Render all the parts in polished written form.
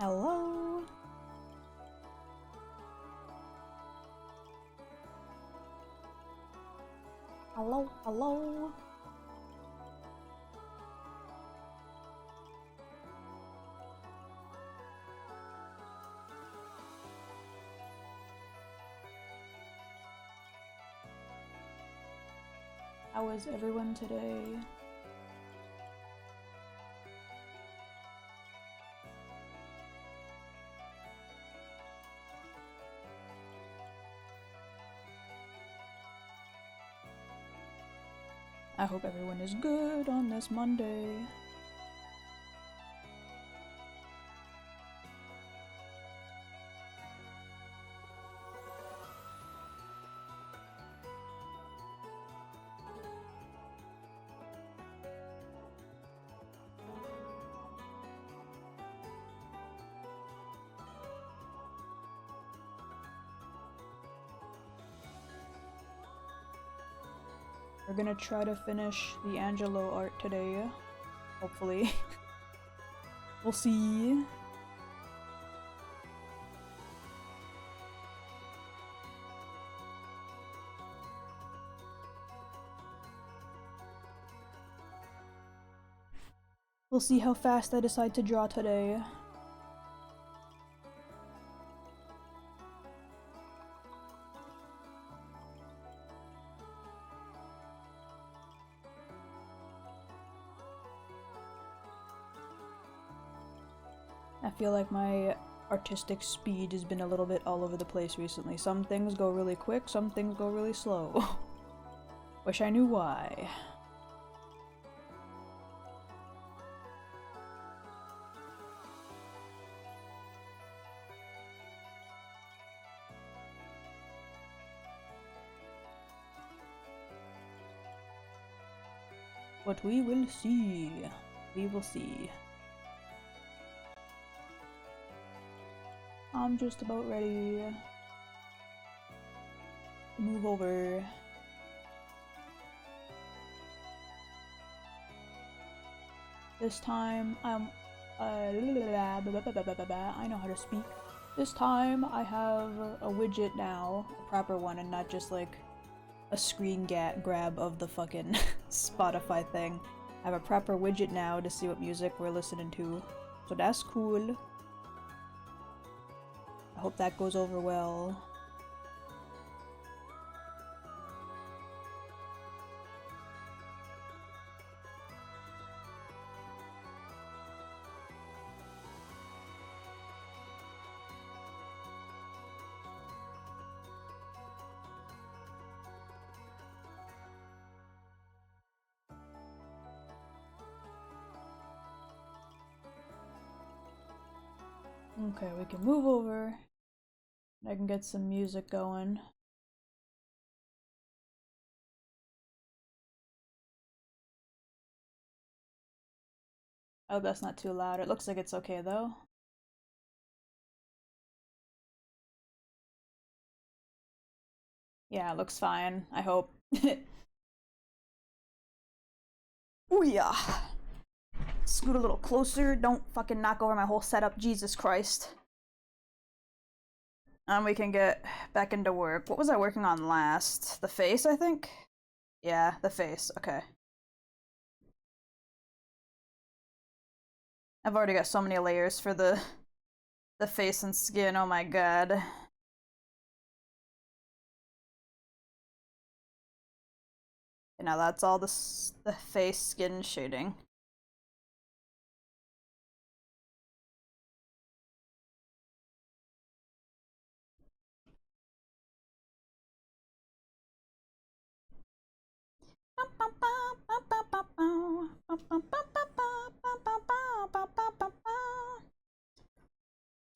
Hello? Hello, hello? How is everyone today? I hope everyone is good on this Monday. We're gonna try to finish the Angelo art today. Hopefully. We'll see. We'll see how fast I decide to draw today. I feel like my artistic speed has been a little bit all over the place recently. Some things go really quick, some things go really slow. Wish I knew why. But we will see. We will see. I'm just about ready to move over. This time I know how to speak. This time I have a widget now, a proper one, and not just like a screen grab of the fucking Spotify thing. I have a proper widget now to see what music we're listening to, so that's cool. I hope that goes over well. Okay, we can move over. I can get some music going. Oh, that's not too loud. It looks like it's okay though. Yeah, it looks fine, I hope. Ooh yeah. Scoot a little closer. Don't fucking knock over my whole setup, Jesus Christ. And we can get back into work. What was I working on last? The face, I think? Yeah, the face. Okay. I've already got so many layers for the face and skin. Oh my god. Okay, now that's all the face skin shading.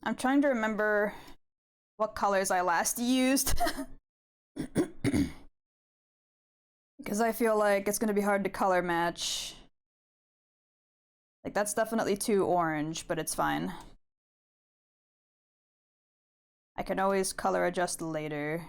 I'm trying to remember what colors I last used. Because I feel like it's gonna be hard to color match. Like, that's definitely too orange, but it's fine. I can always color adjust later.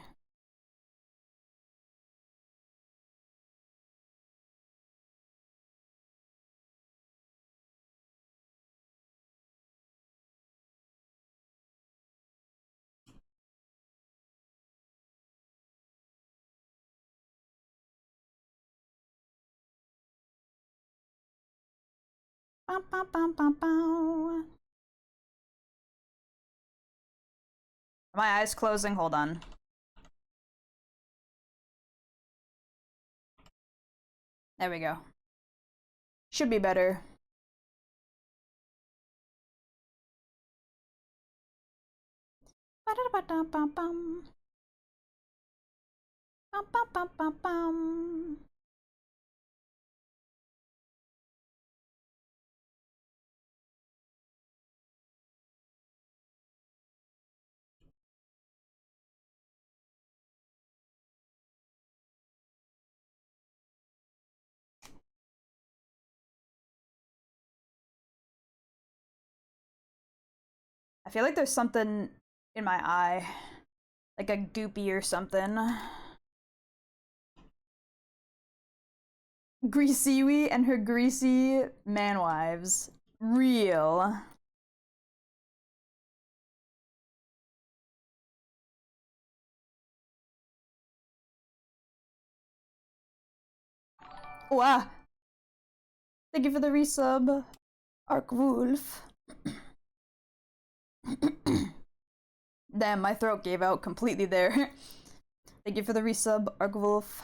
Bum, bum, bum, bum, bum. Are my eyes closing? Hold on. There we go. Should be better. Ba-da-ba-dum-bum-bum. Bum-bum-bum-bum-bum. I feel like there's something in my eye. Like a goopy or something. Greasy and her greasy manwives. Real. Wow. Thank you for the resub, Arc Wolf. Damn, my throat gave out completely there. Thank you for the resub, Arc Wolf.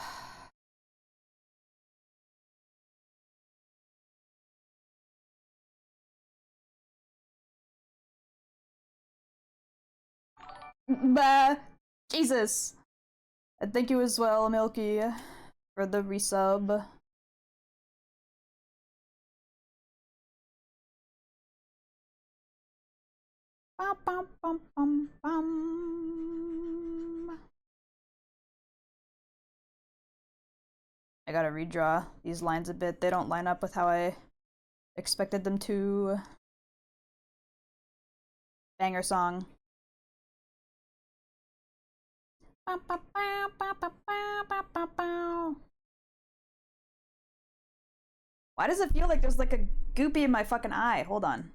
Bah! Jesus! And thank you as well, Milky, for the resub. Bum, bum, bum, bum, bum. I gotta redraw these lines a bit. They don't line up with how I expected them to. Banger song. Why does it feel like there's like a goopy in my fucking eye? Hold on.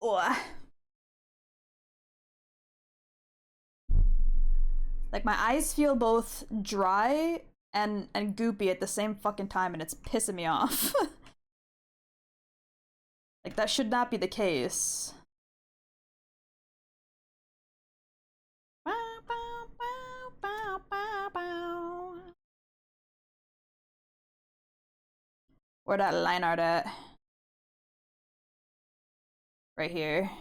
Ugh. Like my eyes feel both dry and goopy at the same fucking time, and it's pissing me off. Like that should not be the case. Where that line art at? Right here.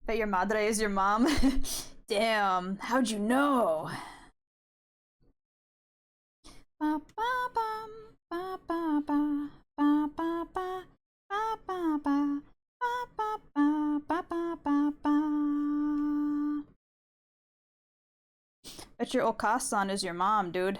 Bet your madre is your mom. Damn, how'd you know? Bet your Okasan is your mom, dude.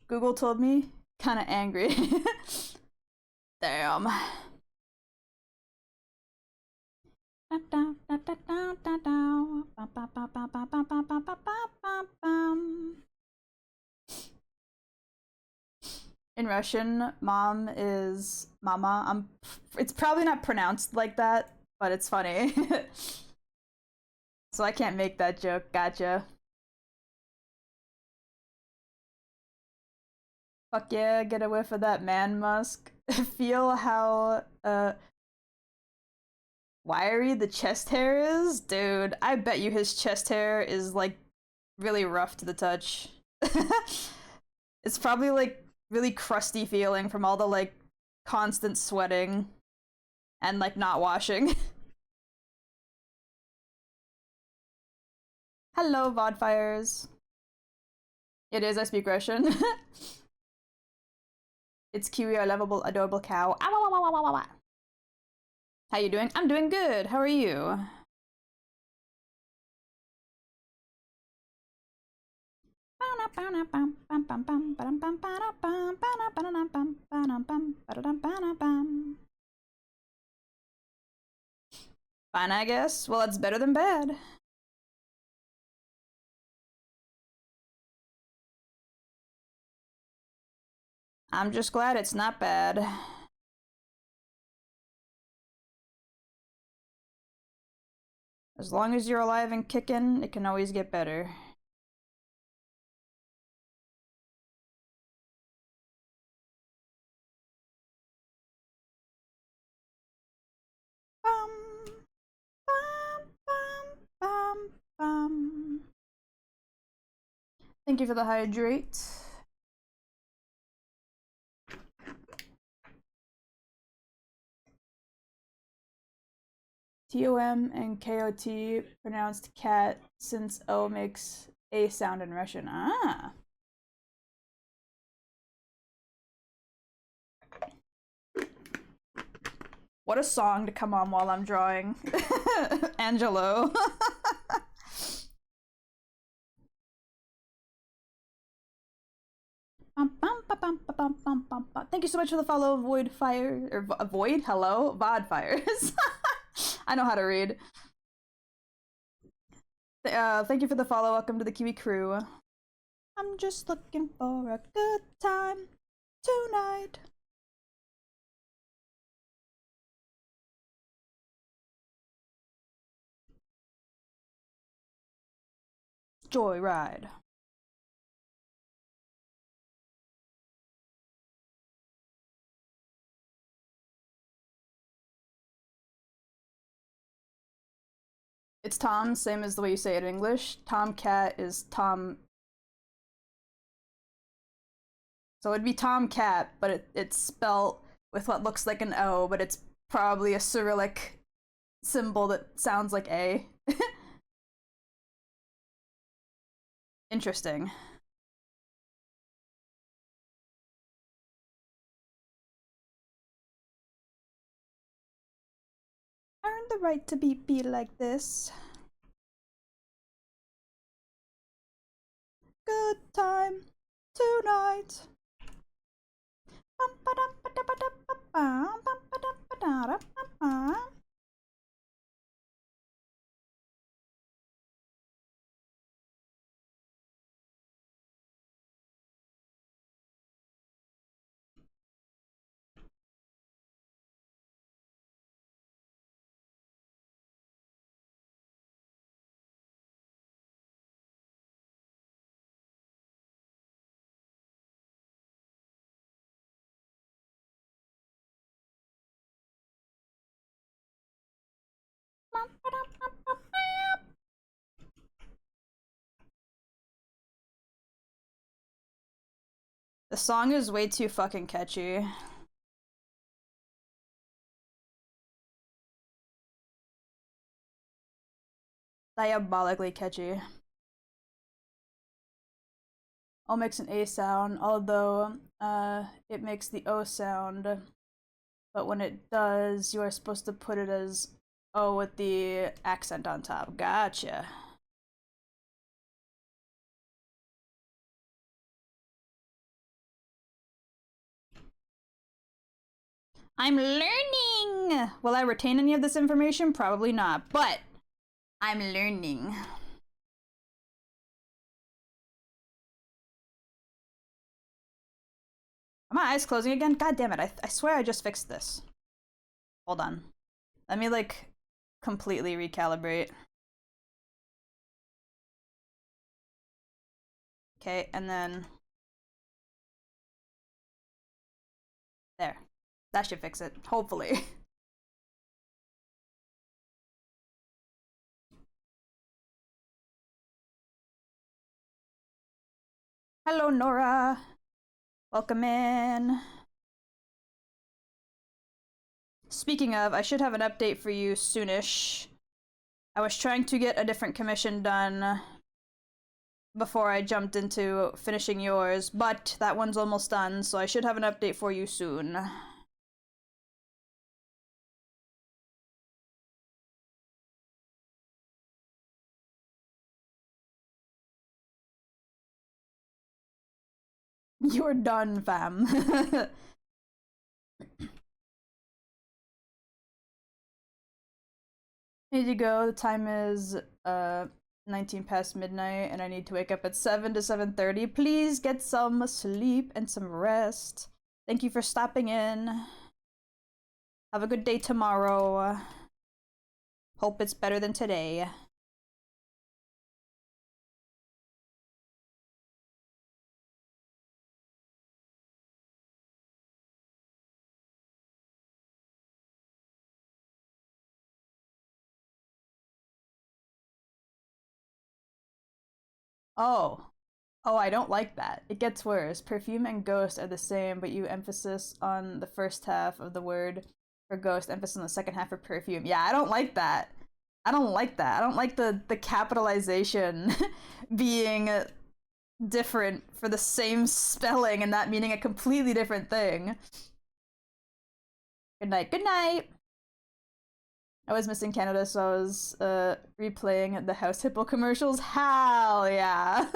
Google told me, kinda angry. Damn. In Russian, mom is mama. It's probably not pronounced like that, but it's funny. So I can't make that joke. Gotcha. Fuck yeah, get a whiff of that man musk. Feel how wiry the chest hair is? Dude, I bet you his chest hair is like really rough to the touch. It's probably like really crusty feeling from all the like constant sweating and like not washing. Hello, Vodfires. It is, I speak Russian. It's Kiwi, our lovable, adorable cow. How you doing? I'm doing good. How are you? Fine, I guess. Well, it's better than bad. I'm just glad it's not bad. As long as you're alive and kicking, it can always get better. Thank you for the hydrate. TOM and KOT pronounced cat since O makes A sound in Russian. Ah. What a song to come on while I'm drawing. Angelo. Thank you so much for the follow, Void Fire. Or Void? Hello? Vod Fires. I know how to read. Thank you for the follow. Welcome to the Kiwi crew. I'm just looking for a good time tonight. Joyride. It's Tom, same as the way you say it in English. Tomcat is Tom. So it'd be Tomcat, but it's spelled with what looks like an O, but it's probably a Cyrillic symbol that sounds like A. Interesting. I earned the right to be like this. Good time tonight. The song is way too fucking catchy. Diabolically catchy. O makes an A sound, although it makes the O sound. But when it does, you are supposed to put it as O with the accent on top. Gotcha. I'm learning! Will I retain any of this information? Probably not, but I'm learning. Are my eyes closing again? God damn it, I swear I just fixed this. Hold on. Let me, like, completely recalibrate. Okay, and then... There. That should fix it, hopefully. Hello, Nora. Welcome in. Speaking of, I should have an update for you soonish. I was trying to get a different commission done before I jumped into finishing yours, but that one's almost done, so I should have an update for you soon. You're done, fam. Need to go. The time is 19 past midnight and I need to wake up at 7 to 7:30. Please get some sleep and some rest. Thank you for stopping in. Have a good day tomorrow. Hope it's better than today. Oh. Oh, I don't like that. It gets worse. Perfume and ghost are the same, but you emphasis on the first half of the word for ghost, emphasis on the second half for perfume. Yeah, I don't like that. I don't like that. I don't like the capitalization being different for the same spelling and that meaning a completely different thing. Good night. Good night. I was missing Canada, so I was replaying the House Hippo commercials. Hell yeah.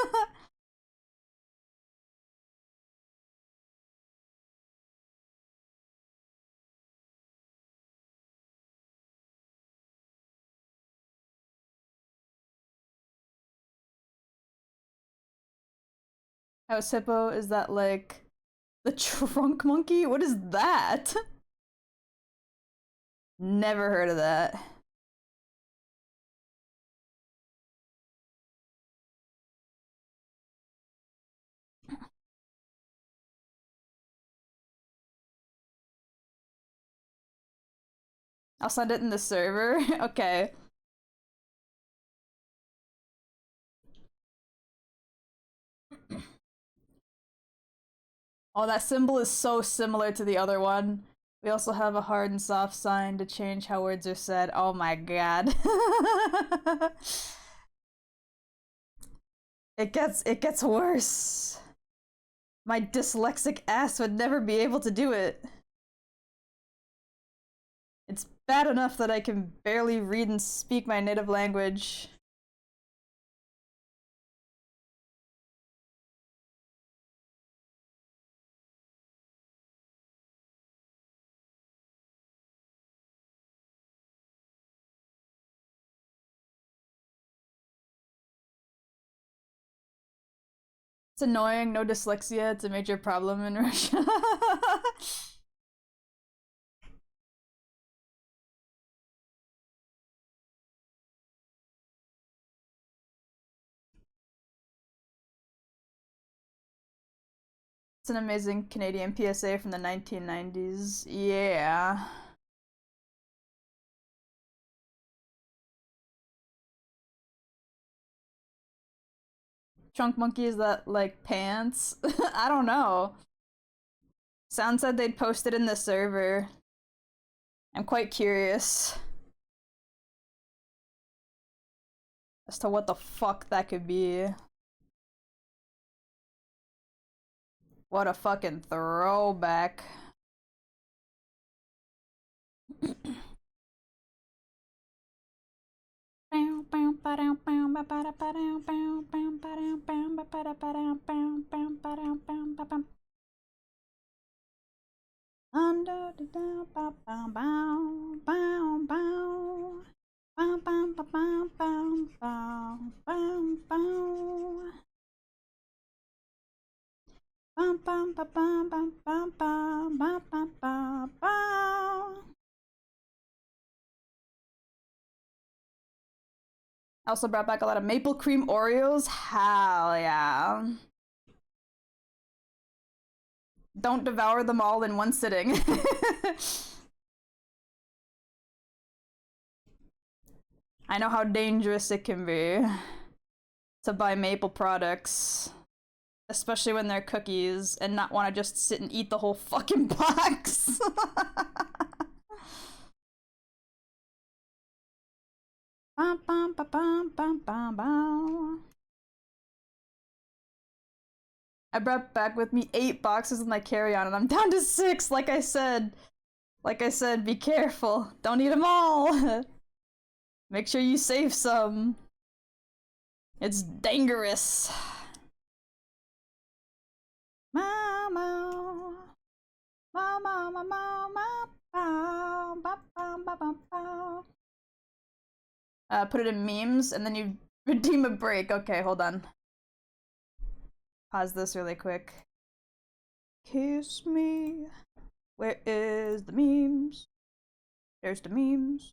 House Hippo, is that like the trunk monkey? What is that? Never heard of that. I'll send it in the server. Okay. Oh, that symbol is so similar to the other one. We also have a hard and soft sign to change how words are said. Oh my god. It gets worse. My dyslexic ass would never be able to do it. It's bad enough that I can barely read and speak my native language. It's annoying, no dyslexia, it's a major problem in Russia. It's an amazing Canadian PSA from the 1990s. Yeah. Trunk monkey, is that like pants? I don't know. Sound said they'd post it in the server. I'm quite curious as to what the fuck that could be. What a fucking throwback. Under the down, bow, bow, bow, bow, bow. Bow, bow, bow, bow, bow, bow, bow, bow. Bum, bum, ba, bum, bum, bum, bum, bum, bum, bum, bum. I also brought back a lot of maple cream Oreos. Hell yeah. Don't devour them all in one sitting. I know how dangerous it can be to buy maple products, especially when they're cookies, and not want to just sit and eat the whole fucking box. Bum, bum, ba, bum, bum, bum, bum. I brought back with me 8 boxes in my carry-on, and I'm down to 6. Like I said, be careful. Don't eat them all. Make sure you save some. It's dangerous. Mama. Mama, mama, mama, put it in memes, and then you redeem a break. Okay, hold on. Pause this really quick. Kiss me. Where is the memes? There's the memes.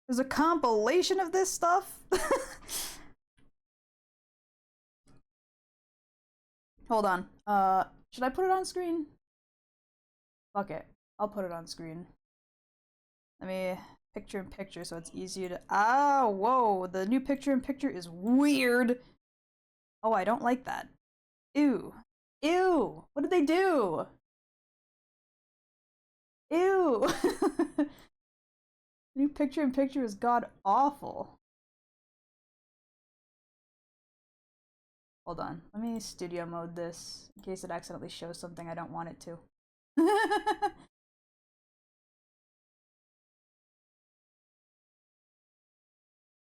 There's a compilation of this stuff? Hold on. Should I put it on screen? Fuck it. I'll put it on screen. Let me picture in picture so it's easier to. Ah, whoa, the new picture in picture is weird. Oh, I don't like that. Ew. Ew. What did they do? Ew. New picture in picture is god awful. Hold on. Let me studio mode this in case it accidentally shows something I don't want it to.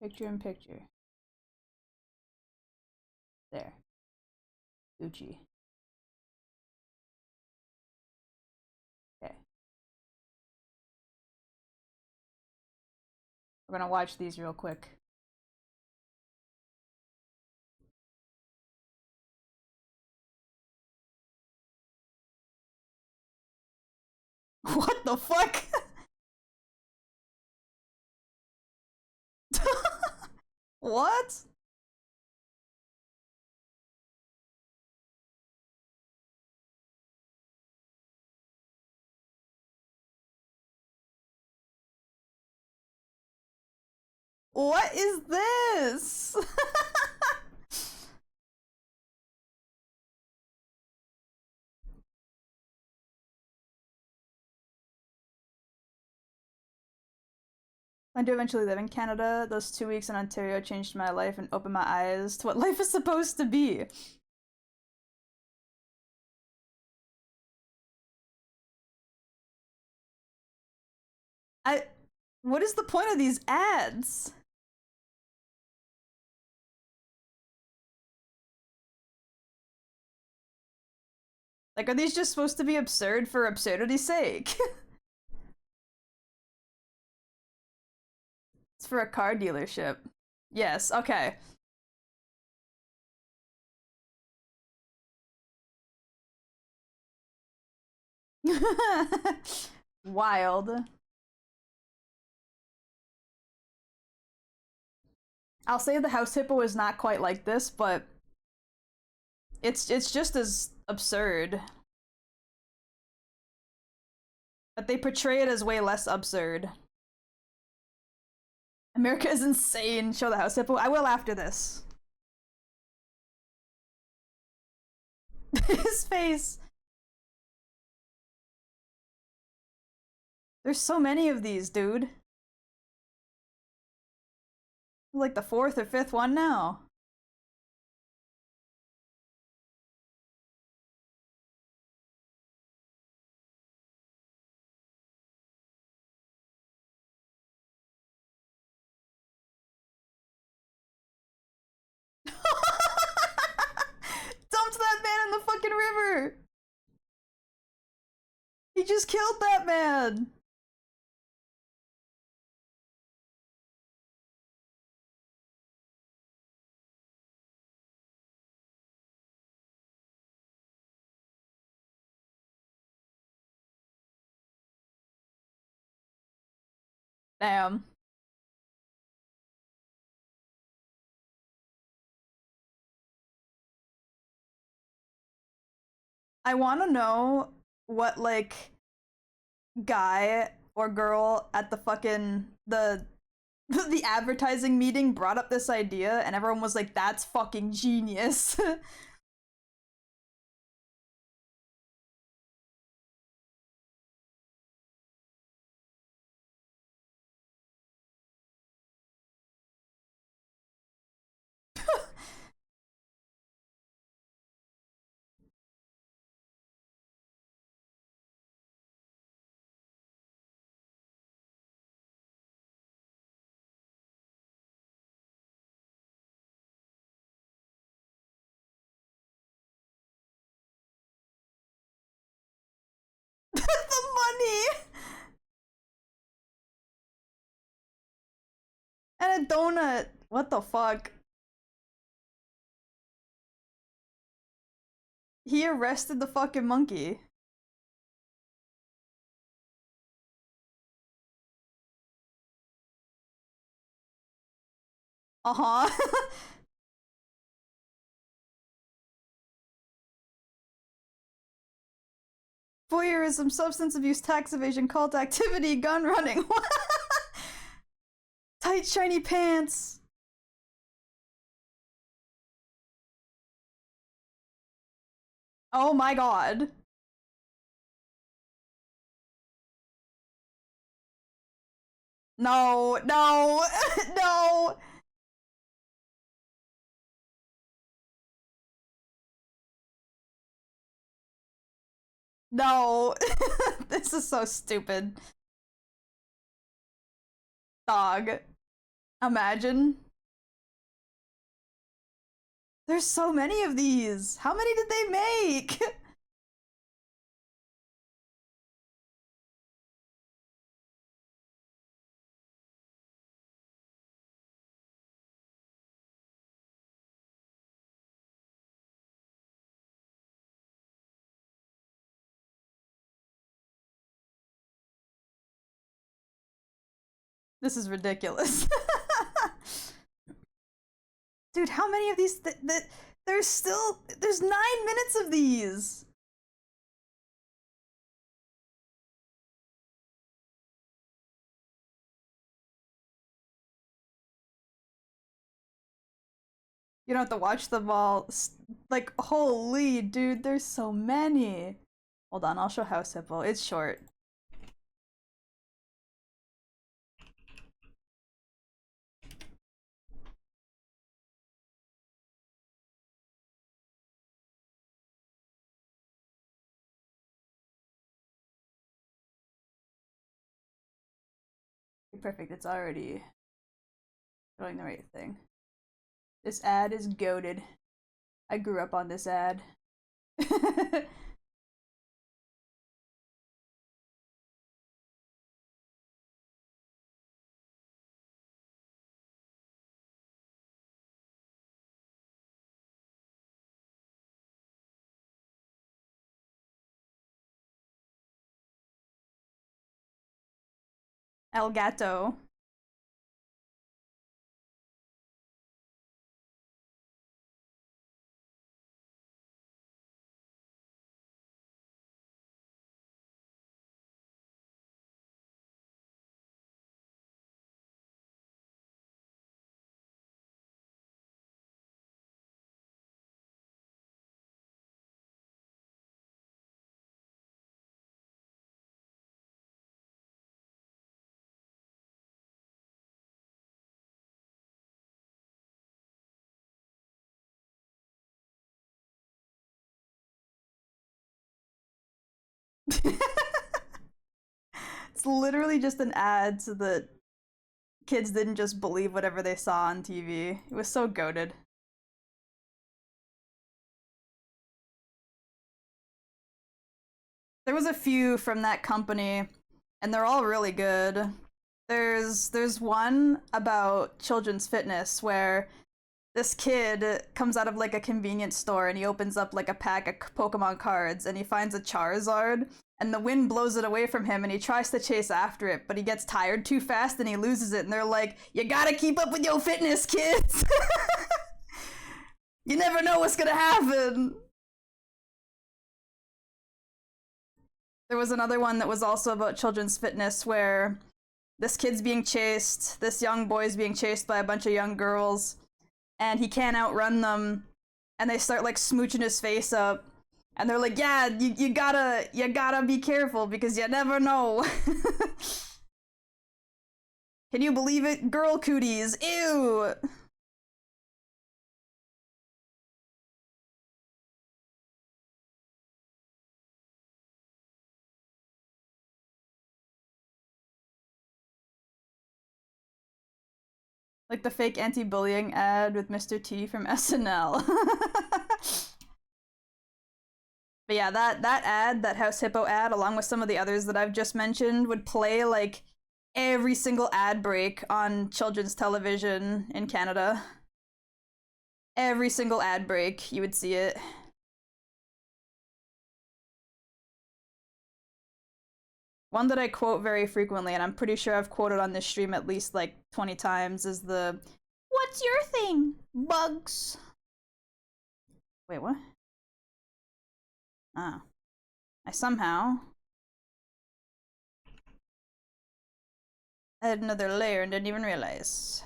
Picture in picture. There. Gucci. Okay. We're gonna watch these real quick. What the fuck? What? What is this? I do eventually live in Canada. Those 2 weeks in Ontario changed my life and opened my eyes to what life is supposed to be. I. What is the point of these ads? Like, are these just supposed to be absurd for absurdity's sake? It's for a car dealership. Yes, okay. Wild. I'll say the house hippo is not quite like this, but it's just as absurd. But they portray it as way less absurd. America is insane. Show the house hippo. I will after this. His face. There's so many of these, dude. Like the fourth or fifth one now. Dumped that man in the fucking river. He just killed that man. Damn. I want to know what like guy or girl at the fucking the advertising meeting brought up this idea and everyone was like, that's fucking genius. The money and a donut. What the fuck? He arrested the fucking monkey. Uh-huh. Voyeurism, substance abuse, tax evasion, cult activity, gun running. Tight shiny pants! Oh my god. No, no, no! No. This is so stupid. Dog. Imagine. There's so many of these. How many did they make? This is ridiculous. Dude, how many of these there's 9 minutes of these. You don't have to watch them all. Like, holy dude, there's so many. Hold on, I'll show House Hippo. It's short. Perfect, it's already showing the right thing. This ad is goated. I grew up on this ad. El Gato. It's literally just an ad so that kids didn't just believe whatever they saw on TV. It was so goated. There was a few from that company, and they're all really good. There's one about children's fitness where this kid comes out of like a convenience store and he opens up like a pack of Pokemon cards and he finds a Charizard and the wind blows it away from him and he tries to chase after it, but he gets tired too fast and he loses it, and they're like, you gotta keep up with your fitness, kids. You never know what's gonna happen. There was another one that was also about children's fitness where this kid's being chased, this young boy's being chased by a bunch of young girls, and he can't outrun them, and they start like smooching his face up, and they're like, yeah, you gotta be careful because you never know. Can you believe it? Girl cooties, ew. Like the fake anti-bullying ad with Mr. T from SNL. But yeah, that ad, that House Hippo ad, along with some of the others that I've just mentioned, would play like every single ad break on children's television in Canada. Every single ad break, you would see it. One that I quote very frequently, and I'm pretty sure I've quoted on this stream at least like 20 times, is the, "What's your thing? Bugs." Wait, what? Ah. I somehow I had another layer and didn't even realize.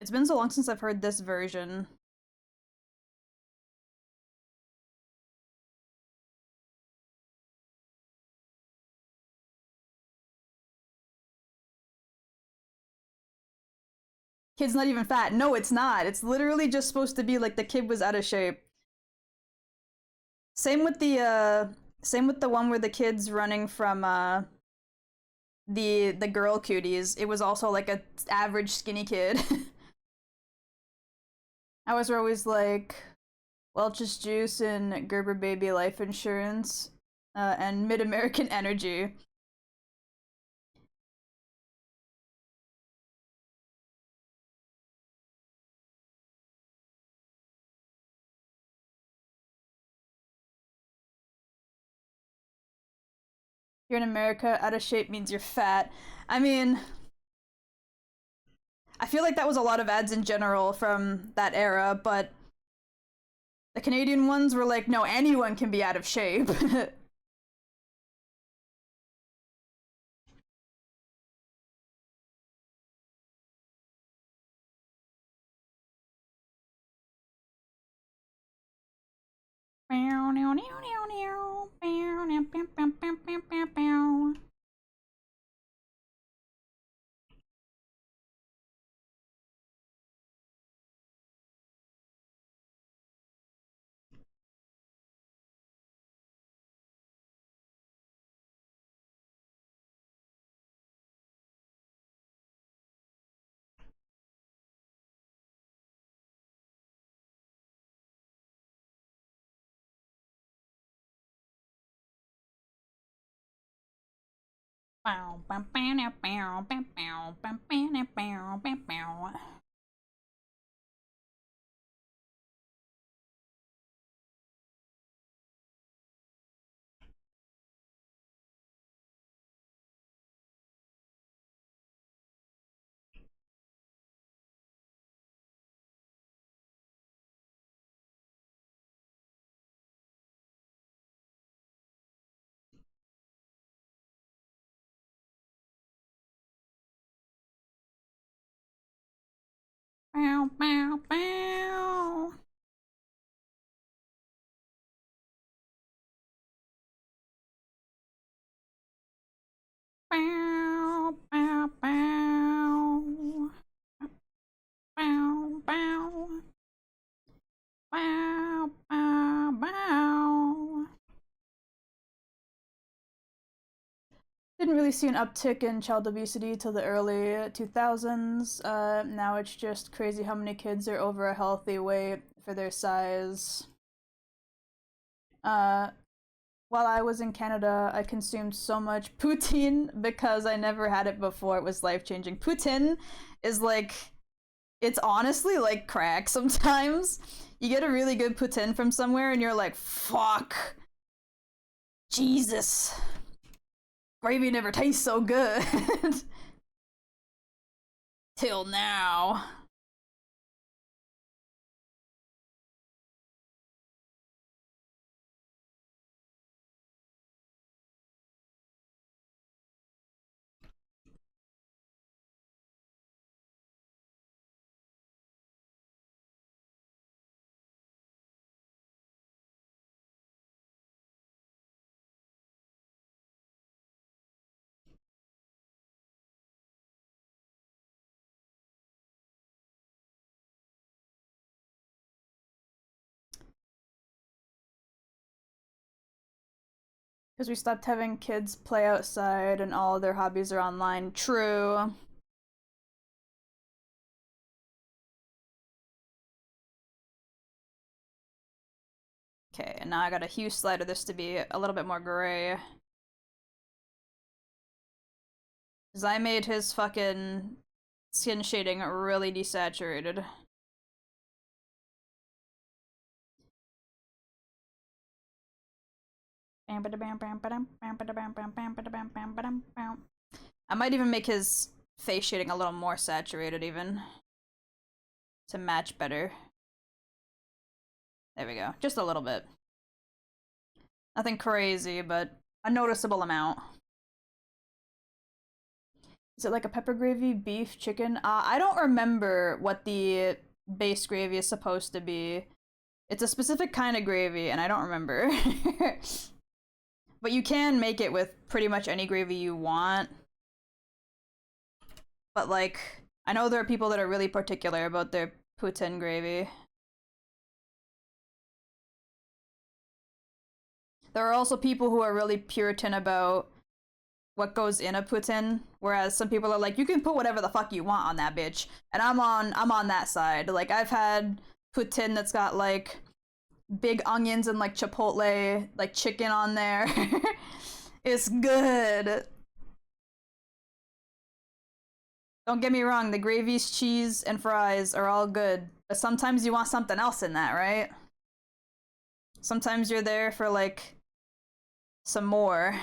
It's been so long since I've heard this version. Kid's not even fat. No, it's not. It's literally just supposed to be like the kid was out of shape. Same with the one where the kid's running from the girl cooties. It was also like a average skinny kid. Ours were always like Welch's Juice and Gerber Baby Life Insurance, and Mid American Energy. You're in America, out of shape means you're fat. I mean, I feel like that was a lot of ads in general from that era, but the Canadian ones were like, no, anyone can be out of shape. Bow, bow, bow. Bow, bow, bow. Bow, bow. Bow, bow, bow. Didn't really see an uptick in child obesity till the early 2000s. Now it's just crazy how many kids are over a healthy weight for their size. Uh, while I was in Canada, I consumed so much poutine because I never had it before. It was life changing. Poutine is like, it's honestly like crack sometimes. You get a really good poutine from somewhere and you're like, fuck, Jesus, gravy never tastes so good. Till now. Because we stopped having kids play outside and all their hobbies are online. True. Okay, and now I got a hue slider this to be a little bit more gray. Because I made his fucking skin shading really desaturated. I might even make his face shading a little more saturated even. To match better. There we go. Just a little bit. Nothing crazy, but a noticeable amount. Is it like a pepper gravy, beef, chicken? I don't remember what the base gravy is supposed to be. It's a specific kind of gravy, and I don't remember. But you can make it with pretty much any gravy you want. But like, I know there are people that are really particular about their poutine gravy. There are also people who are really Puritan about what goes in a poutine, whereas some people are like, you can put whatever the fuck you want on that bitch. And I'm on that side. Like I've had poutine that's got like big onions and like chipotle, like chicken on there. It's good. Don't get me wrong, the gravies, cheese, and fries are all good, but sometimes you want something else in that, right? Sometimes you're there for like some more.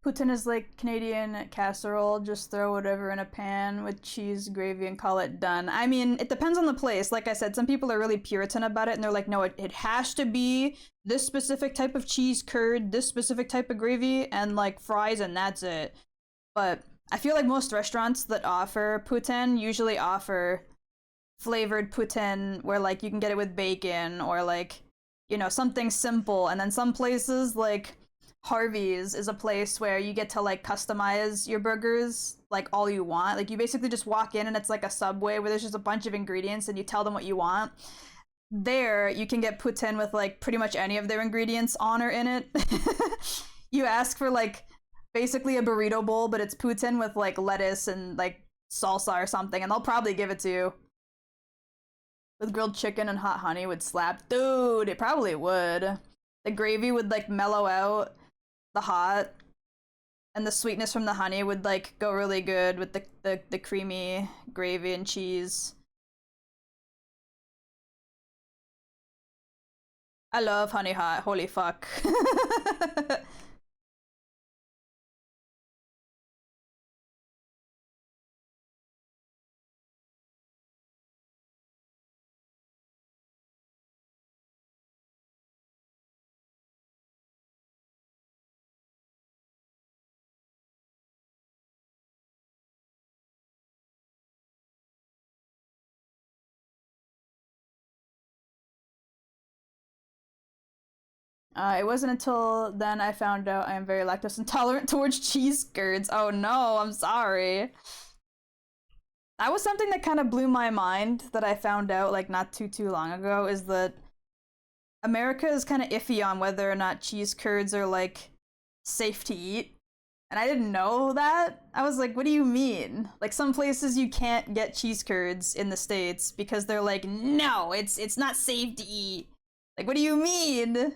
Poutine is like Canadian casserole, just throw whatever in a pan with cheese, gravy, and call it done. I mean, it depends on the place. Like I said, some people are really Puritan about it, and they're like, no, it has to be this specific type of cheese curd, this specific type of gravy, and like fries, and that's it. But I feel like most restaurants that offer poutine usually offer flavored poutine where like you can get it with bacon or like, something simple. And then some places like Harvey's is a place where you get to like customize your burgers like all you want. Like you basically just walk in and it's like a Subway where there's just a bunch of ingredients and you tell them what you want. There, you can get poutine with like pretty much any of their ingredients on or in it. You ask for like basically a burrito bowl, but it's poutine with like lettuce and like salsa or something, and they'll probably give it to you. With grilled chicken and hot honey would slap. Dude, it probably would. The gravy would like mellow out the hot, and the sweetness from the honey would like go really good with the creamy gravy and cheese. I love honey hot. Holy fuck. It wasn't until then I found out I am very lactose intolerant towards cheese curds. Oh no, I'm sorry. That was something that kind of blew my mind that I found out like not too long ago is that America is kind of iffy on whether or not cheese curds are like safe to eat. And I didn't know that. I was like, what do you mean? Like some places you can't get cheese curds in the States because they're like, no, it's not safe to eat. Like, what do you mean?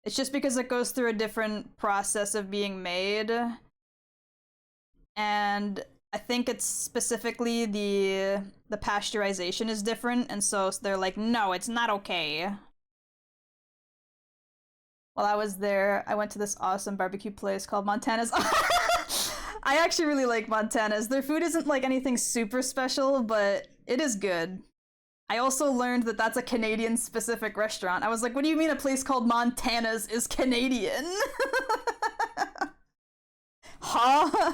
It's just because it goes through a different process of being made. And I think it's specifically the pasteurization is different, and so they're like, no, it's not okay. While I was there, I went to this awesome barbecue place called Montana's. I actually really like Montana's. Their food isn't like anything super special, but it is good. I also learned that that's a Canadian specific restaurant. I was like, what do you mean a place called Montana's is Canadian? Huh?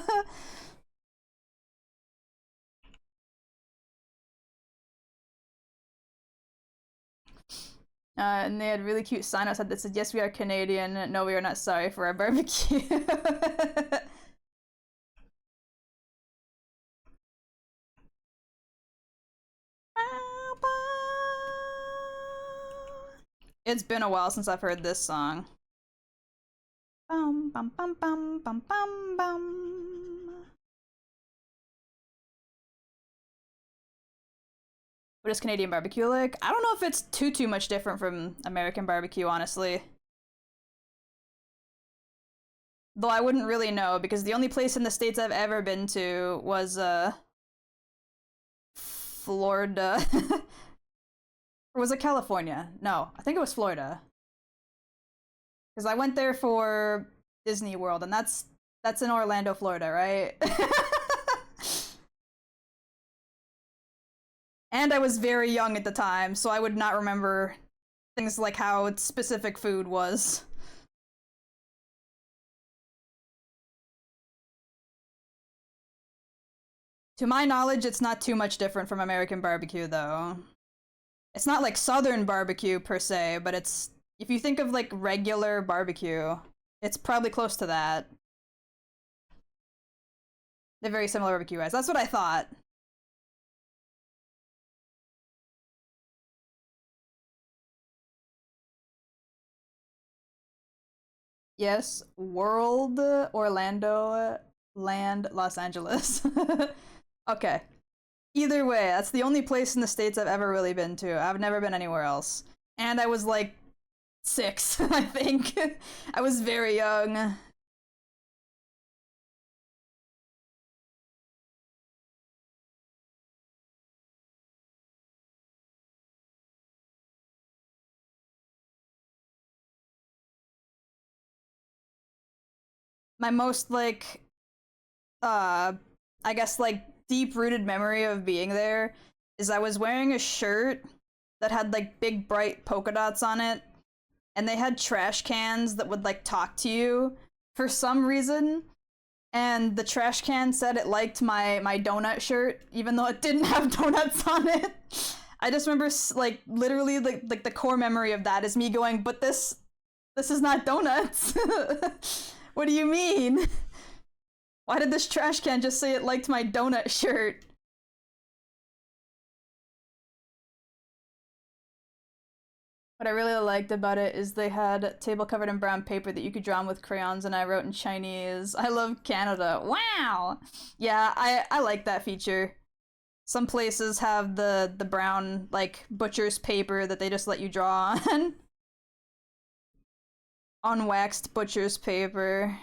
And they had really cute sign outside that said, yes, we are Canadian. No, we are not sorry for our barbecue. It's been a while since I've heard this song. Bum, bum, bum, bum, bum, bum, bum. What is Canadian barbecue like? I don't know if it's too much different from American barbecue, honestly. Though I wouldn't really know because the only place in the States I've ever been to was Florida. Or was it California? No, I think it was Florida. Because I went there for Disney World, and that's in Orlando, Florida, right? And I was very young at the time, so I would not remember things like how specific food was. To my knowledge, it's not too much different from American barbecue, though. It's not like Southern barbecue per se, but it's if you think of like regular barbecue, it's probably close to that. They're very similar barbecue guys. That's what I thought. Yes, World Orlando Land Los Angeles. Okay. Either way, that's the only place in the States I've ever really been to. I've never been anywhere else. And I was like 6, I think. I was very young. My most like uh I guess like deep rooted memory of being there is I was wearing a shirt that had like big bright polka dots on it, and they had trash cans that would like talk to you for some reason, and the trash can said it liked my donut shirt even though it didn't have donuts on it. I just remember like literally like the core memory of that is me going, but this is not donuts. What do you mean? Why did this trash can just say it liked my donut shirt? What I really liked about it is they had a table covered in brown paper that you could draw on with crayons, and I wrote in Chinese, I love Canada. Wow! Yeah, I like that feature. Some places have the brown, like, butcher's paper that they just let you draw on. Unwaxed butcher's paper.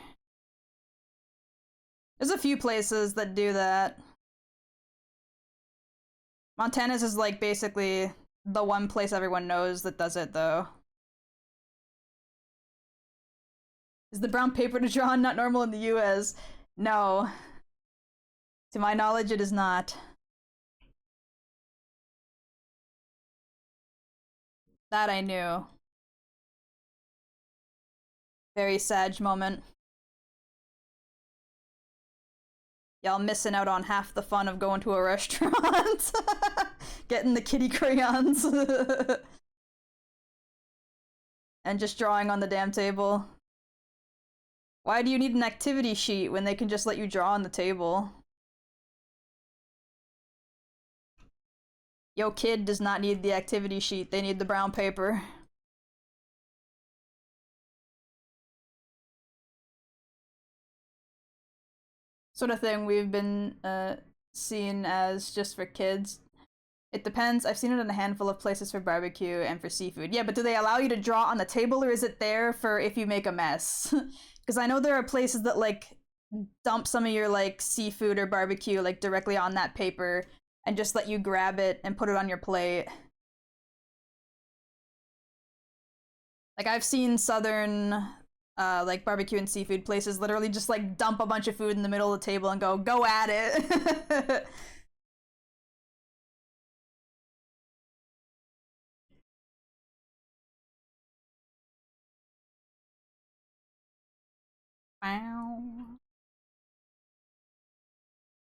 There's a few places that do that. Montana's is like basically the one place everyone knows that does it, though. Is the brown paper to draw on not normal in the US? No. To my knowledge, it is not. That I knew. Very sad moment. Y'all missing out on half the fun of going to a restaurant. Getting the kitty crayons. And just drawing on the damn table. Why do you need an activity sheet when they can just let you draw on the table? Yo, kid does not need the activity sheet, they need the brown paper. Sort of thing we've been seen as just for kids. It depends. I've seen it in a handful of places for barbecue and for seafood. Yeah, but do they allow you to draw on the table, or is it there for if you make a mess? Because I know there are places that like dump some of your like seafood or barbecue like directly on that paper and just let you grab it and put it on your plate. Like I've seen southern like barbecue and seafood places literally just like dump a bunch of food in the middle of the table and go at it. Wow.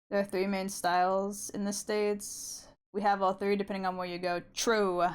There are 3 main styles in the States. We have all 3 depending on where you go. True.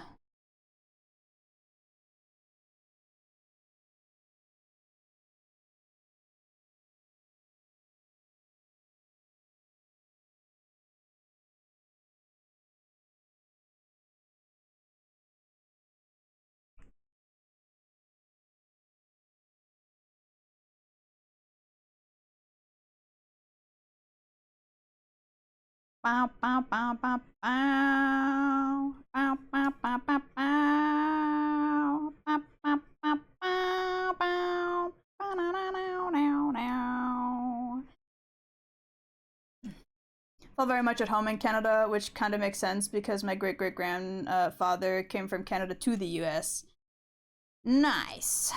Felt very much at home in Canada, which kind of makes sense because my great-great-grandfather came from Canada to the US. Nice.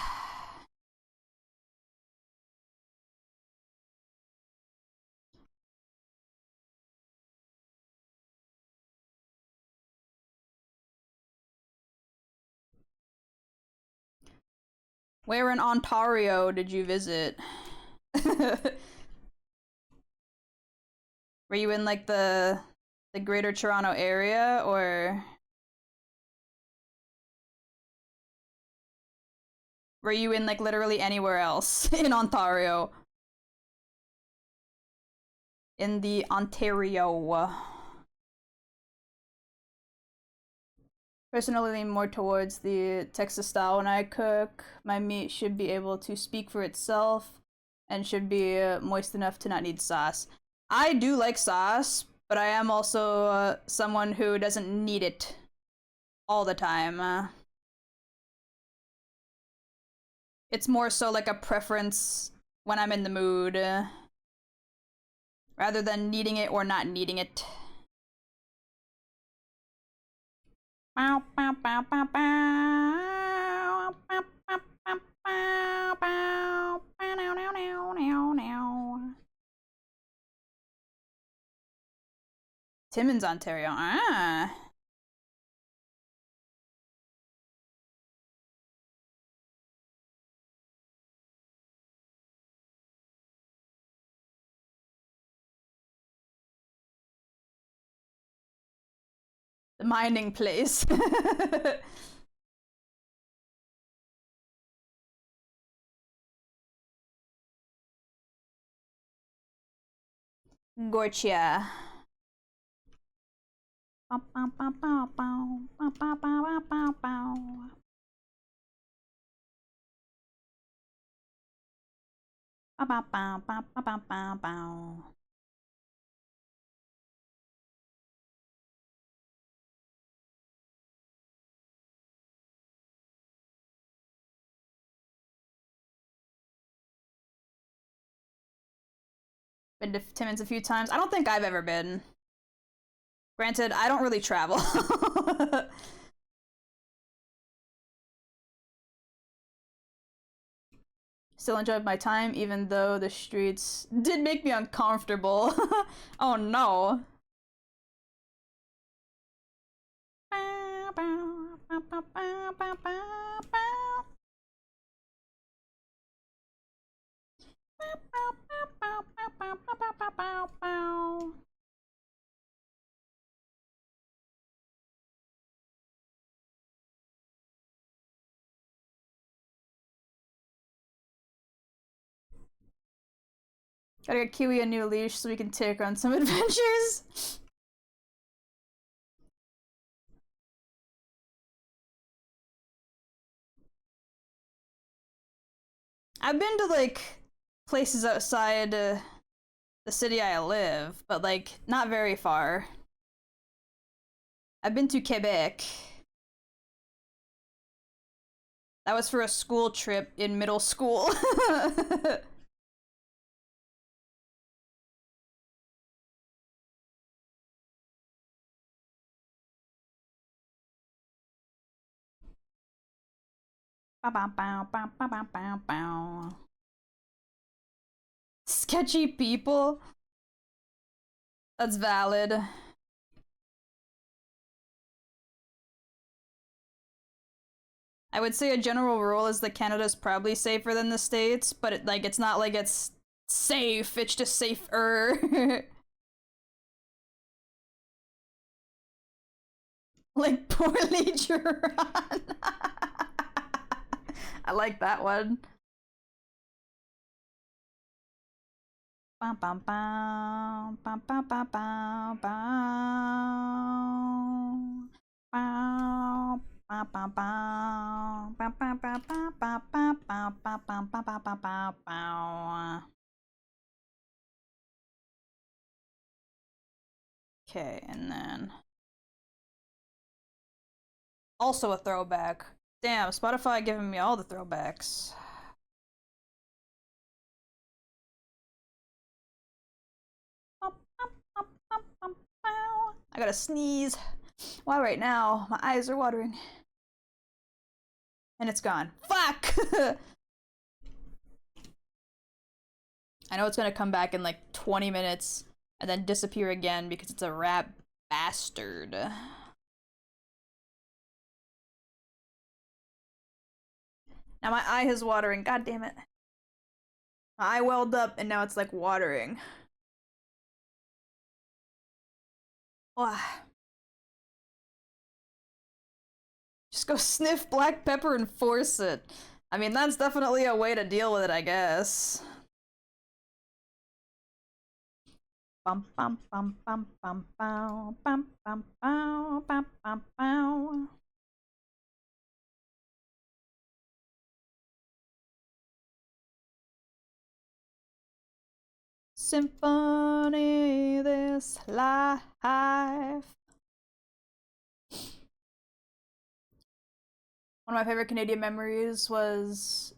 Where in Ontario did you visit? Were you in like the Greater Toronto area or were you in like literally anywhere else in Ontario? In the Ontario. Personally lean more towards the Texas style when I cook. My meat should be able to speak for itself and should be moist enough to not need sauce. I do like sauce, but I am also someone who doesn't need it all the time. It's more so like a preference when I'm in the mood, rather than needing it or not needing it. Bow, bow, bow, bow, bow. Bow, bow, bow, bow, bow. Bow, now, now, now, now, now. Timmins, Ontario. Ah. The mining place. Gorchia. Bow, bow, bow, bow, bow. Bow, bow, bow, bow, bow, bow. Bow, bow, bow, bow, bow, bow, bow, bow. Been to Timmins a few times. I don't think I've ever been. Granted, I don't really travel. Still enjoyed my time, even though the streets did make me uncomfortable. Oh no. Gotta get Kiwi a new leash so we can take her on some adventures. I've been to like places outside the city I live, but like not very far. I've been to Quebec. That was for a school trip in middle school. Bow, bow, bow, bow, bow, bow, bow, bow. Sketchy people? That's valid. I would say a general rule is that Canada's probably safer than the States, but it's not like it's safe, it's just safer. Like poorly drawn. I like that one. Bum bum bum bum bum bum bum bum. Bow, bow, bow, bow, bow, bow, bow, bow, bow, bow, bow, bow, bow, bow, bow, bow, bow, bow. Okay, and then also a throwback. Damn, Spotify giving me all the throwbacks. I gotta sneeze. Why right now? My eyes are watering. And it's gone. Fuck! I know it's gonna come back in like 20 minutes and then disappear again because it's a rat bastard. Now my eye is watering. God damn it. My eye welled up and now it's like watering. Wow. Just go sniff black pepper and force it. I mean, that's definitely a way to deal with it, I guess. Bum bum bum bum bum bum bum bum bum bum bum bum. Symphony this life. One of my favorite Canadian memories was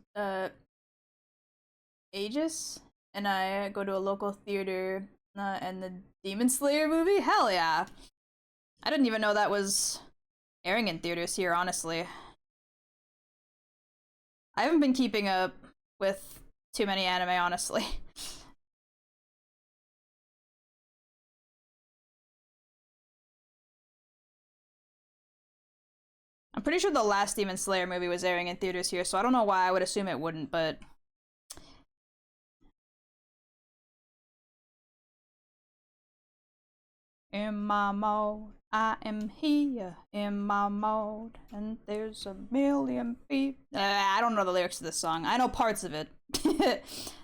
Aegis, and I go to a local theater and the Demon Slayer movie. Hell yeah! I didn't even know that was airing in theaters here, honestly. I haven't been keeping up with too many anime, honestly. I'm pretty sure the last Demon Slayer movie was airing in theaters here, so I don't know why I would assume it wouldn't, but in my mode, I am here in my mode, and there's a million people. I don't know the lyrics to this song. I know parts of it.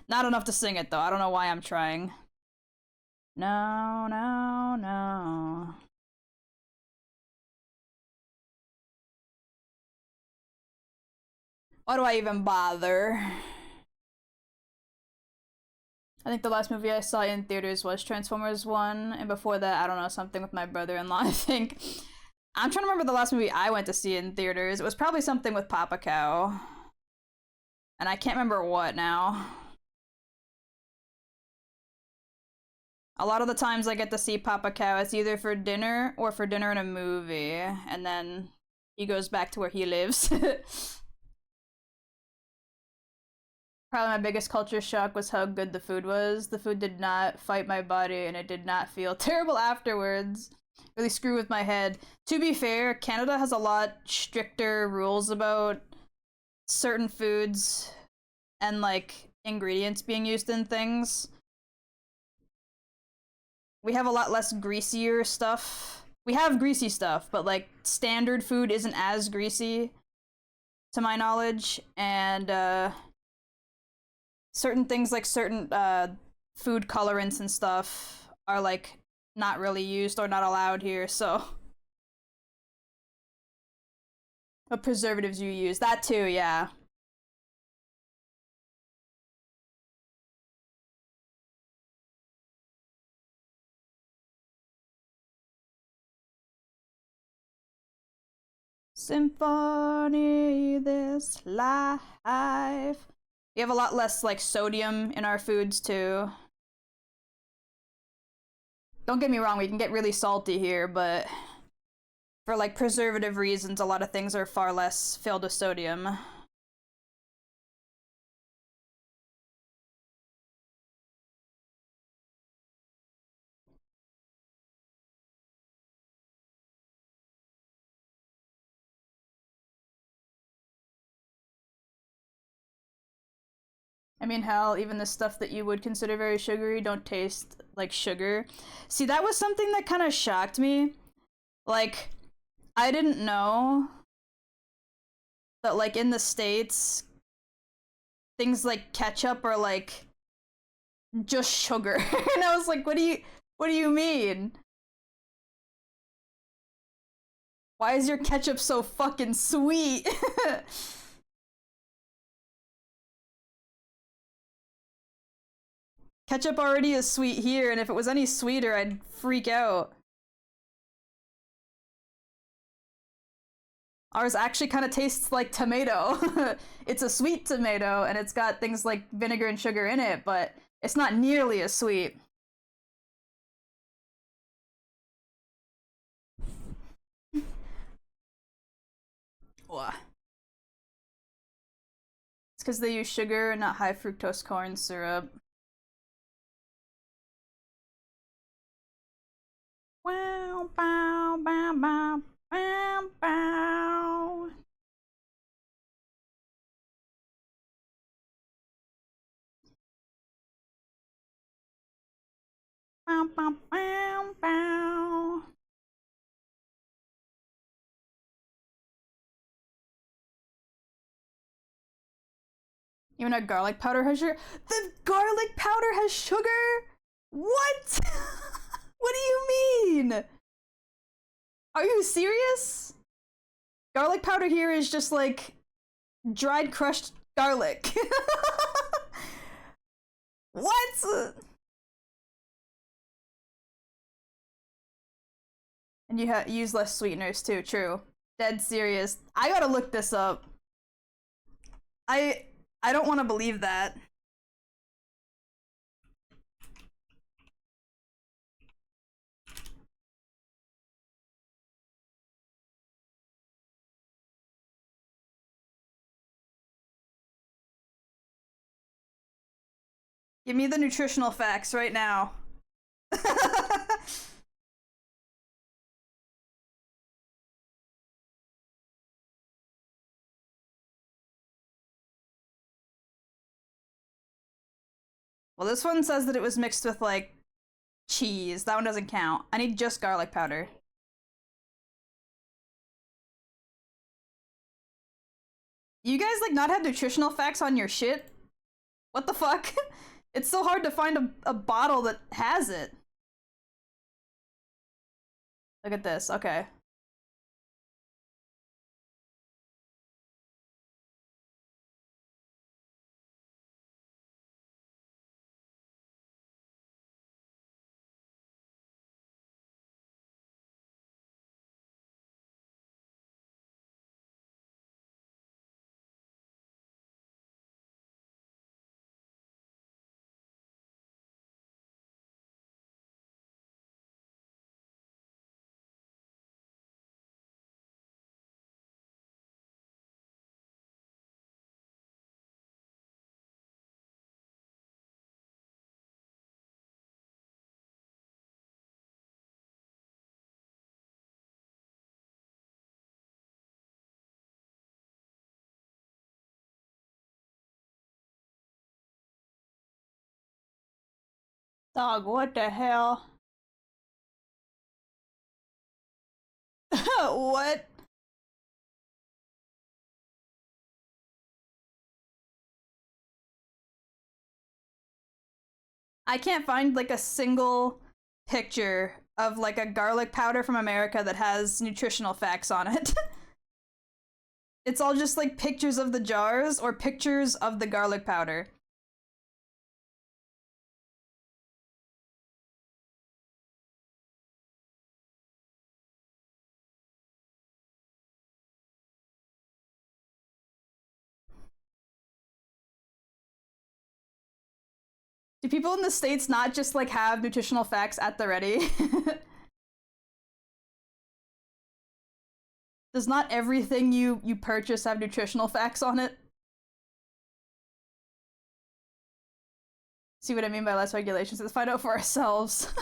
Not enough to sing it, though. I don't know why I'm trying. No, no, no. Why do I even bother? I think the last movie I saw in theaters was Transformers 1, and before that, I don't know, something with my brother-in-law, I think. I'm trying to remember the last movie I went to see in theaters. It was probably something with Papa Cow. And I can't remember what now. A lot of the times I get to see Papa Cow, it's either for dinner or for dinner in a movie, and then he goes back to where he lives. Probably my biggest culture shock was how good the food was. The food did not fight my body, and it did not feel terrible afterwards. Really screw with my head. To be fair, Canada has a lot stricter rules about certain foods and like ingredients being used in things. We have a lot less greasier stuff. We have greasy stuff, but like standard food isn't as greasy to my knowledge, and certain things like certain food colorants and stuff are like not really used or not allowed here, so what preservatives you use. That too, yeah. Symphony this life. We have a lot less like sodium in our foods too. Don't get me wrong, we can get really salty here, but for like preservative reasons, a lot of things are far less filled with sodium. I mean, hell, even the stuff that you would consider very sugary don't taste like sugar. See, that was something that kind of shocked me. Like, I didn't know that, like, in the States, things like ketchup are like just sugar. And I was like, what do you mean? Why is your ketchup so fucking sweet? Ketchup already is sweet here, and if it was any sweeter, I'd freak out. Ours actually kind of tastes like tomato. It's a sweet tomato, and it's got things like vinegar and sugar in it, but it's not nearly as sweet. It's because they use sugar and not high fructose corn syrup. Wow, bow, bow, bow, bow, bow. Bow, bow, bow, bow. Even our garlic powder has sugar? The garlic powder has sugar? What? What do you mean? Are you serious? Garlic powder here is just like dried crushed garlic. What? And you use less sweeteners too, true. Dead serious. I gotta look this up. I don't want to believe that. Give me the nutritional facts right now. Well, this one says that it was mixed with like cheese. That one doesn't count. I need just garlic powder. You guys like not have nutritional facts on your shit? What the fuck? It's so hard to find a bottle that has it. Look at this. Okay. Dog, what the hell? What? I can't find like a single picture of like a garlic powder from America that has nutritional facts on it. It's all just like pictures of the jars or pictures of the garlic powder. Do people in the States not just like have nutritional facts at the ready? Does not everything you purchase have nutritional facts on it? See what I mean by less regulations? Let's find out for ourselves.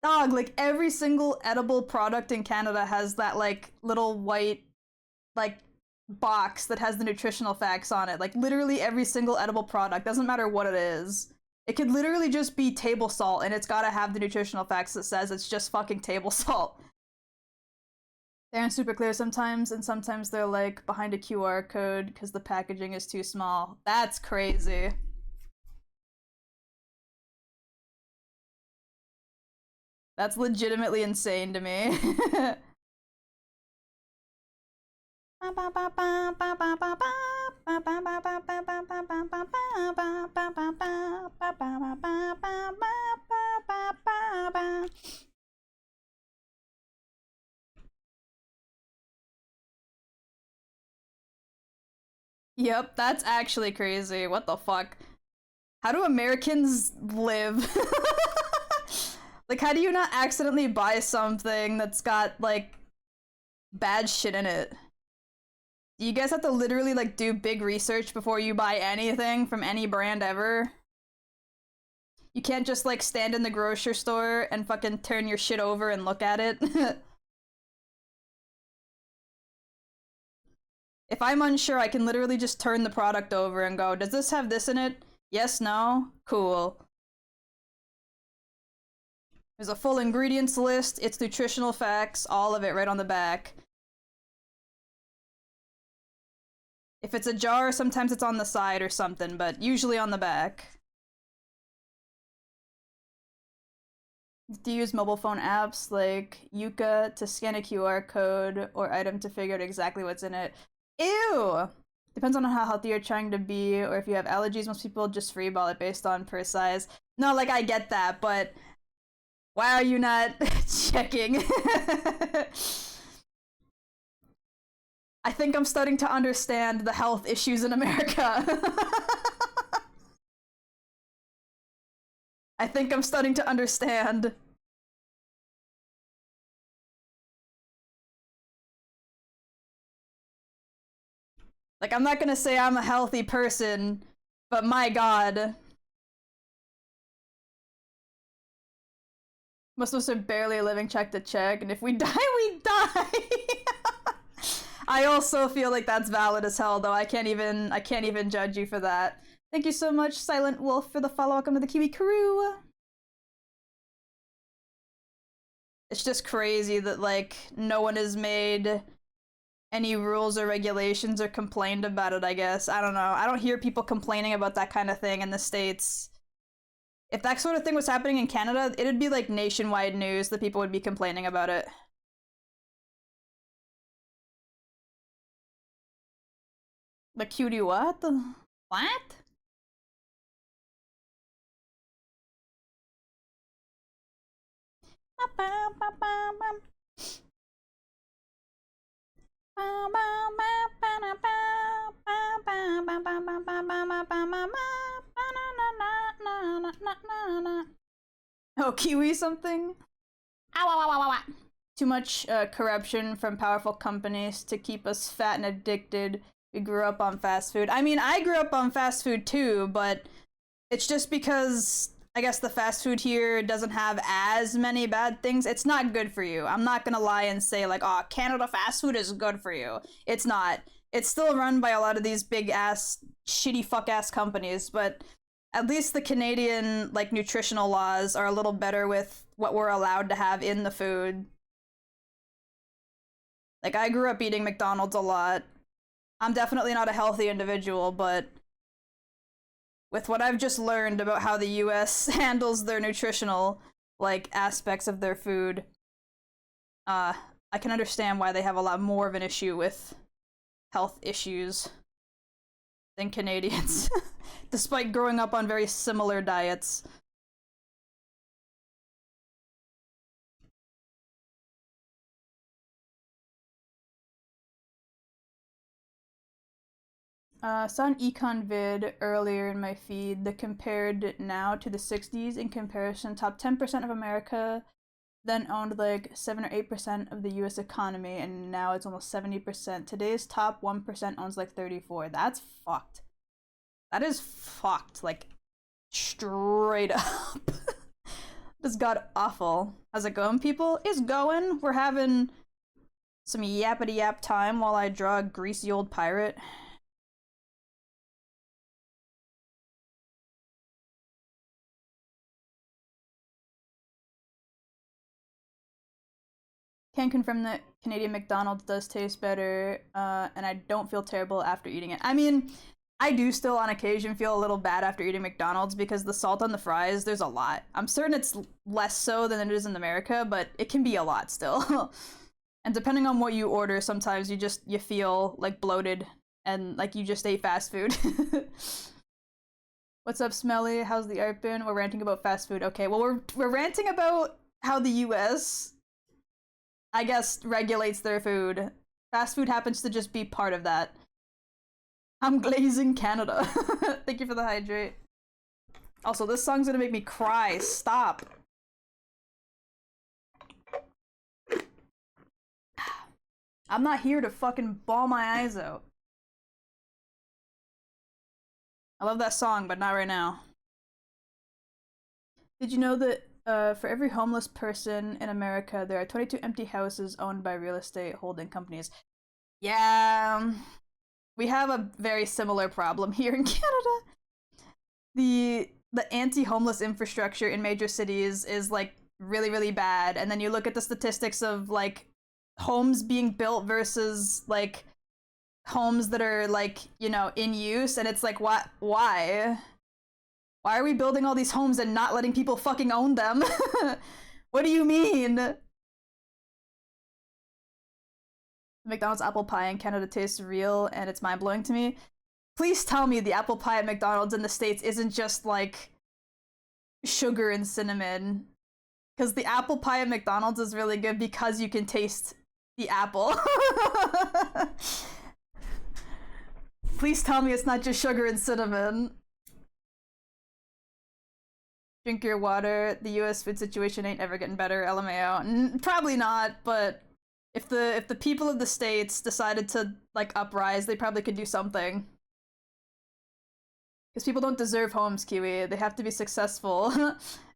Dog, like every single edible product in Canada has that like little white like box that has the nutritional facts on it. Like literally every single edible product, doesn't matter what it is. It could literally just be table salt and it's gotta have the nutritional facts that says it's just fucking table salt. They aren't super clear sometimes, and sometimes they're like behind a QR code because the packaging is too small. That's crazy. That's legitimately insane to me. Yep, that's actually crazy. What the fuck? How do Americans live? Like, how do you not accidentally buy something that's got, like, bad shit in it? You guys have to literally, like, do big research before you buy anything from any brand ever? You can't just, like, stand in the grocery store and fucking turn your shit over and look at it? If I'm unsure, I can literally just turn the product over and go, does this have this in it? Yes, no? Cool. There's a full ingredients list, its nutritional facts, all of it right on the back. If it's a jar, sometimes it's on the side or something, but usually on the back. Do you use mobile phone apps like Yuka to scan a QR code or item to figure out exactly what's in it? Ew! Depends on how healthy you're trying to be, or if you have allergies, most people just freeball it based on per size. No, like, I get that, but why are you not checking? I think I'm starting to understand the health issues in America. I think I'm starting to understand. Like, I'm not gonna say I'm a healthy person, but my god. Most of us are barely living check to check, and if we die, we die! I also feel like that's valid as hell, though. I can't even judge you for that. Thank you so much, Silent Wolf, for the follow. Welcome to the Kiwi crew. It's just crazy that, like, no one has made any rules or regulations or complained about it, I guess. I don't know. I don't hear people complaining about that kind of thing in the States. If that sort of thing was happening in Canada, it'd be like nationwide news that people would be complaining about it. The cutie what? What? Oh, Kiwi something? Ow, ow, ow, ow, ow. Too much corruption from powerful companies to keep us fat and addicted. We grew up on fast food. I mean, I grew up on fast food too, but it's just because I guess the fast food here doesn't have as many bad things. It's not good for you. I'm not gonna lie and say like, oh, Canada fast food is good for you. It's not. It's still run by a lot of these big ass, shitty fuck ass companies, but at least the Canadian like nutritional laws are a little better with what we're allowed to have in the food. Like, I grew up eating McDonald's a lot. I'm definitely not a healthy individual, but with what I've just learned about how the US handles their nutritional like aspects of their food, I can understand why they have a lot more of an issue with health issues than Canadians, despite growing up on very similar diets. Saw an econ vid earlier in my feed that compared now to the 60s in comparison. Top 10% of America then owned like 7 or 8% of the US economy, and now it's almost 70%. Today's top 1% owns like 34. That's fucked. That is fucked. Like, straight up. This got awful. How's it going, people? It's going. We're having some yappity yap time while I draw a greasy old pirate. Can confirm that Canadian McDonald's does taste better, and I don't feel terrible after eating it. I mean, I do still on occasion feel a little bad after eating McDonald's because the salt on the fries, there's a lot. I'm certain it's less so than it is in America, but it can be a lot still. And depending on what you order, sometimes you feel like bloated and like you just ate fast food. What's up, Smelly? How's the art been? We're ranting about fast food. Okay, well we're ranting about how the US, I guess, regulates their food. Fast food happens to just be part of that. I'm glazing Canada. Thank you for the hydrate. Also, this song's gonna make me cry. Stop. I'm not here to fucking bawl my eyes out. I love that song, but not right now. Did you know that for every homeless person in America, there are 22 empty houses owned by real estate holding companies? Yeah, we have a very similar problem here in Canada. The anti-homeless infrastructure in major cities is like really bad, and then you look at the statistics of like homes being built versus like homes that are like, you know, in use, and it's like, what? Why are we building all these homes and not letting people fucking own them? What do you mean? McDonald's apple pie in Canada tastes real and it's mind-blowing to me. Please tell me the apple pie at McDonald's in the States isn't just like sugar and cinnamon. Because the apple pie at McDonald's is really good because you can taste the apple. Please tell me it's not just sugar and cinnamon. Drink your water. The US food situation ain't ever getting better, LMAO. Probably not, but if the people of the States decided to like uprise, they probably could do something. Because people don't deserve homes, Kiwi. They have to be successful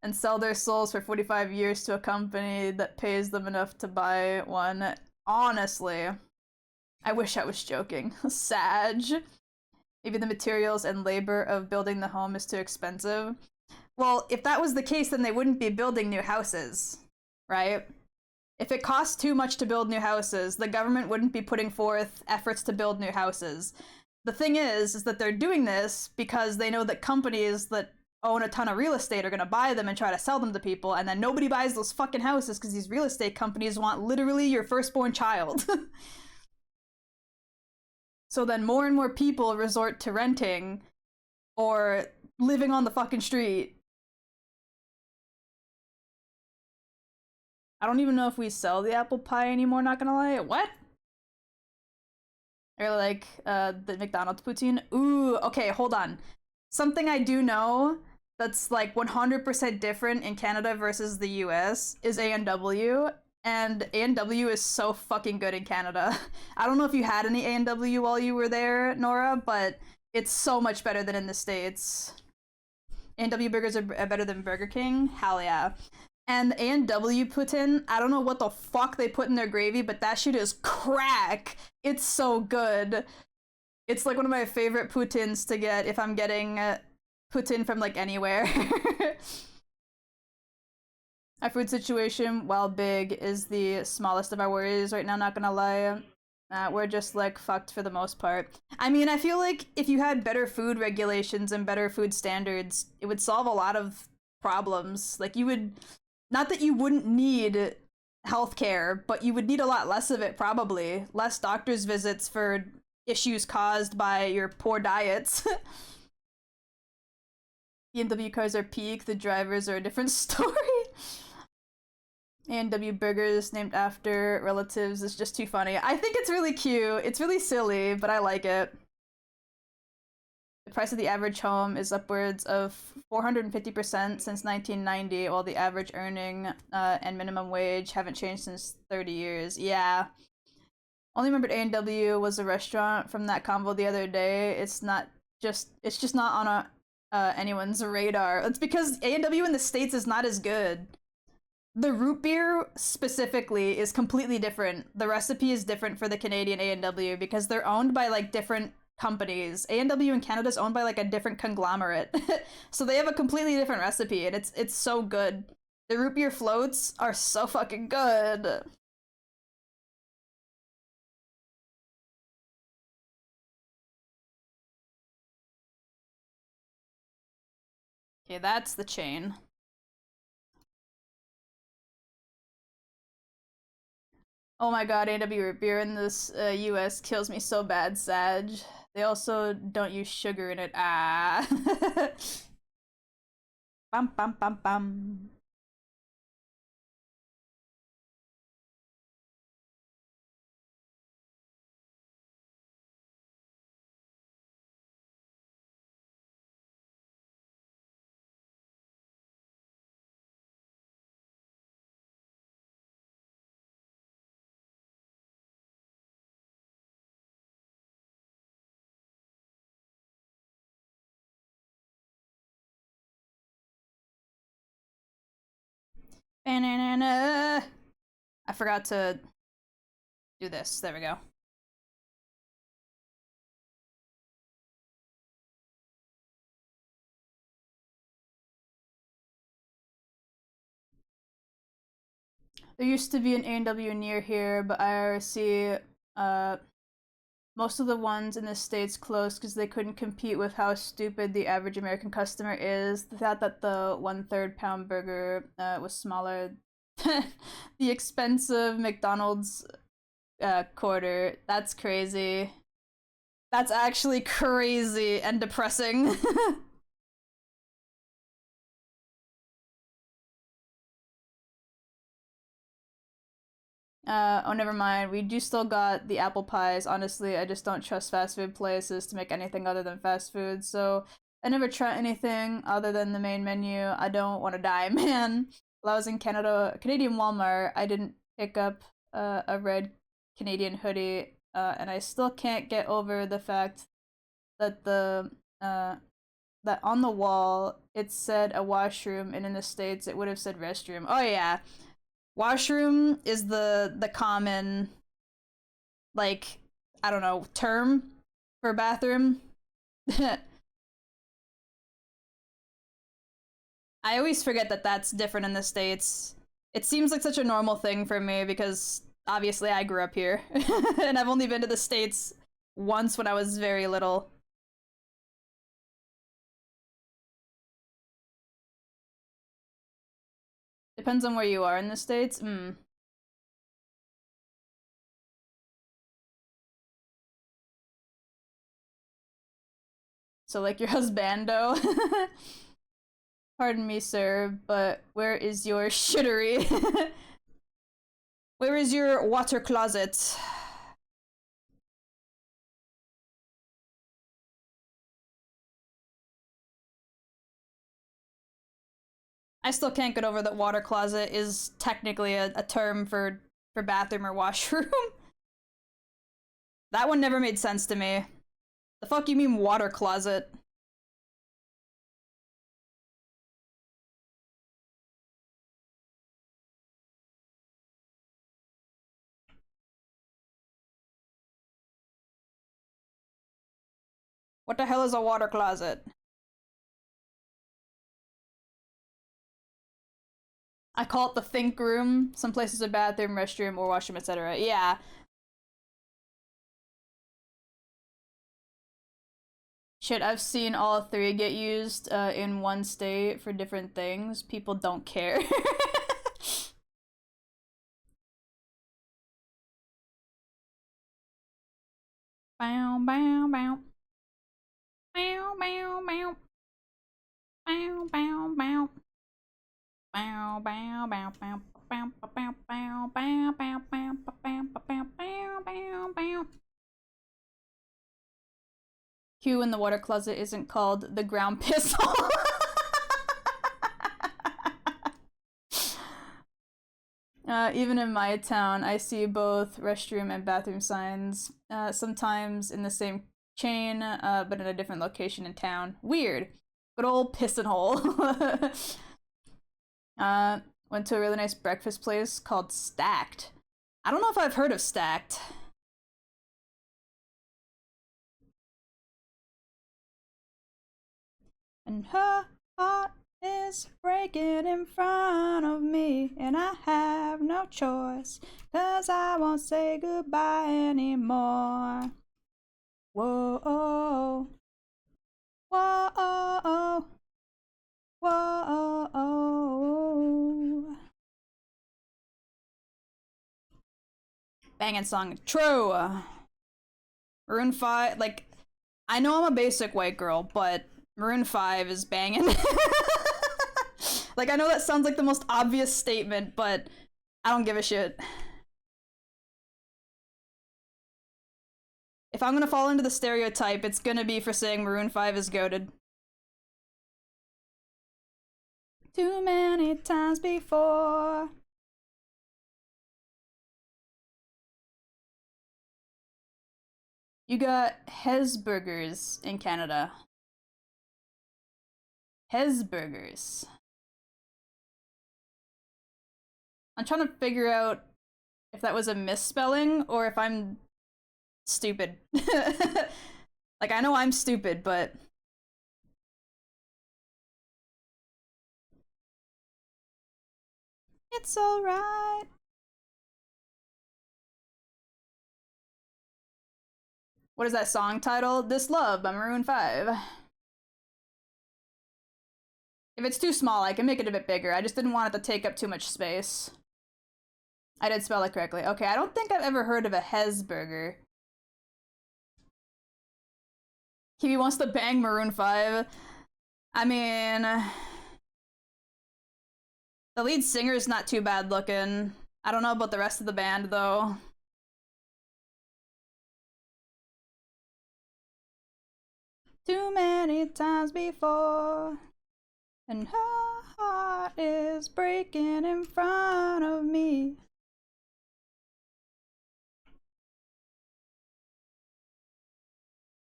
and sell their souls for 45 years to a company that pays them enough to buy one. Honestly, I wish I was joking. Sag. Maybe the materials and labor of building the home is too expensive. Well, if that was the case, then they wouldn't be building new houses, right? If it costs too much to build new houses, the government wouldn't be putting forth efforts to build new houses. The thing is that they're doing this because they know that companies that own a ton of real estate are going to buy them and try to sell them to people, and then nobody buys those fucking houses because these real estate companies want literally your firstborn child. So then more and more people resort to renting or living on the fucking street. I don't even know if we sell the apple pie anymore, not gonna lie. What? Or like the McDonald's poutine. Ooh, okay, hold on. Something I do know that's like 100% different in Canada versus the US is A&W, and A&W is so fucking good in Canada. I don't know if you had any A&W while you were there, Nora, but it's so much better than in the States. A&W burgers are better than Burger King? Hell yeah. And the A&W poutine, I don't know what the fuck they put in their gravy, but that shit is crack. It's so good. It's like one of my favorite poutines to get if I'm getting poutine from like anywhere. Our food situation, while big, is the smallest of our worries right now, not gonna lie. We're just like fucked for the most part. I mean, I feel like if you had better food regulations and better food standards, it would solve a lot of problems. Like you would, not that you wouldn't need healthcare, but you would need a lot less of it probably. Less doctor's visits for issues caused by your poor diets. BMW cars are peak, the drivers are a different story. A&W burgers named after relatives is just too funny. I think it's really cute. It's really silly, but I like it. The price of the average home is upwards of 450% since 1990, while the average earning and minimum wage haven't changed since 30 years. Yeah. Only remembered A&W was a restaurant from that convo the other day. It's just not on anyone's radar. It's because A&W in the States is not as good. The root beer specifically is completely different. The recipe is different for the Canadian A&W because they're owned by like different companies. A&W in Canada is owned by like a different conglomerate. So they have a completely different recipe, and it's so good. The root beer floats are so fucking good. Okay, that's the chain. Oh my god, A&W root beer in this US kills me so bad, Sag. They also don't use sugar in it. Ah. Bum bum bum bum. I forgot to do this. There we go. There used to be an A&W near here, but IRC, most of the ones in the States closed because they couldn't compete with how stupid the average American customer is. They thought that the 1/3 pound burger was smaller than the expensive McDonald's quarter. That's crazy. That's actually crazy and depressing. Oh, never mind. We do still got the apple pies. Honestly, I just don't trust fast food places to make anything other than fast food, so I never try anything other than the main menu. I don't want to die, man. While I was in Canadian Walmart, I didn't pick up a red Canadian hoodie, and I still can't get over the fact that that on the wall it said a washroom, and in the States it would have said restroom. Oh yeah, washroom is the common, like, I don't know, term for bathroom. I always forget that that's different in the States. It seems like such a normal thing for me because obviously I grew up here and I've only been to the States once when I was very little. Depends on where you are in the States. So like your husbando. Pardon me, sir, but where is your shittery? Where is your water closet? I still can't get over that water closet is technically a term for bathroom or washroom. That one never made sense to me. The fuck you mean water closet? What the hell is a water closet? I call it the think room. Some places a bathroom, restroom, or washroom, etc. Yeah. Shit, I've seen all three get used in one state for different things. People don't care. Bow, bow, bow. Bow, bow, bow. Bow, bow, bow. Bow, bow, bow, bow. Bow, bow, bow, bow, bow, bow, bow, bow, bow, bow, bow, bow. Q in the water closet isn't called the ground pistol. Even in my town, I see both restroom and bathroom signs, sometimes in the same chain, but in a different location in town. Weird. Good old piston hole. Went to a really nice breakfast place called Stacked. I don't know if I've heard of Stacked. And her heart is breaking in front of me, and I have no choice, 'cause I won't say goodbye anymore. Whoa, whoa, whoa. Banging song. True. Maroon 5, like, I know I'm a basic white girl, but Maroon 5 is banging. Like, I know that sounds like the most obvious statement, but I don't give a shit. If I'm gonna fall into the stereotype, it's gonna be for saying Maroon 5 is goated. Too many times before. You got Hesburgers in Canada. Hesburgers. I'm trying to figure out if that was a misspelling or if I'm stupid. Like, I know I'm stupid, but... It's alright. What is that song title? This Love by Maroon 5. If it's too small, I can make it a bit bigger. I just didn't want it to take up too much space. I did spell it correctly. Okay, I don't think I've ever heard of a Hesburger. Kiwi wants to bang Maroon 5. I mean... The lead singer's not too bad looking. I don't know about the rest of the band, though. Too many times before, and her heart is breaking in front of me.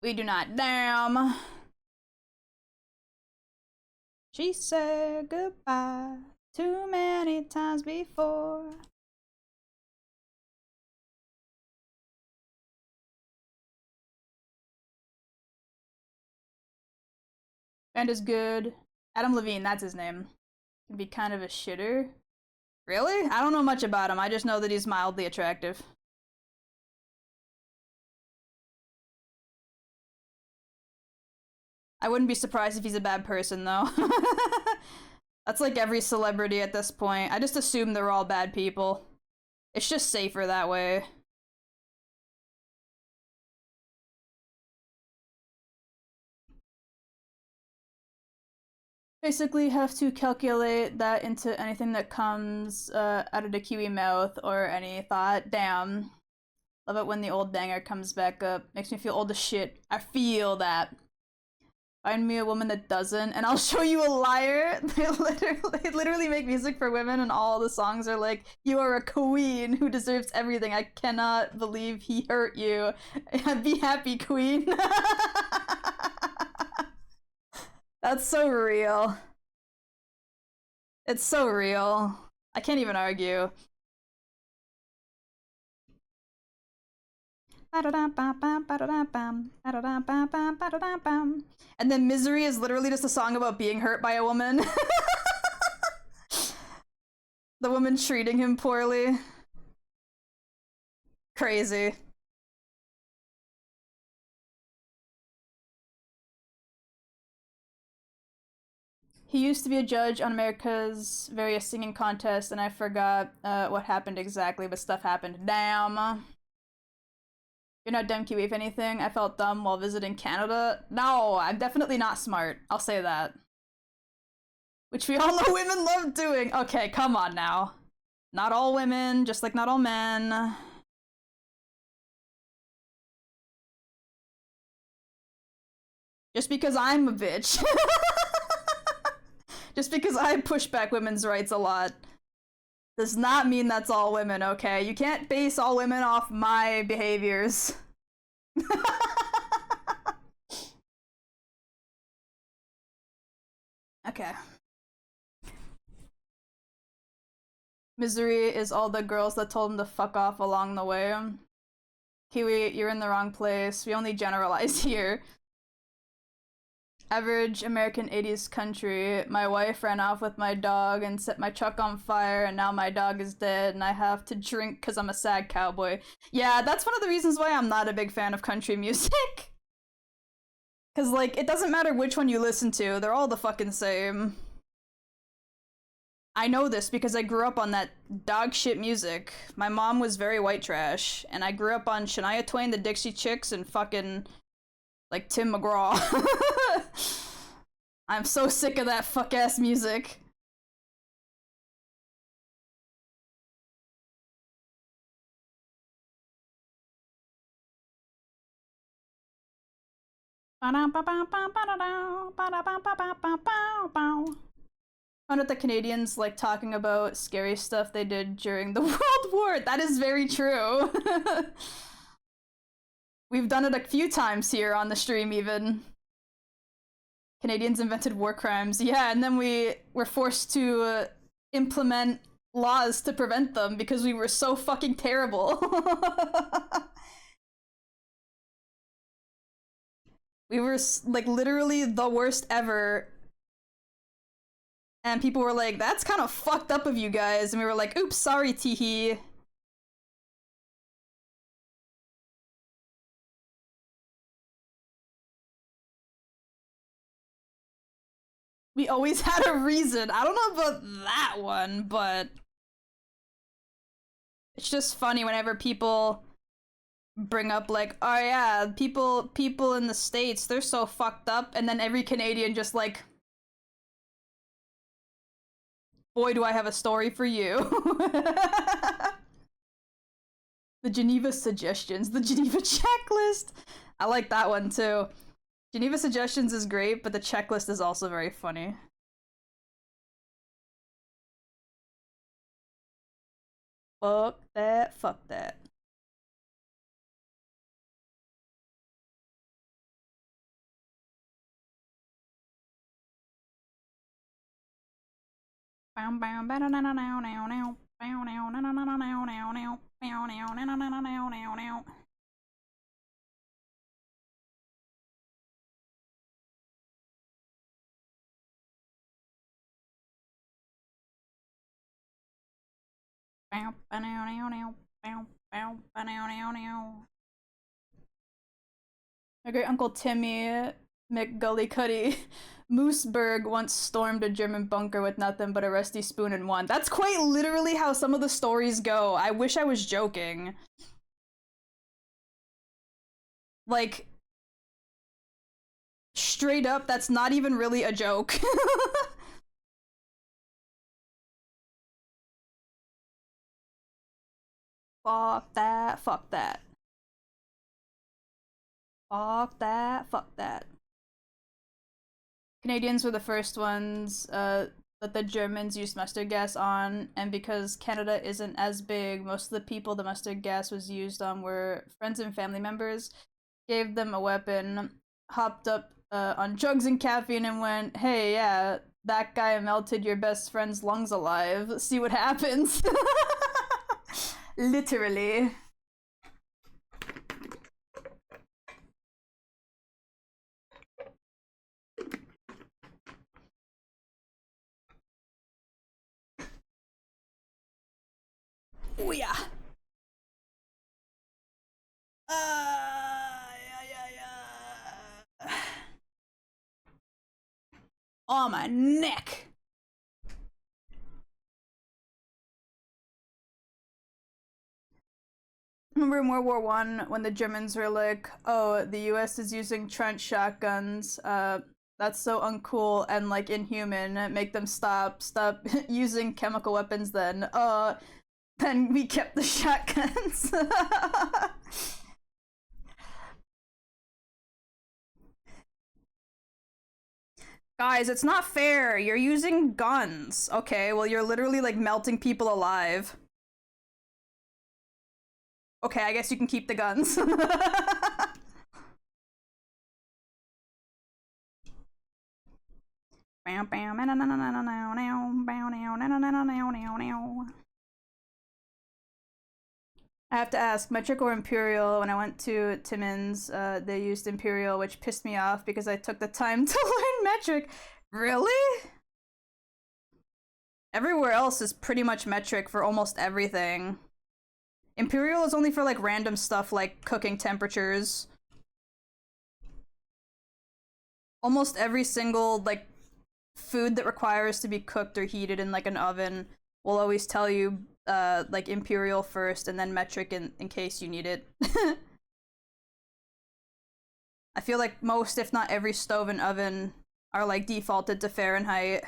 We do not damn. She said goodbye too many times before. And is good. Adam Levine, that's his name. Can be kind of a shitter. Really? I don't know much about him. I just know that he's mildly attractive. I wouldn't be surprised if he's a bad person, though. That's like every celebrity at this point. I just assume they're all bad people. It's just safer that way. Basically have to calculate that into anything that comes out of the Kiwi mouth or any thought. Damn. Love it when the old banger comes back up. Makes me feel old as shit. I feel that. Find me a woman that doesn't, and I'll show you a liar. They literally make music for women, and all the songs are like, you are a queen who deserves everything. I cannot believe he hurt you. Be happy, queen. That's so real. It's so real. I can't even argue. And then Misery is literally just a song about being hurt by a woman. The woman treating him poorly. Crazy. He used to be a judge on America's various singing contests, and I forgot what happened exactly, but stuff happened. Damn. You're not dumb, Kiwi, if anything. I felt dumb while visiting Canada. No, I'm definitely not smart. I'll say that. Which we all know women love doing. Okay, come on now. Not all women, just like not all men. Just because I'm a bitch. Just because I push back women's rights a lot does not mean that's all women, okay? You can't base all women off my behaviors. Okay. Misery is all the girls that told him to fuck off along the way. Kiwi, you're in the wrong place. We only generalize here. Average American 80s country. My wife ran off with my dog and set my truck on fire, and now my dog is dead, and I have to drink because I'm a sad cowboy. Yeah, that's one of the reasons why I'm not a big fan of country music. Because, like, it doesn't matter which one you listen to, they're all the fucking same. I know this because I grew up on that dog shit music. My mom was very white trash, and I grew up on Shania Twain, the Dixie Chicks, and fucking, like, Tim McGraw. I'm so sick of that fuck-ass music. Found out the Canadians like talking about scary stuff they did during the World War. That is very true. We've done it a few times here on the stream, even. Canadians invented war crimes. Yeah, and then we were forced to implement laws to prevent them because we were so fucking terrible. We were like literally the worst ever. And people were like, that's kind of fucked up of you guys. And we were like, oops, sorry, teehee. We always had a reason. I don't know about that one, but it's just funny whenever people bring up like, oh yeah, people in the States, they're so fucked up, and then every Canadian just like, boy, do I have a story for you. The Geneva suggestions, the Geneva checklist. I like that one too. Geneva suggestions is great, but the checklist is also very funny. Fuck that, fuck that. My great uncle Timmy McGullycuddy Mooseberg once stormed a German bunker with nothing but a rusty spoon and won. That's quite literally how some of the stories go. I wish I was joking. Like, straight up, that's not even really a joke. Fuck that, fuck that. Fuck that, fuck that. Canadians were the first ones that the Germans used mustard gas on, and because Canada isn't as big, most of the people the mustard gas was used on were friends and family members. Gave them a weapon, hopped up on drugs and caffeine, and went, hey, yeah, that guy melted your best friend's lungs alive. See what happens. Literally. Oh yeah. Yeah. Oh, my neck. Remember in World War One when the Germans were like, "Oh, the U.S. is using trench shotguns. That's so uncool and like inhuman. Make them stop using chemical weapons." Then we kept the shotguns. Guys, it's not fair. You're using guns. Okay, well, you're literally like melting people alive. Okay, I guess you can keep the guns. I have to ask, metric or imperial? When I went to Timmins, they used imperial, which pissed me off because I took the time to learn metric. Really? Everywhere else is pretty much metric for almost everything. Imperial is only for like random stuff like cooking temperatures. Almost every single like food that requires to be cooked or heated in like an oven will always tell you like imperial first and then metric in case you need it. I feel like most, if not every stove and oven are like defaulted to Fahrenheit.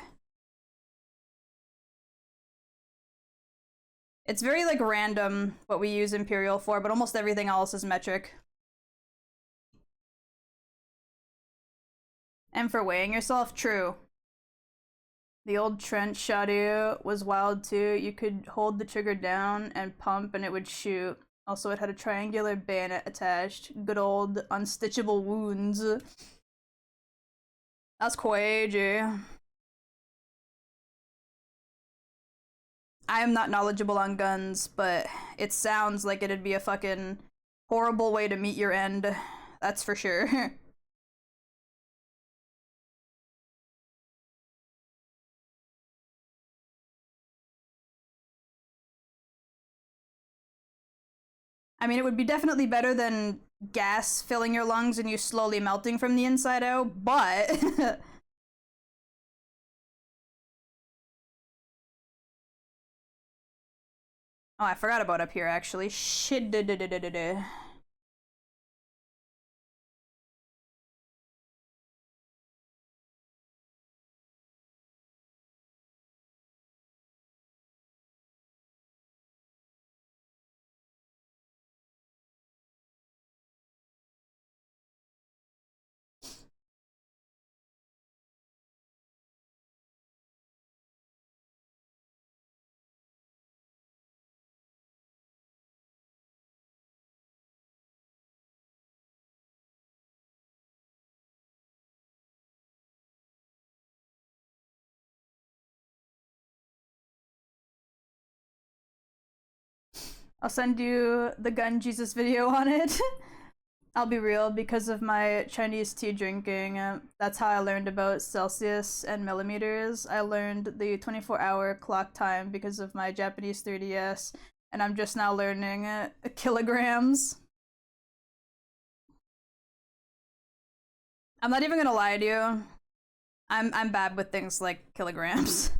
It's very like random what we use imperial for, but almost everything else is metric. And for weighing yourself, true. The old trench shotty was wild too. You could hold the trigger down and pump and it would shoot. Also, it had a triangular bayonet attached. Good old unstitchable wounds. That's crazy. I'm not knowledgeable on guns, but it sounds like it'd be a fucking horrible way to meet your end. That's for sure. I mean, it would be definitely better than gas filling your lungs and you slowly melting from the inside out, but oh, I forgot about up here actually. Shit. I'll send you the gun Jesus video on it. I'll be real, because of my Chinese tea drinking, that's how I learned about Celsius and millimeters. I learned the 24-hour clock time because of my Japanese 3DS, and I'm just now learning kilograms. I'm not even gonna lie to you. I'm bad with things like kilograms.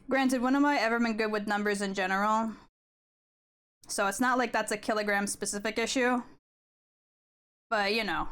Granted, when am I ever been good with numbers in general? So it's not like that's a kilogram specific issue. But, you know.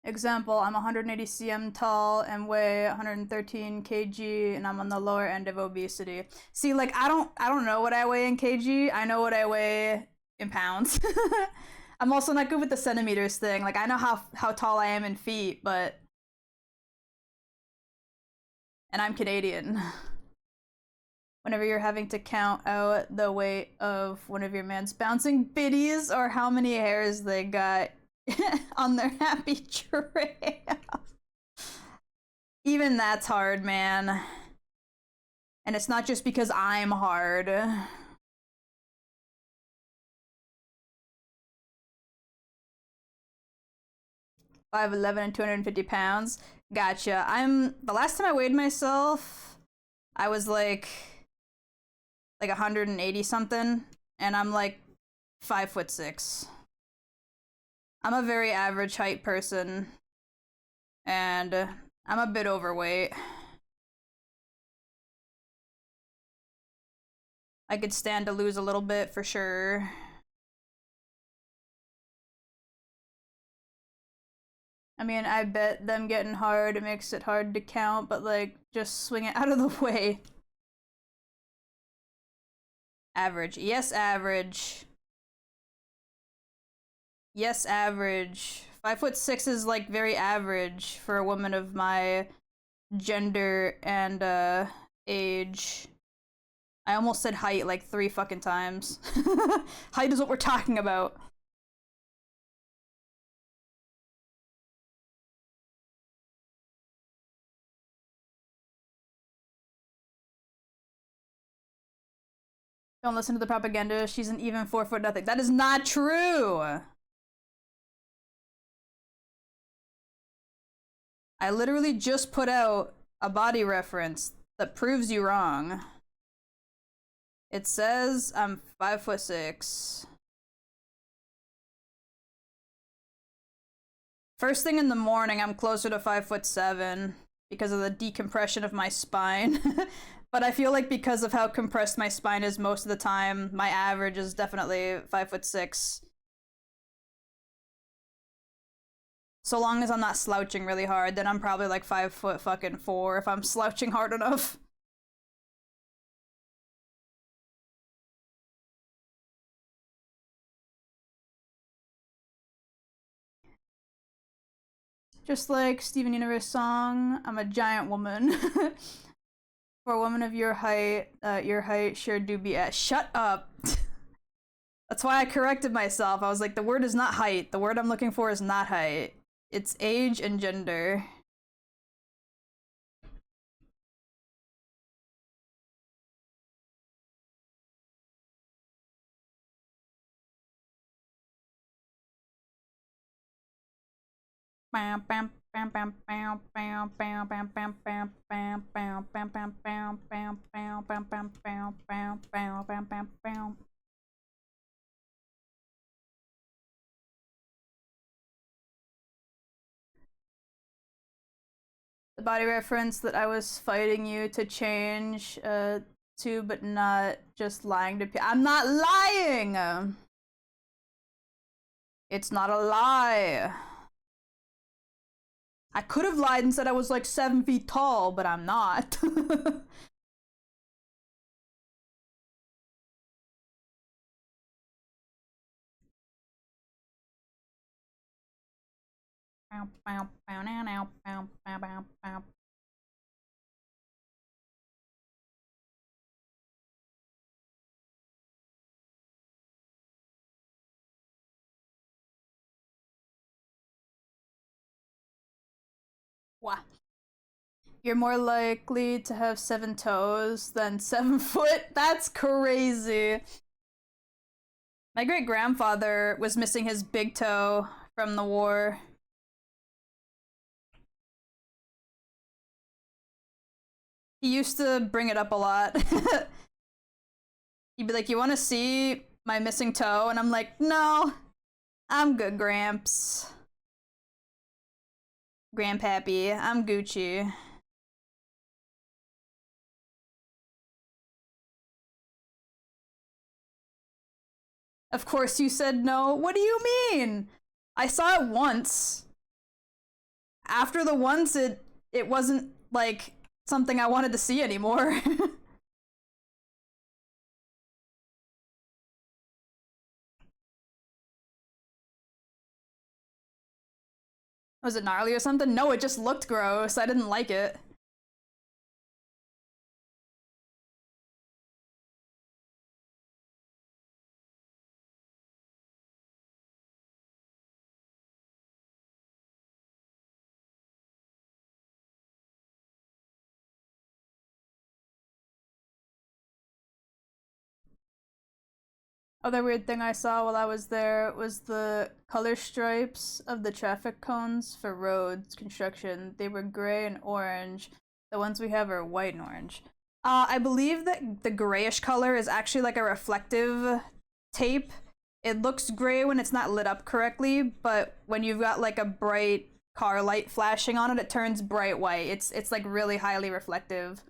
Example, I'm 180 cm tall and weigh 113 kg and I'm on the lower end of obesity. See, like I don't know what I weigh in kg. I know what I weigh in pounds. I'm also not good with the centimeters thing. Like I know how tall I am in feet, but and I'm Canadian. Whenever you're having to count out the weight of one of your man's bouncing biddies or how many hairs they got on their happy trail. Even that's hard, man. And it's not just because I'm hard. 5'11" and 250 pounds. Gotcha. The last time I weighed myself, I was like 180 something, and I'm like 5'6". I'm a very average height person, and I'm a bit overweight. I could stand to lose a little bit for sure. I mean, I bet them getting hard makes it hard to count, but like, just swing it out of the way. Average. Yes, average. Yes, average. 5'6" is like very average for a woman of my gender and age. I almost said height like 3 fucking times. Height is what we're talking about. Don't listen to the propaganda. She's an even 4 foot nothing. That is not true. I literally just put out a body reference that proves you wrong. It says I'm 5'6". First thing in the morning, I'm closer to 5'7" because of the decompression of my spine. But I feel like because of how compressed my spine is most of the time, my average is definitely 5'6". So long as I'm not slouching really hard, then I'm probably like 5'4" if I'm slouching hard enough. Just like Steven Universe song, I'm a giant woman. For a woman of your height sure do be at. Shut up. That's why I corrected myself. I was like, the word is not height. The word I'm looking for is not height. It's age and gender. The body reference that I was fighting you to change to, but not just lying to people. I'm not lying! It's not a lie. I could have lied and said I was like 7 feet tall, but I'm not. Wow. You're more likely to have 7 toes than 7 foot? That's crazy. My great grandfather was missing his big toe from the war. He used to bring it up a lot. He'd be like, you want to see my missing toe? And I'm like, no, I'm good, Gramps. Grandpappy, I'm Gucci. Of course you said no. What do you mean? I saw it once. After the once, it wasn't, like, something I wanted to see anymore. Was it gnarly or something? No, it just looked gross. I didn't like it. Other weird thing I saw while I was there was the color stripes of the traffic cones for roads construction. They were gray and orange. The ones we have are white and orange. I believe that the grayish color is actually like a reflective tape. It looks gray when it's not lit up correctly, but when you've got like a bright car light flashing on it, it turns bright white. It's like really highly reflective.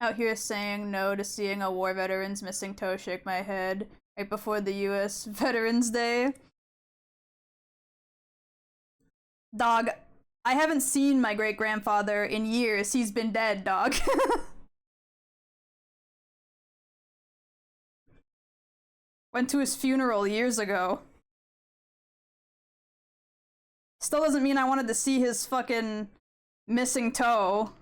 Out here saying no to seeing a war veteran's missing toe, shake my head right before the US Veterans Day. Dog, I haven't seen my great grandfather in years. He's been dead, dog. Went to his funeral years ago. Still doesn't mean I wanted to see his fucking missing toe.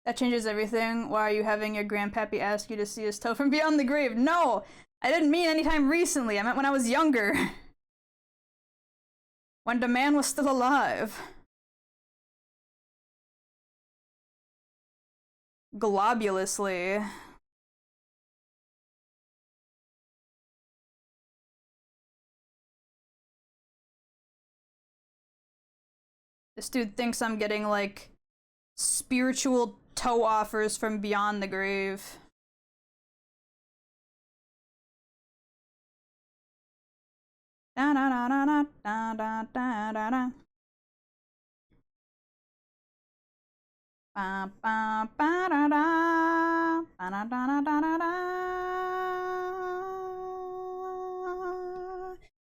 That changes everything. Why are you having your grandpappy ask you to see his toe from beyond the grave? No! I didn't mean anytime recently, I meant when I was younger. When the man was still alive. Globulously. This dude thinks I'm getting, like, spiritual toe offers from beyond the grave. Da da da da da da da da da. Ba ba ba da da da da da da da da.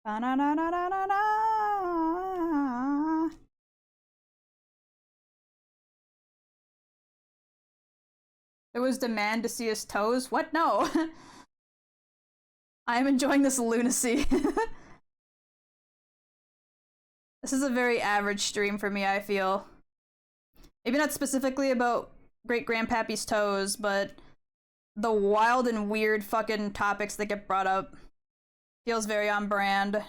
Ba da da da da da da. There was demand to see his toes? What? No. I am enjoying this lunacy. This is a very average stream for me, I feel. Maybe not specifically about great-grandpappy's toes, but the wild and weird fucking topics that get brought up feels very on brand.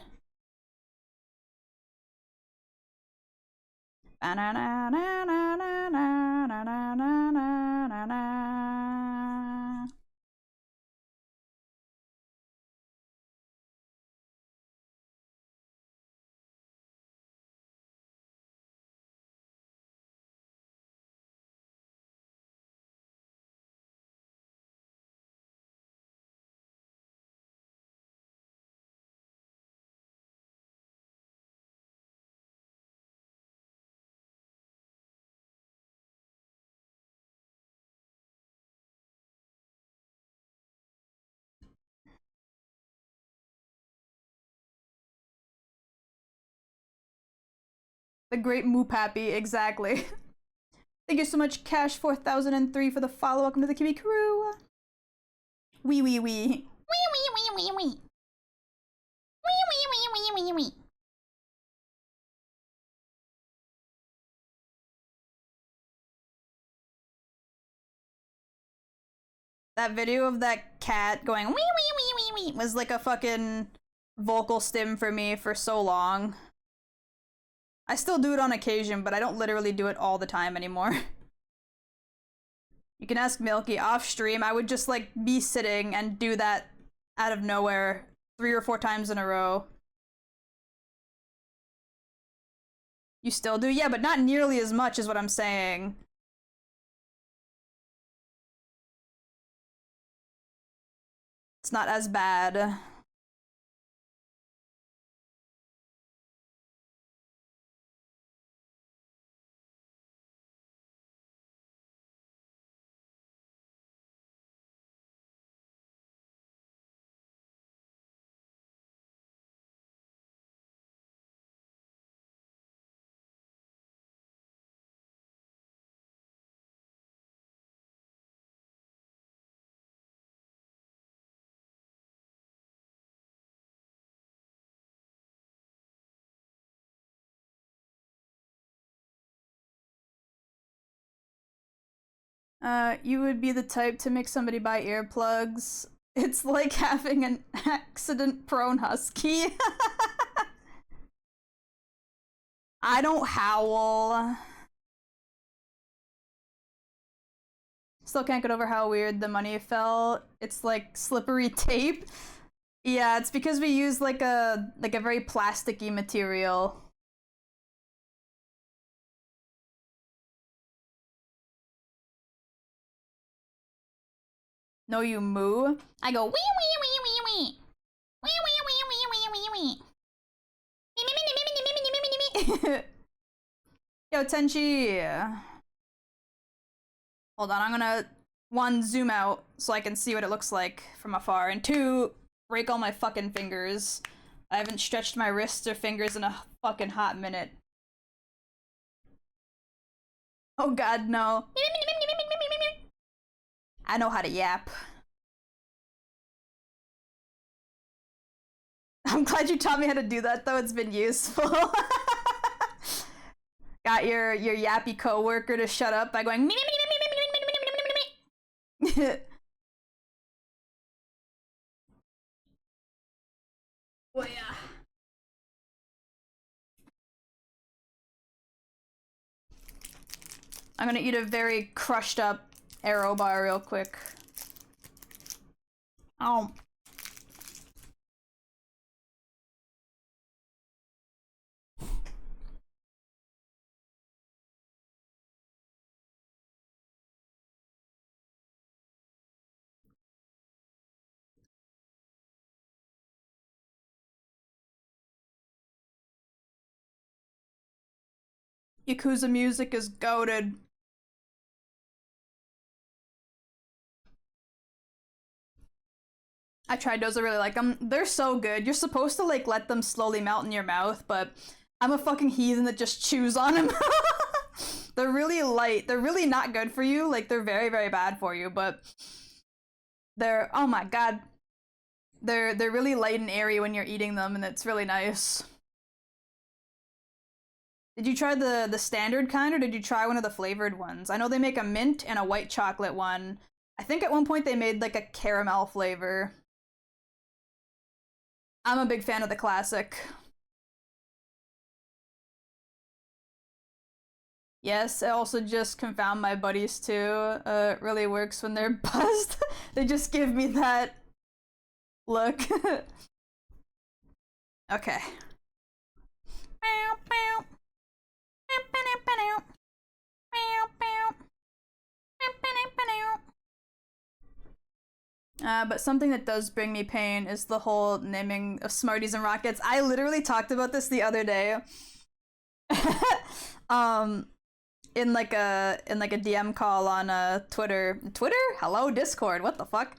The great Moopappy, exactly. Thank you so much, Cash 4003, for the follow. Welcome to the Kiwi crew. Wee wee wee. Wee wee wee wee wee. Wee wee wee wee wee wee. That video of that cat going wee wee wee wee wee was like a fucking vocal stim for me for so long. I still do it on occasion, but I don't literally do it all the time anymore. You can ask Milky off stream. I would just like be sitting and do that out of nowhere 3 or 4 times in a row. You still do? Yeah, but not nearly as much is what I'm saying. It's not as bad. You would be the type to make somebody buy earplugs. It's like having an accident-prone husky. I don't howl. Still can't get over how weird the money felt. It's like slippery tape. Yeah, it's because we use like a very plasticky material. No, you moo. I go wee wee wee wee wee. Wee wee wee wee wee wee wee. Yo, Tenchi. Hold on, I'm gonna 1, zoom out so I can see what it looks like from afar, and 2, break all my fucking fingers. I haven't stretched my wrists or fingers in a fucking hot minute. Oh god, no. I know how to yap. I'm glad you taught me how to do that, though. It's been useful. Got your yappy coworker to shut up by going. But yeah. I'm gonna eat a very crushed up Aero bar real quick. Oh. Yakuza music is goated. I tried those, I really like them. They're so good. You're supposed to like let them slowly melt in your mouth, but I'm a fucking heathen that just chews on them. They're really light. They're really not good for you. Like, they're very, very bad for you, but they're, oh my god. They're really light and airy when you're eating them, and it's really nice. Did you try the standard kind, or did you try one of the flavored ones? I know they make a mint and a white chocolate one. I think at one point they made like a caramel flavor. I'm a big fan of the classic. Yes, I also just confound my buddies too. It really works when they're buzzed. They just give me that look. Okay. But something that does bring me pain is the whole naming of Smarties and Rockets. I literally talked about this the other day. In like a DM call on Twitter. Twitter? Hello, Discord. What the fuck?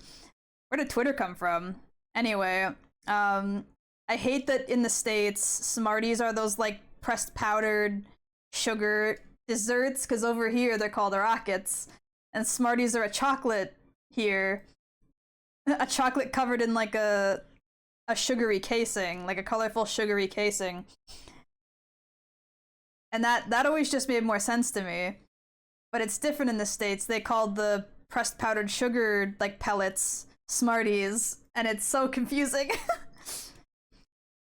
Where did Twitter come from? Anyway, I hate that in the States, Smarties are those like pressed powdered sugar desserts, because over here they're called Rockets, and Smarties are a chocolate here. A chocolate covered in like a sugary casing, like a colorful sugary casing. And that always just made more sense to me. But it's different in the States. They called the pressed powdered sugar like pellets Smarties, and it's so confusing.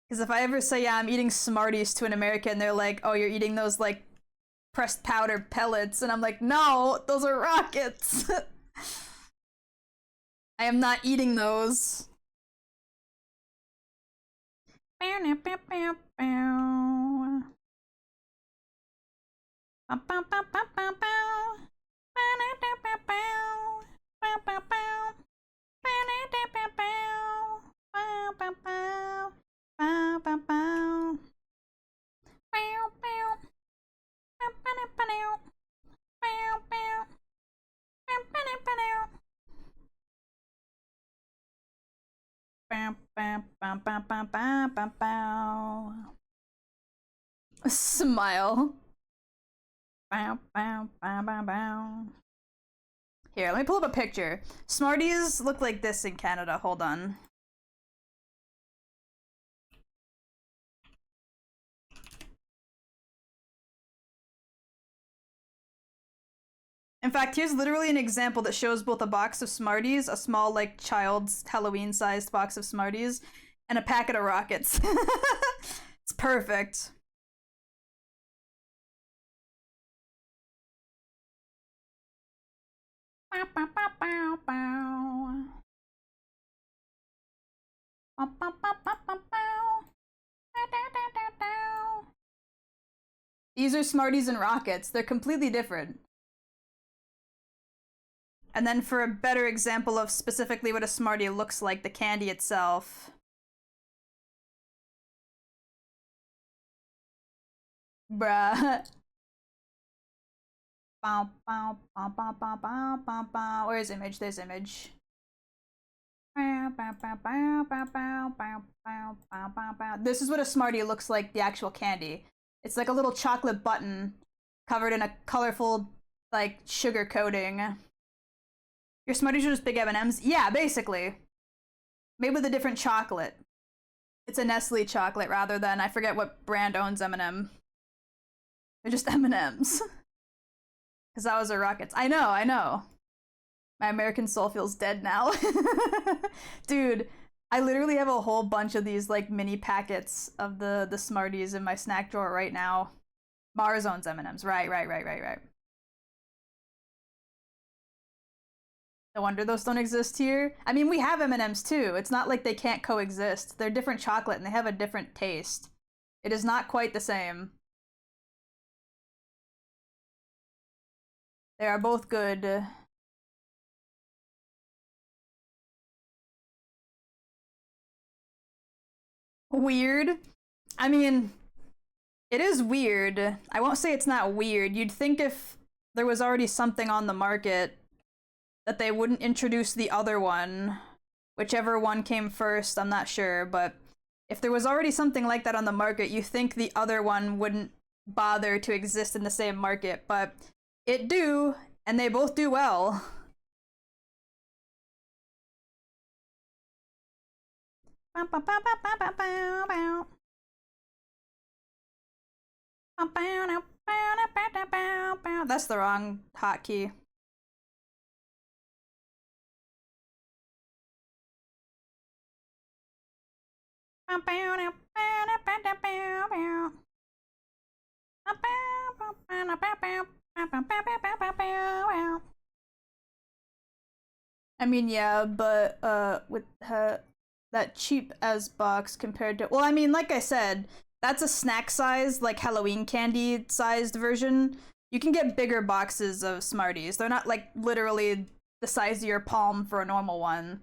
Because if I ever say, yeah, I'm eating Smarties to an American, they're like, oh, you're eating those like pressed powder pellets, and I'm like, no, those are Rockets. I am not eating those. Smile. Here, let me pull up a picture. Smarties look like this in Canada. Hold on. In fact, here's literally an example that shows both a box of Smarties, a small, like, child's Halloween-sized box of Smarties, and a packet of Rockets. It's perfect. These are Smarties and Rockets. They're completely different. And then for a better example of specifically what a Smartie looks like, the candy itself. Bruh. Where's image? There's image. This is what a Smartie looks like, the actual candy. It's like a little chocolate button covered in a colorful, like, sugar coating. Your Smarties are just big M&Ms? Yeah, basically. Made with a different chocolate. It's a Nestle chocolate rather than, I forget what brand owns M&M. They're just M&Ms. Because that was a Rockets. I know, I know. My American soul feels dead now. Dude, I literally have a whole bunch of these like mini packets of the Smarties in my snack drawer right now. Mars owns M&Ms. Right. No wonder those don't exist here. I mean, we have M&Ms too. It's not like they can't coexist. They're different chocolate and they have a different taste. It is not quite the same. They are both good. Weird. I mean, it is weird. I won't say it's not weird. You'd think if there was already something on the market that they wouldn't introduce the other one. Whichever one came first, I'm not sure, but if there was already something like that on the market, you think the other one wouldn't bother to exist in the same market, but it do, and they both do well. That's the wrong hotkey. I mean, yeah, but with that cheap as box compared to, well, I mean, like I said, that's a snack size, like Halloween candy sized version. You can get bigger boxes of Smarties. They're not like literally the size of your palm for a normal one.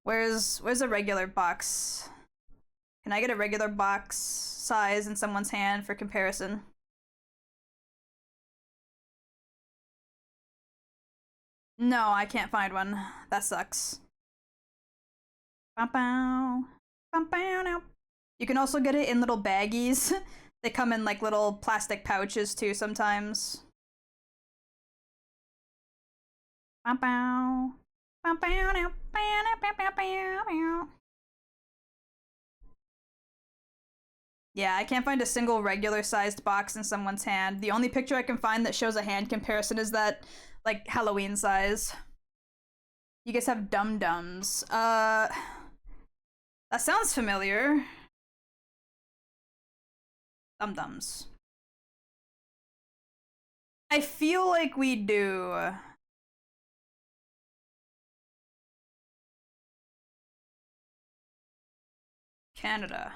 Where's a regular box? Can I get a regular box size in someone's hand for comparison? No, I can't find one. That sucks. You can also get it in little baggies. They come in like little plastic pouches too sometimes. Yeah, I can't find a single regular sized box in someone's hand. The only picture I can find that shows a hand comparison is that, like, Halloween size. You guys have dum-dums. That sounds familiar. Dum-dums. I feel like we do. Canada.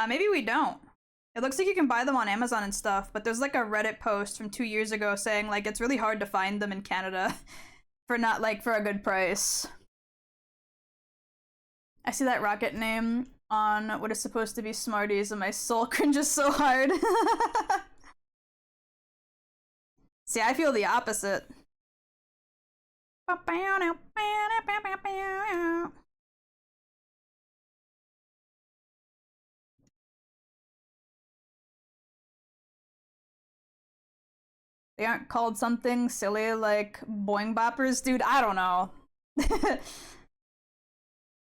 Maybe we don't. It looks like you can buy them on Amazon and stuff, but there's like a Reddit post from 2 years ago saying like it's really hard to find them in Canada for not like for a good price. I see that rocket name on what is supposed to be Smarties and my soul cringes so hard. See, I feel the opposite. They aren't called something silly like boing boppers? Dude, I don't know.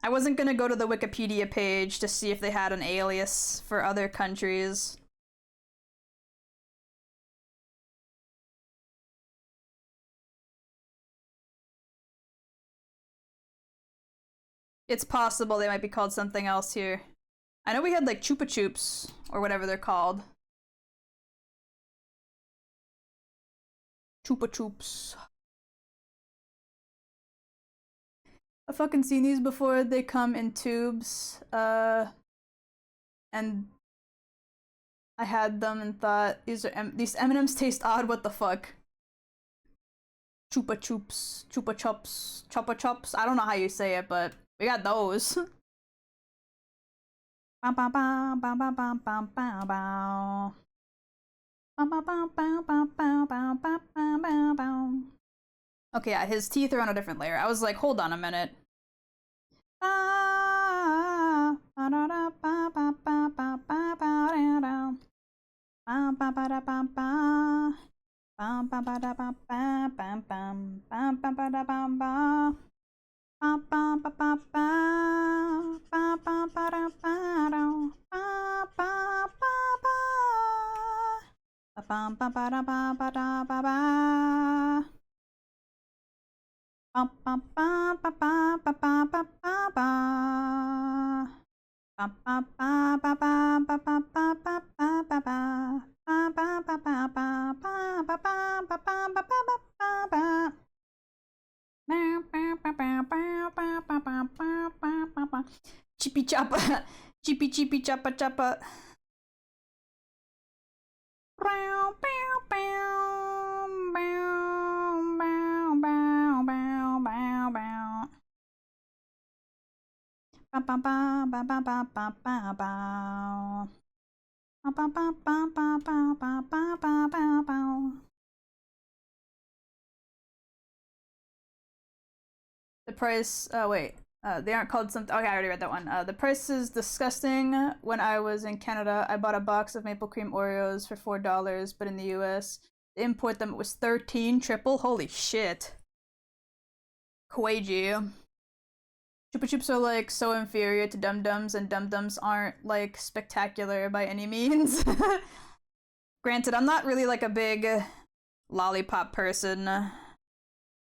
I wasn't gonna go to the Wikipedia page to see if they had an alias for other countries. It's possible they might be called something else here. I know we had like Chupa Chups, or whatever they're called. Chupa Chups. I've fucking seen these before. They come in tubes. And I had them and thought these M&Ms taste odd. What the fuck? Chupa Chups, Chupa Chups, Chupa Chups. I don't know how you say it, but we got those. Okay, yeah, his teeth are on a different layer. I was like, hold on a minute. Bum ba ba da ba ba da ba ba. Bum bum ba ba ba ba ba ba ba ba. Ba ba ba ba ba ba ba ba ba ba ba ba. Ba ba ba ba ba ba ba ba ba ba ba ba ba. Chippy choppa, chippy chippy choppa choppa. Bow bow bow bow bow bow bow bow bow. Ba ba ba ba ba ba ba ba ba. Ba ba ba ba ba ba ba ba ba ba ba. The price, wait, they aren't called something. Okay, I already read that one. The price is disgusting. When I was in Canada, I bought a box of maple cream Oreos for $4, but in the US, to import them, it was 13 triple. Holy shit. Kuwaiji. Chupa Chups are like so inferior to Dum Dums, and Dum Dums aren't like spectacular by any means. Granted, I'm not really like a big lollipop person.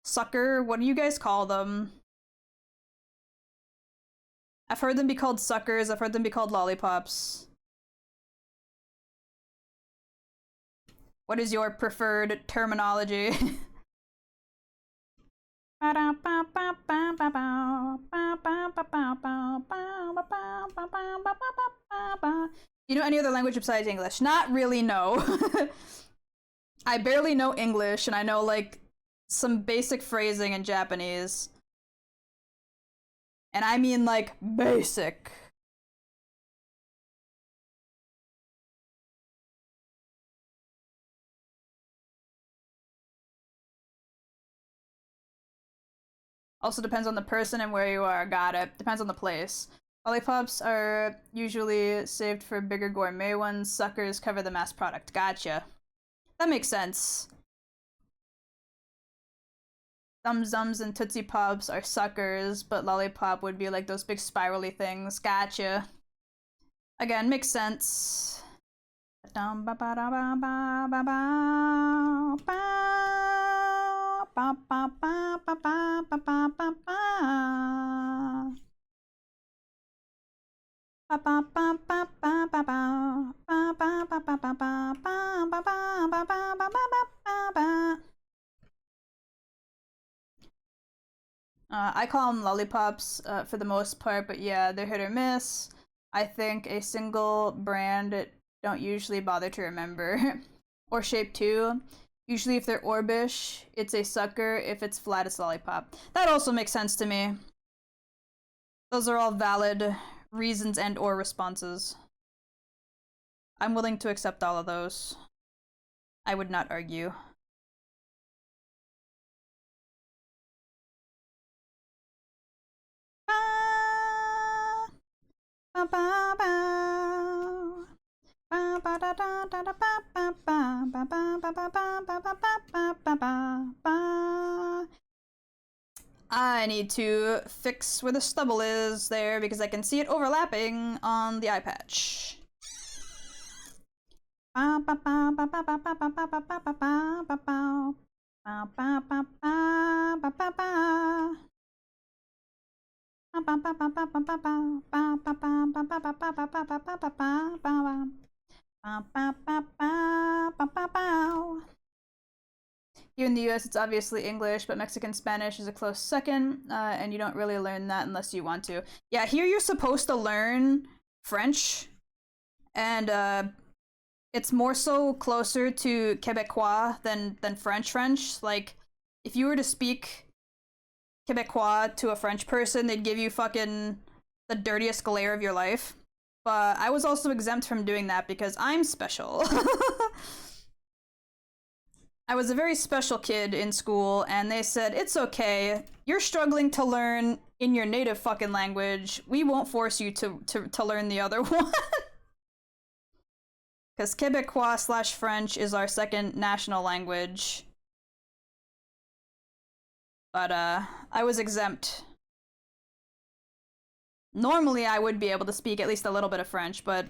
Sucker, what do you guys call them? I've heard them be called suckers, I've heard them be called lollipops. What is your preferred terminology? You know any other language besides English? Not really, no. I barely know English, and I know like some basic phrasing in Japanese. And I mean like basic. Also depends on the person and where you are. Got it. Depends on the place. Lollipops are usually saved for bigger gourmet ones. Suckers cover the mass product. Gotcha. That makes sense. Dum Dums and Tootsie Pops are suckers, but Lollipop would be like those big spirally things. Gotcha. Again, makes sense. Dum ba ba da ba ba ba ba ba ba ba ba ba ba ba ba ba ba. Ba ba ba ba ba ba ba ba ba ba ba ba ba ba ba ba ba ba ba. I call them lollipops for the most part, but yeah, they're hit or miss. I think a single brand don't usually bother to remember. Or shape too. Usually if they're orbish, it's a sucker. If it's flat, it's lollipop. That also makes sense to me. Those are all valid reasons and or responses. I'm willing to accept all of those. I would not argue. I need to fix where the stubble is there because I can see it overlapping on the eye patch. Here in the US, it's obviously English, but Mexican Spanish is a close second, and you don't really learn that unless you want to. Yeah, here you're supposed to learn French, and it's more so closer to Quebecois than French. Like, if you were to speak Quebecois to a French person, they'd give you fucking the dirtiest glare of your life. But I was also exempt from doing that because I'm special. I was a very special kid in school, and they said, it's okay, you're struggling to learn in your native fucking language, we won't force you to learn the other one. Because Quebecois / French is our second national language. But, I was exempt. Normally, I would be able to speak at least a little bit of French, but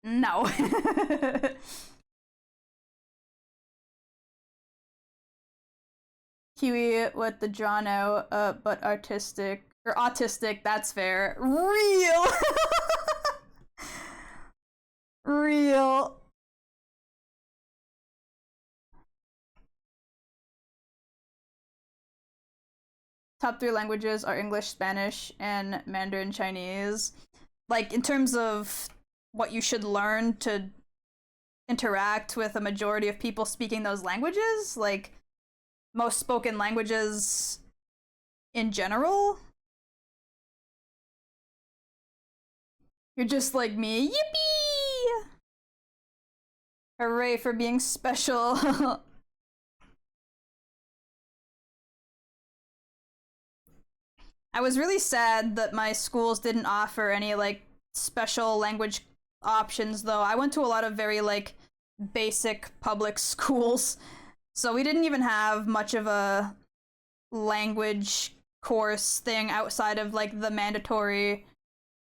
no. Kiwi with the drawn out, but artistic or autistic. That's fair. Real, real. Top three languages are English, Spanish, and Mandarin Chinese. Like, in terms of what you should learn to interact with a majority of people speaking those languages, like, most spoken languages in general, you're just like me. Yippee! Hooray for being special. I was really sad that my schools didn't offer any, like, special language options, though. I went to a lot of very, like, basic public schools, so we didn't even have much of a language course thing outside of, like, the mandatory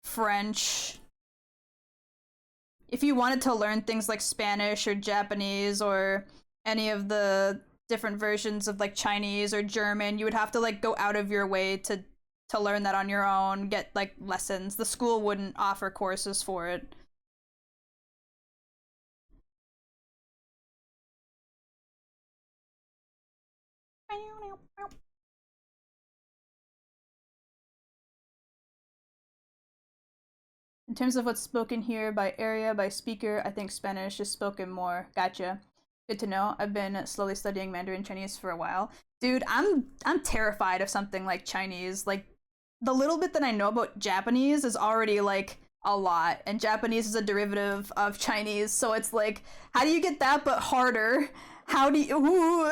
French. If you wanted to learn things like Spanish or Japanese or any of the different versions of, like, Chinese or German, you would have to, like, go out of your way to learn that on your own, get, like, lessons. The school wouldn't offer courses for it. In terms of what's spoken here by area, by speaker, I think Spanish is spoken more. Gotcha. Good to know. I've been slowly studying Mandarin Chinese for a while. Dude, I'm terrified of something like Chinese. Like, the little bit that I know about Japanese is already, like, a lot, and Japanese is a derivative of Chinese, so it's like, how do you get that but harder? How do you...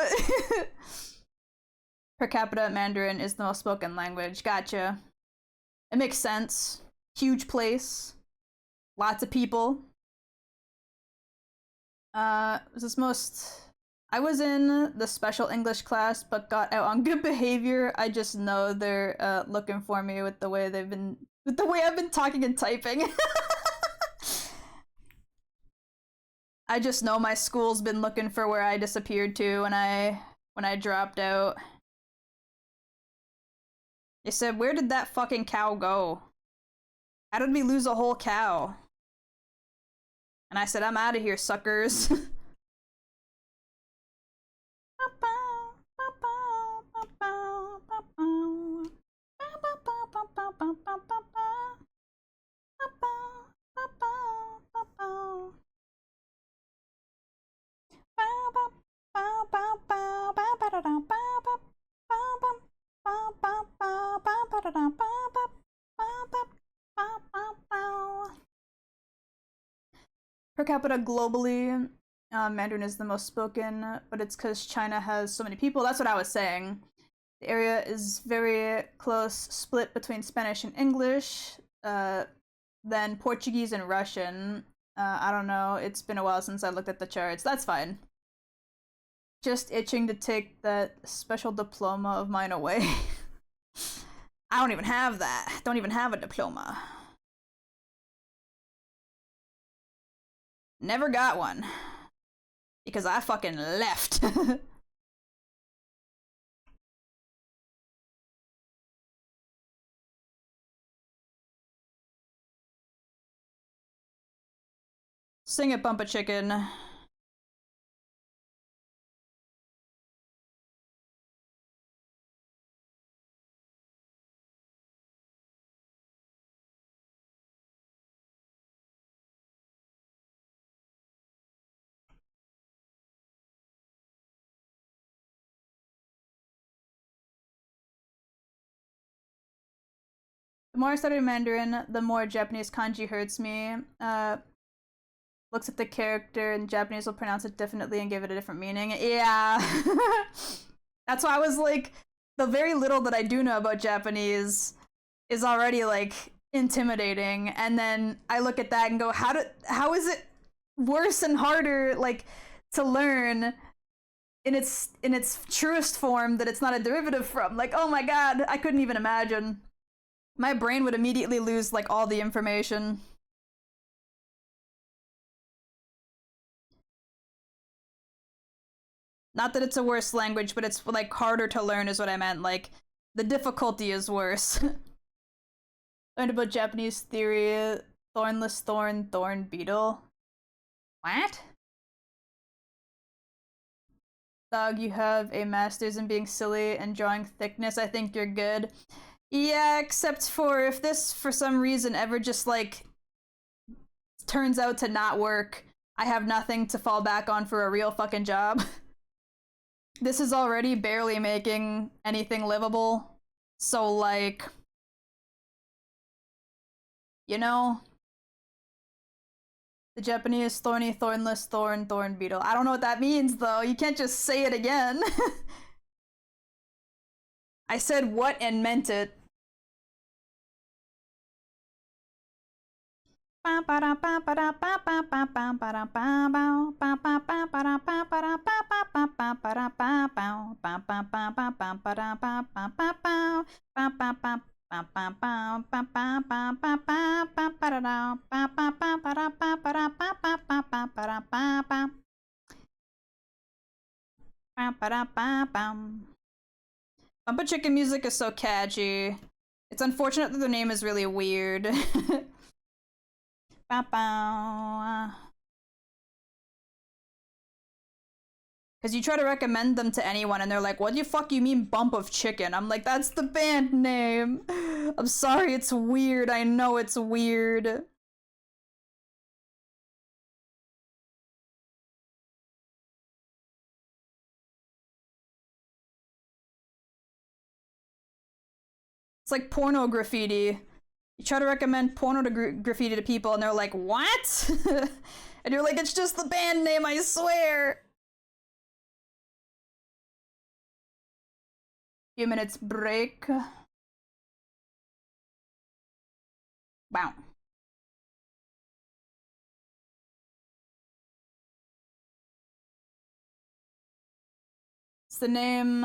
Per capita, Mandarin is the most spoken language. Gotcha. It makes sense. Huge place. Lots of people. Was this most... I was in the special English class, but got out on good behavior. I just know they're looking for me with the way I've been talking and typing. I just know my school's been looking for where I disappeared to when I dropped out. They said, "Where did that fucking cow go? How did we lose a whole cow?" And I said, "I'm out of here, suckers." Per capita globally, Mandarin is the most spoken, but it's because China has so many people. That's what I was saying. The area is very close, split between Spanish and English, then Portuguese and Russian. I don't know, it's been a while since I looked at the charts. That's fine. Just itching to take that special diploma of mine away. I don't even have that. Don't even have a diploma. Never got one. Because I fucking left. Sing it, Bumpa Chicken. The more I study Mandarin, the more Japanese kanji hurts me. Looks at the character and Japanese will pronounce it differently and give it a different meaning. Yeah. That's why I was like, the very little that I do know about Japanese is already, like, intimidating. And then I look at that and go, how is it worse and harder, like, to learn in its truest form that it's not a derivative from? Like, oh my god, I couldn't even imagine. My brain would immediately lose, like, all the information. Not that it's a worse language, but it's like harder to learn is what I meant. Like the difficulty is worse. Learned about Japanese theory, thornless thorn beetle. What? Dog, you have a master's in being silly and drawing thickness. I think you're good. Yeah, except for if this for some reason ever just like turns out to not work, I have nothing to fall back on for a real fucking job. This is already barely making anything livable. So like, you know, the Japanese thornless thorn beetle. I don't know what that means though. You can't just say it again. I said what and meant it. Bumper Chicken music is so catchy. It's unfortunate that their name is really weird. Because you try to recommend them to anyone and they're like, what the fuck you mean Bump of Chicken? I'm like, that's the band name. I'm sorry, it's weird. I know it's weird. It's like porno graffiti. You try to recommend porno to graffiti to people and they're like, what? And you're like, it's just the band name, I swear. Few minutes break. Wow. It's the name,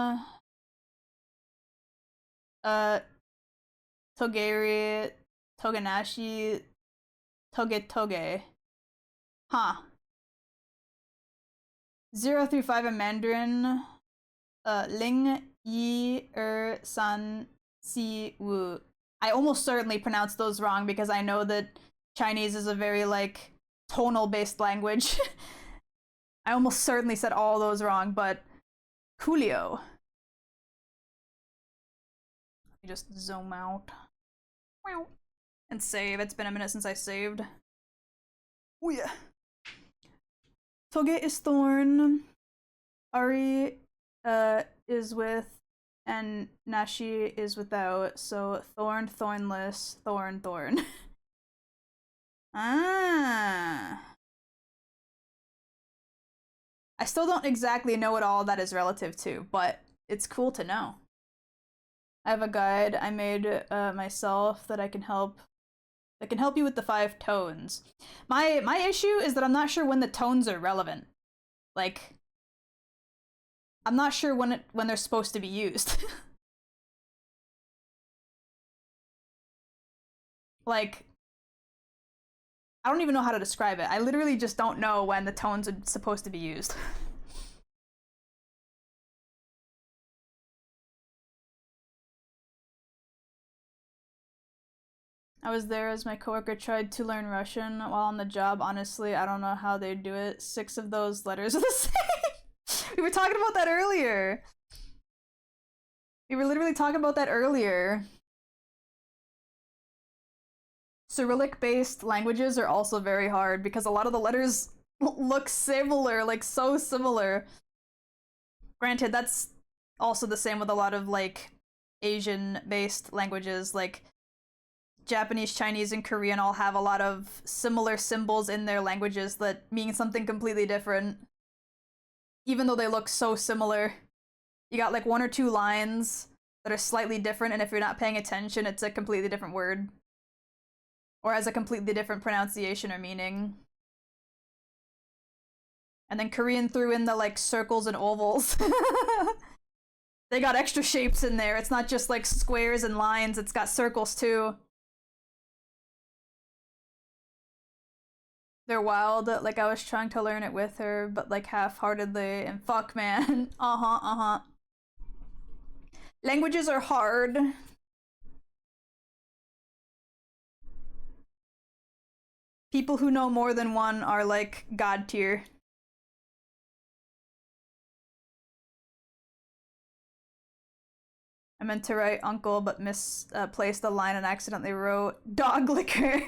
Togeri, Toganashi, Toge. Huh. 0 through 5 in Mandarin. Ling, Yi, San, Si, Wu. I almost certainly pronounced those wrong because I know that Chinese is a very, like, tonal-based language. I almost certainly said all those wrong, but coolio. Let me just zoom out. Wow. And save. It's been a minute since I saved. Oh yeah. Toge is thorn. Ari is with, and Nashi is without. So thorn, thornless, thorn. Ah. I still don't exactly know what all that is relative to, but it's cool to know. I have a guide I made myself that can help you with the 5 tones. My issue is that I'm not sure when the tones are relevant. Like, I'm not sure when they're supposed to be used. Like, I don't even know how to describe it. I literally just don't know when the tones are supposed to be used. I was there as my coworker tried to learn Russian while on the job. Honestly, I don't know how they do it. 6 of those letters are the same. We were talking about that earlier. We were literally talking about that earlier. Cyrillic-based languages are also very hard because a lot of the letters look similar, like so similar. Granted, that's also the same with a lot of like Asian-based languages, like Japanese, Chinese, and Korean all have a lot of similar symbols in their languages that mean something completely different. Even though they look so similar. You got like 1 or 2 lines that are slightly different, and if you're not paying attention, it's a completely different word. Or has a completely different pronunciation or meaning. And then Korean threw in the like circles and ovals. They got extra shapes in there. It's not just like squares and lines, it's got circles too. They're wild. Like I was trying to learn it with her, but like half-heartedly. And fuck, man. Uh huh. Languages are hard. People who know more than one are like god tier. I meant to write uncle, but misplaced the line and accidentally wrote dog liquor.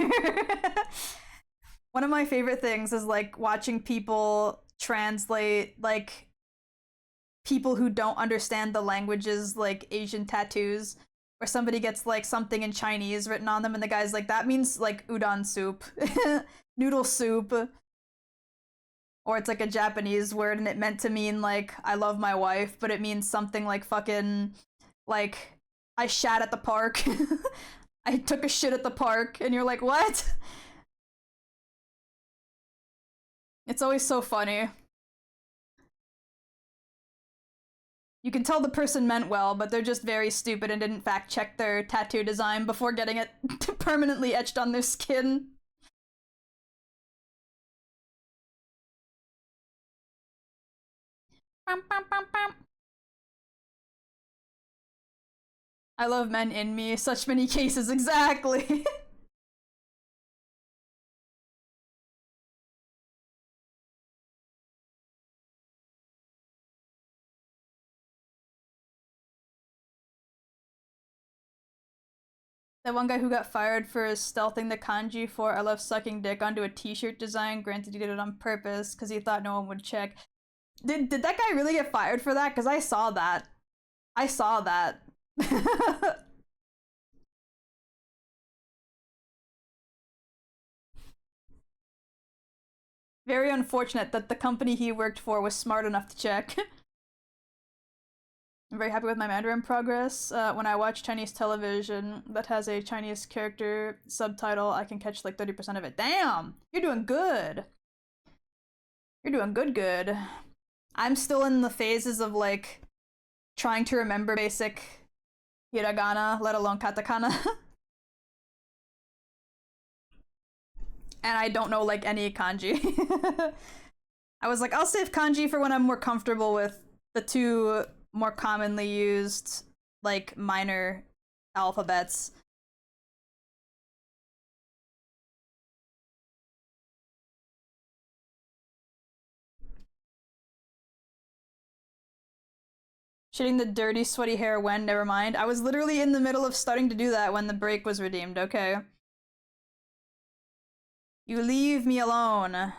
One of my favorite things is like watching people translate like people who don't understand the languages like Asian tattoos where somebody gets like something in Chinese written on them and the guy's like that means like udon soup, noodle soup, or it's like a Japanese word and it meant to mean like I love my wife, but it means something like fucking like I shat at the park. I took a shit at the park and you're like, "What?" It's always so funny. You can tell the person meant well, but they're just very stupid and didn't fact check their tattoo design before getting it permanently etched on their skin. I love men in me, such many cases, exactly. That one guy who got fired for stealthing the kanji for I love sucking dick onto a t-shirt design, granted he did it on purpose because he thought no one would check. Did that guy really get fired for that? Because I saw that. I saw that. Very unfortunate that the company he worked for was smart enough to check. I'm very happy with my Mandarin progress. When I watch Chinese television that has a Chinese character subtitle, I can catch like 30% of it. Damn! You're doing good! You're doing good. I'm still in the phases of like trying to remember basic hiragana, let alone katakana. And I don't know like any kanji. I was like, I'll save kanji for when I'm more comfortable with the two more commonly used, like, minor alphabets. Shitting the dirty, sweaty hair when, never mind. I was literally in the middle of starting to do that when the break was redeemed, okay? You leave me alone.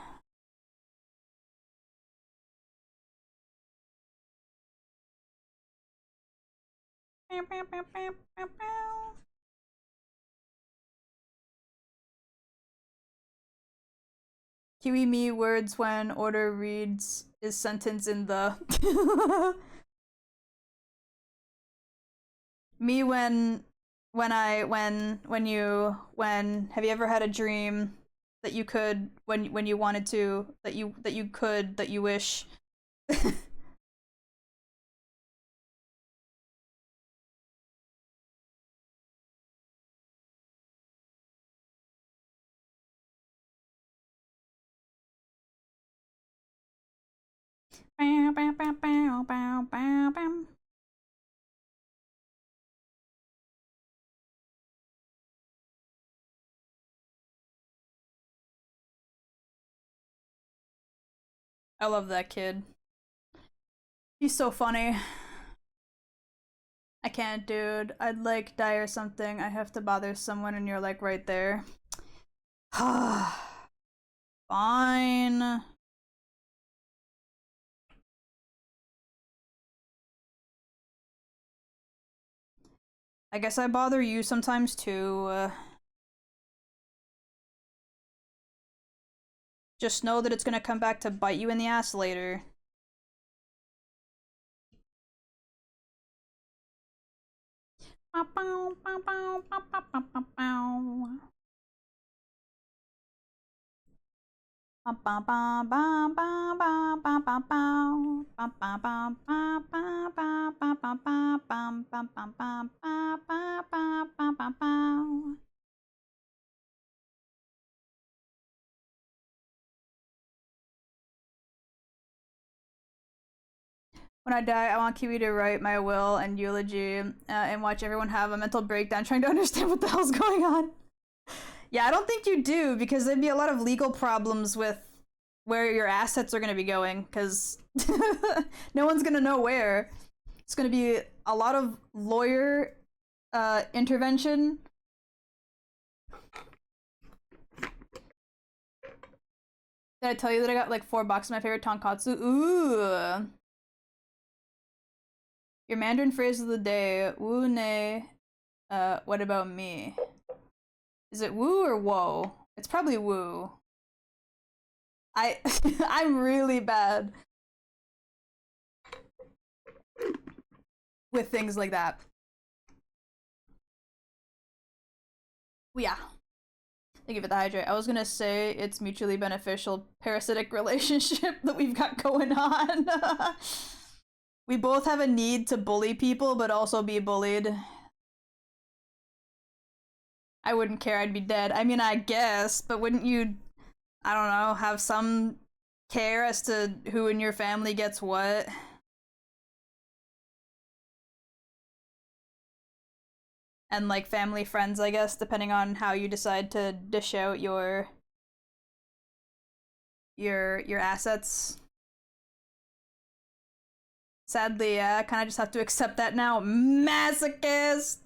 Kiwi me words when order reads is sentence in the me when have you ever had a dream that you could when you wanted to that you wish. I love that kid. He's so funny. I can't, dude. I'd like die or something. I have to bother someone and you're like right there. Fine. I guess I bother you sometimes too. Just know that it's gonna come back to bite you in the ass later. When I die, I want Kiwi to write my will and eulogy and watch everyone have a mental breakdown trying to understand what the hell's going on. Yeah, I don't think you do, because there'd be a lot of legal problems with where your assets are going to be going, because no one's going to know where. It's going to be a lot of lawyer intervention. Did I tell you that I got like 4 boxes of my favorite tonkatsu? Ooh. Your Mandarin phrase of the day. Woo ne. What about me? Is it woo or whoa? It's probably woo. I'm really bad with things like that. Yeah. Thank you for the hydrate. I was gonna say it's mutually beneficial parasitic relationship that we've got going on. We both have a need to bully people, but also be bullied. I wouldn't care, I'd be dead. I mean, I guess, but wouldn't you, I don't know, have some care as to who in your family gets what? And like family friends, I guess, depending on how you decide to dish out your assets. Sadly, yeah, I kind of just have to accept that now. Masochist!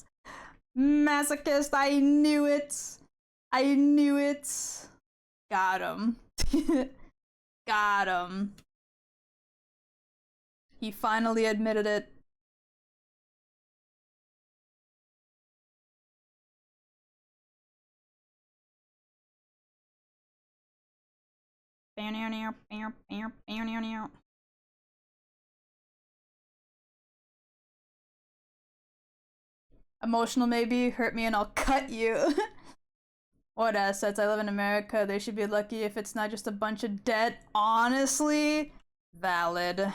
Masochist, I knew it! I knew it! Got him. Got him. He finally admitted it. Emotional maybe, hurt me and I'll cut you. What assets? I live in America. They should be lucky if it's not just a bunch of debt. Honestly, valid.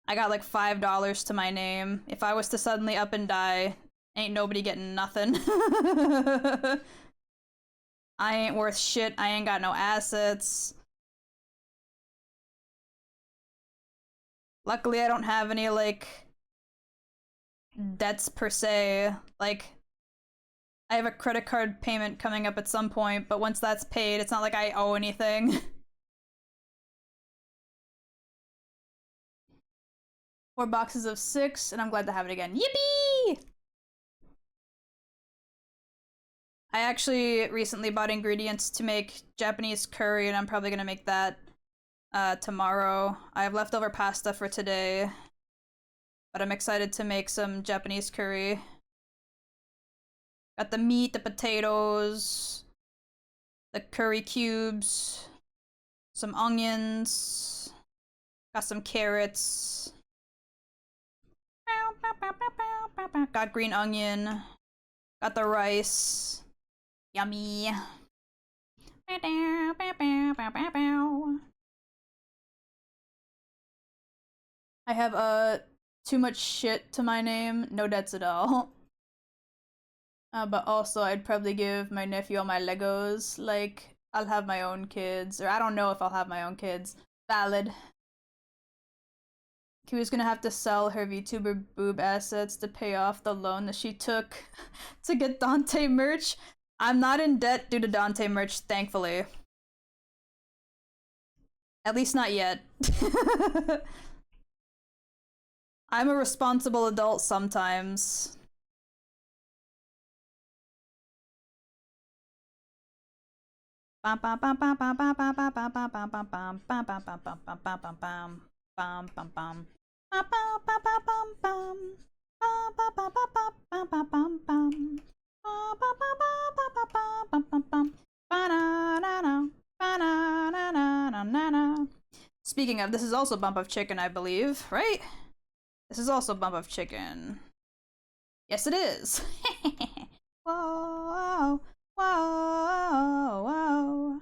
I got like $5 to my name. If I was to suddenly up and die, ain't nobody getting nothing. I ain't worth shit. I ain't got no assets. Luckily, I don't have any, like, debts per se. Like, I have a credit card payment coming up at some point, but once that's paid, it's not like I owe anything. 4 boxes of 6, and I'm glad to have it again. Yippee! I actually recently bought ingredients to make Japanese curry, and I'm probably gonna make that tomorrow. I have leftover pasta for today, but I'm excited to make some Japanese curry. Got the meat, the potatoes, the curry cubes, some onions, got some carrots. Got green onion, got the rice. Yummy. I have too much shit to my name, no debts at all. But also I'd probably give my nephew all my Legos. Like, I'll have my own kids, or I don't know if I'll have my own kids. Valid. Kiwi's gonna have to sell her VTuber boob assets to pay off the loan that she took to get Dante merch. I'm not in debt due to Dante merch, thankfully. At least not yet. I'm a responsible adult sometimes. Speaking of, this is also Bump of Chicken, I believe, right? This is also Bump of Chicken. Yes, it is. Whoa, whoa, whoa.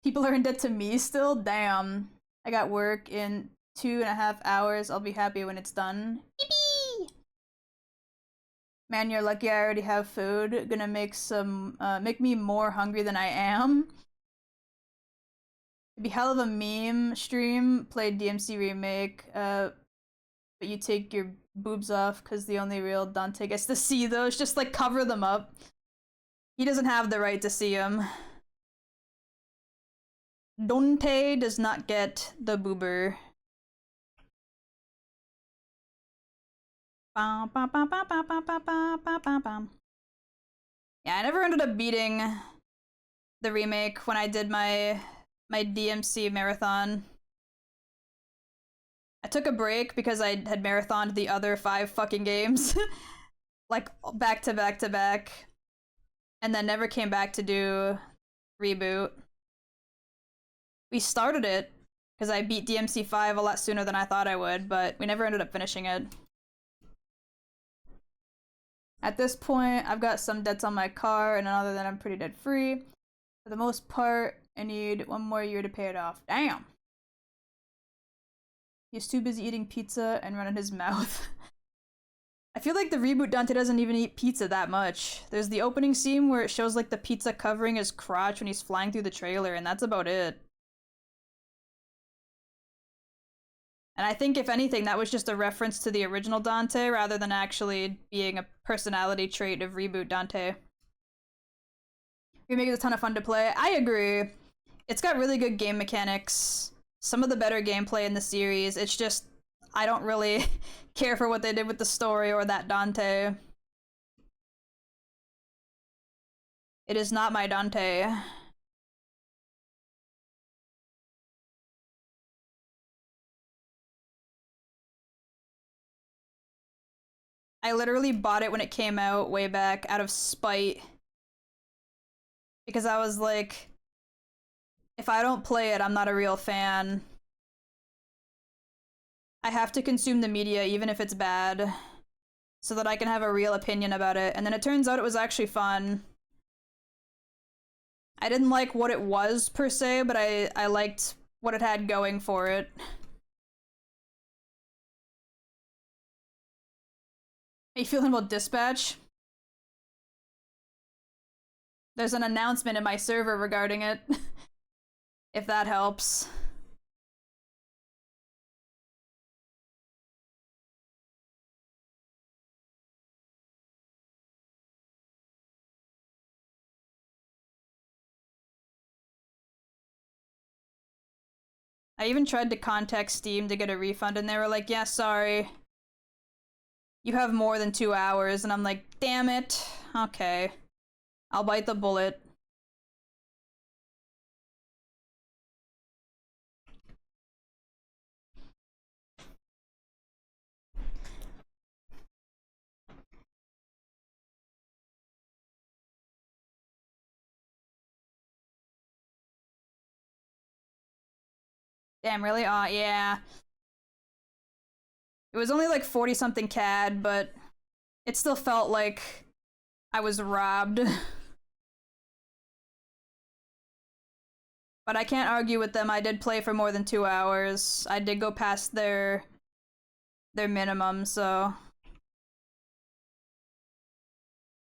People are in debt to me still? Damn. I got work in 2.5 hours. I'll be happy when it's done. Yippee! Man, you're lucky I already have food. Gonna make make me more hungry than I am. It'd be hell of a meme stream. Play DMC remake. But you take your boobs off because the only real Dante gets to see those. Just like cover them up. He doesn't have the right to see them. Dante does not get the boober. Yeah, I never ended up beating the remake when I did my DMC marathon. I took a break because I had marathoned the other 5 fucking games. Like, back to back to back. And then never came back to do reboot. We started it because I beat DMC 5 a lot sooner than I thought I would, but we never ended up finishing it. At this point, I've got some debts on my car, and other than I'm pretty debt free. For the most part, I need 1 more year to pay it off. Damn! He's too busy eating pizza and running his mouth. I feel like the reboot Dante doesn't even eat pizza that much. There's the opening scene where it shows like the pizza covering his crotch when he's flying through the trailer, and that's about it. And I think, if anything, that was just a reference to the original Dante rather than actually being a personality trait of reboot Dante. Remake is a ton of fun to play. I agree. It's got really good game mechanics. Some of the better gameplay in the series. It's just, I don't really care for what they did with the story or that Dante. It is not my Dante. I literally bought it when it came out way back out of spite. Because I was like, if I don't play it, I'm not a real fan. I have to consume the media even if it's bad, so that I can have a real opinion about it. And then it turns out it was actually fun. I didn't like what it was per se, but I liked what it had going for it. How you feeling about Dispatch? There's an announcement in my server regarding it. If that helps. I even tried to contact Steam to get a refund, and they were like, yeah, sorry. You have more than 2 hours, and I'm like, damn it. Okay. I'll bite the bullet. Damn, really? Aw, yeah. It was only like 40-something CAD, but it still felt like I was robbed. But I can't argue with them. I did play for more than 2 hours. I did go past their minimum, so...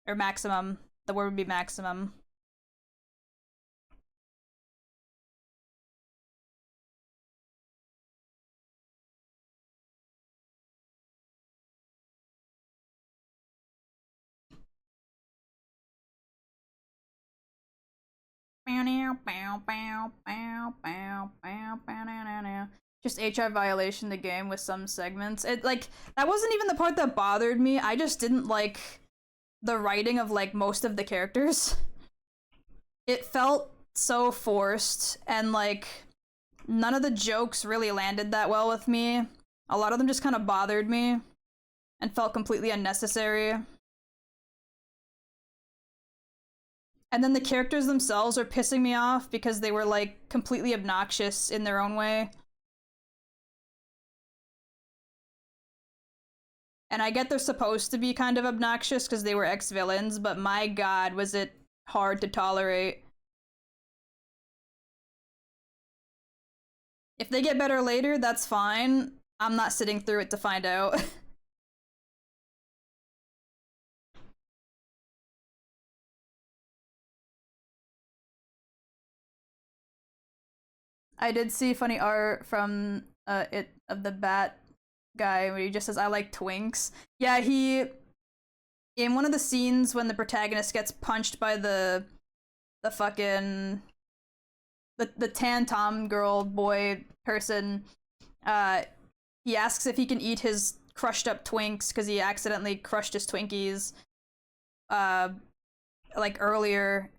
Or maximum. The word would be maximum. Just HR violation the game with some segments. It like that wasn't even the part that bothered me. I just didn't like the writing of like most of the characters. It felt so forced, and like none of the jokes really landed that well with me. A lot of them just kind of bothered me and felt completely unnecessary. And then the characters themselves are pissing me off because they were like completely obnoxious in their own way. And I get they're supposed to be kind of obnoxious because they were ex-villains, but my god, was it hard to tolerate. If they get better later, that's fine. I'm not sitting through it to find out. I did see funny art from it of the bat guy where he just says I like twinks. Yeah, he in one of the scenes when the protagonist gets punched by the fucking the tan tom girl boy person, uh he asks if he can eat his crushed up twinks because he accidentally crushed his Twinkies uh like earlier,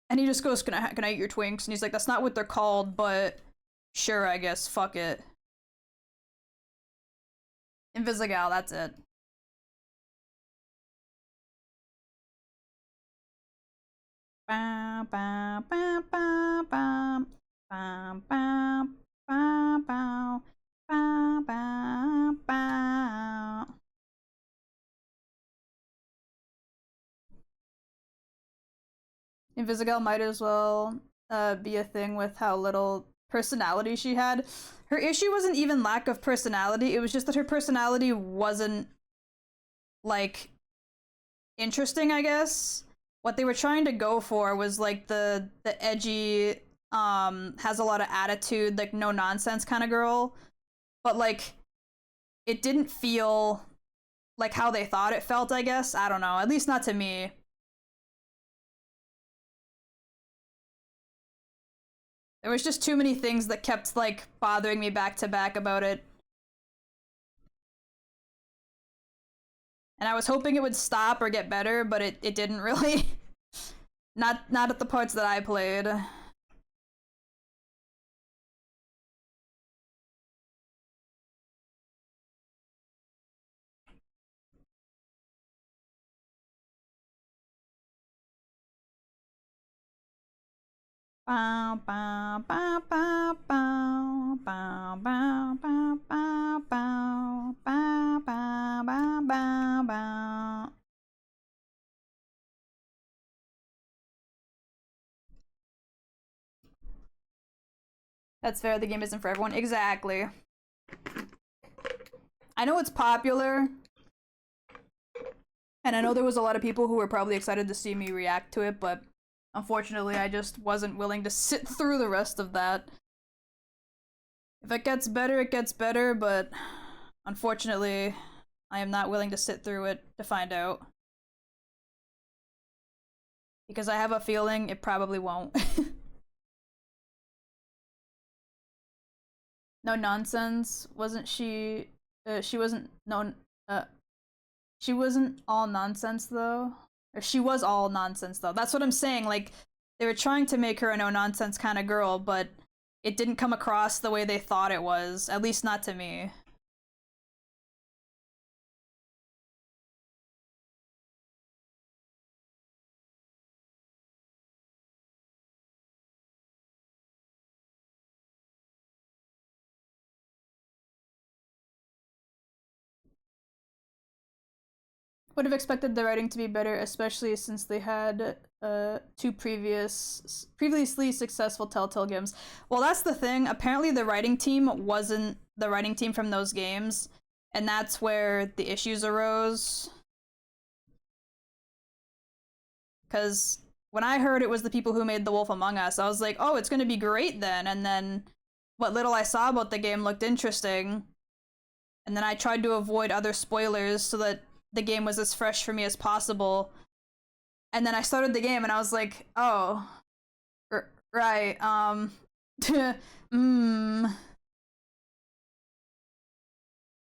and he just goes, can I eat your twinks? And he's like, that's not what they're called, but sure, I guess, fuck it. Invisigal, that's it. Bow, bow, bow, bow, bow, bow, bow, bow, bow, bow, bow, bow. Invisigal might as well be a thing with how little personality she had. Her issue wasn't even lack of personality, it was just that her personality wasn't, like, interesting, I guess. What they were trying to go for was, like, the edgy, has a lot of attitude, like, no nonsense kind of girl. But, like, it didn't feel like how they thought it felt, I guess. I don't know. At least not to me. There was just too many things that kept, like, bothering me back to back about it. And I was hoping it would stop or get better, but it didn't really. Not at the parts that I played. Bow, bow, bow, bow, bow, bow, bow, bow, bow, bow, bow, bow, bow, bow, bow. That's fair, the game isn't for everyone. Exactly. I know it's popular, and I know there was a lot of people who were probably excited to see me react to it, but unfortunately I just wasn't willing to sit through the rest of that. If it gets better, it gets better, but unfortunately I am not willing to sit through it to find out. Because I have a feeling it probably won't. No nonsense. Wasn't she? She wasn't. No. She wasn't all nonsense though. Or she was all nonsense though. That's what I'm saying. Like, they were trying to make her a no nonsense kind of girl, but it didn't come across the way they thought it was. At least not to me. Would have expected the writing to be better, especially since they had two previously successful Telltale games. Well, that's the thing. Apparently, the writing team wasn't the writing team from those games, and that's where the issues arose. Because when I heard it was the people who made The Wolf Among Us, I was like, oh, it's gonna be great then. And then what little I saw about the game looked interesting. And then I tried to avoid other spoilers so that the game was as fresh for me as possible. And then I started the game and I was like, oh, right, And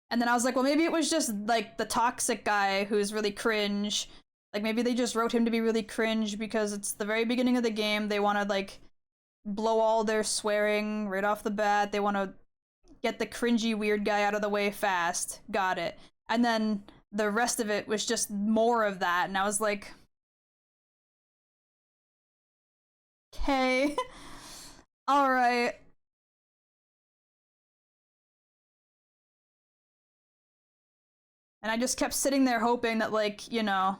then I was like, well, maybe it was just, like, the toxic guy who's really cringe. Like, maybe they just wrote him to be really cringe because it's the very beginning of the game. They want to, like, blow all their swearing right off the bat. They want to get the cringy weird guy out of the way fast. Got it. And then the rest of it was just more of that, and I was like, okay. Alright. And I just kept sitting there hoping that, like, you know,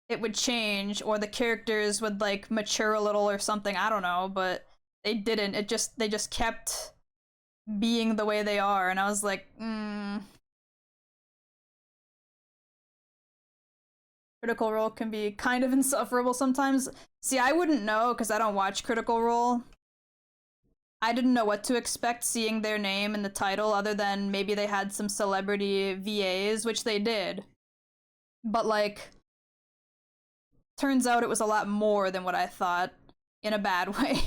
it would change, or the characters would, like, mature a little or something, I don't know, but they didn't. They just kept being the way they are, and I was like, Critical Role can be kind of insufferable sometimes. See, I wouldn't know because I don't watch Critical Role. I didn't know what to expect seeing their name in the title, other than maybe they had some celebrity VAs, which they did. But, like, turns out it was a lot more than what I thought, in a bad way.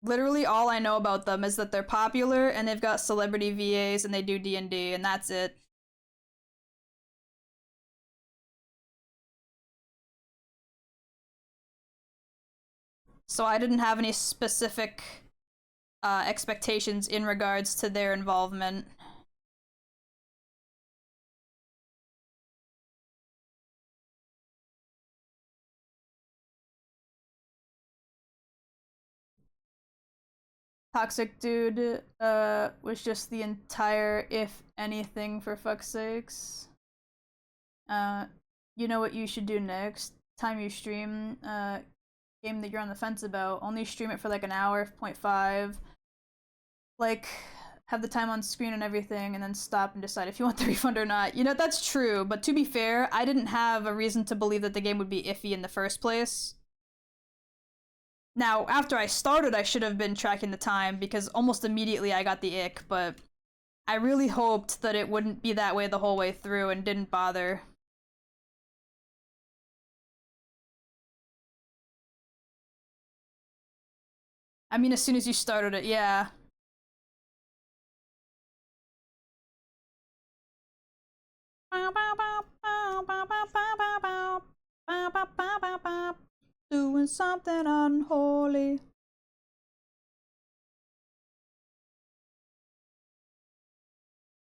Literally all I know about them is that they're popular and they've got celebrity VAs and they do D&D, and that's it. So I didn't have any specific expectations in regards to their involvement. Toxic Dude was just the entire if anything, for fuck's sakes. You know what you should do next time you stream game that you're on the fence about. Only stream it for like an hour, 0.5. Like, have the time on screen and everything, and then stop and decide if you want the refund or not. You know, that's true, but to be fair, I didn't have a reason to believe that the game would be iffy in the first place. Now, after I started, I should have been tracking the time, because almost immediately I got the ick, but I really hoped that it wouldn't be that way the whole way through and didn't bother. I mean, as soon as you started it, yeah. Doing something unholy.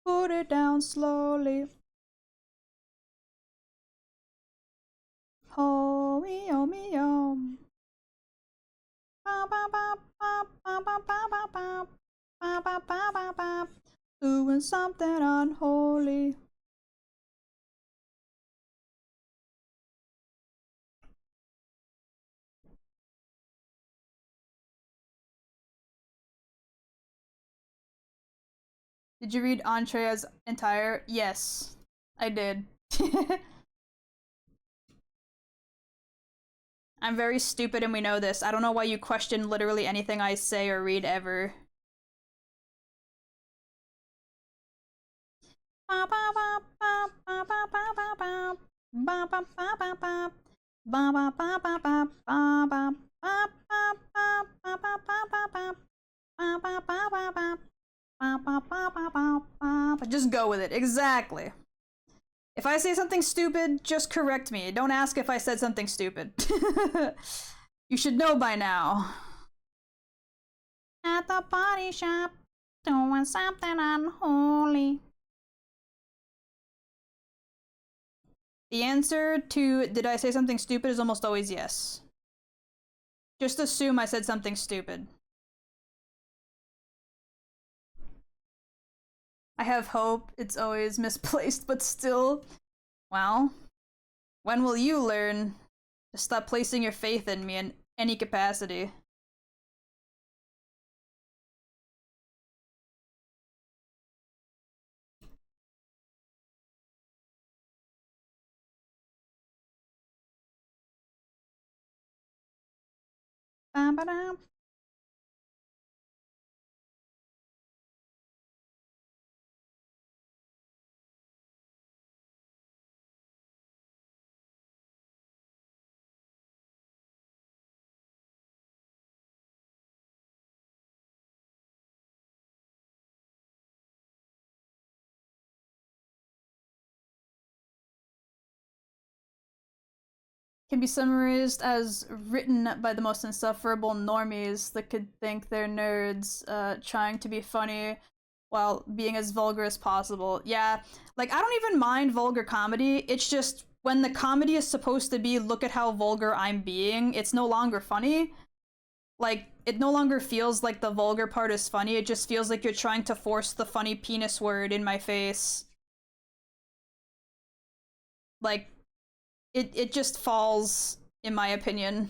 Put it down slowly. Oh me, oh me, oh. Doing something unholy. Did you read Entrea's entire? Yes, I did. I'm very stupid and we know this. I don't know why you question literally anything I say or read ever. Just go with it. Exactly. If I say something stupid, just correct me. Don't ask if I said something stupid. You should know by now. At the body shop, doing something unholy. The answer to did I say something stupid is almost always yes. Just assume I said something stupid. I have hope. It's always misplaced, but still. Well, when will you learn to stop placing your faith in me in any capacity? Ba-ba-dum. Can be summarized as written by the most insufferable normies that could think they're nerds, trying to be funny while being as vulgar as possible. Yeah, like, I don't even mind vulgar comedy, it's just when the comedy is supposed to be, look at how vulgar I'm being, it's no longer funny. Like, it no longer feels like the vulgar part is funny, it just feels like you're trying to force the funny penis word in my face. Like, it just falls, in my opinion.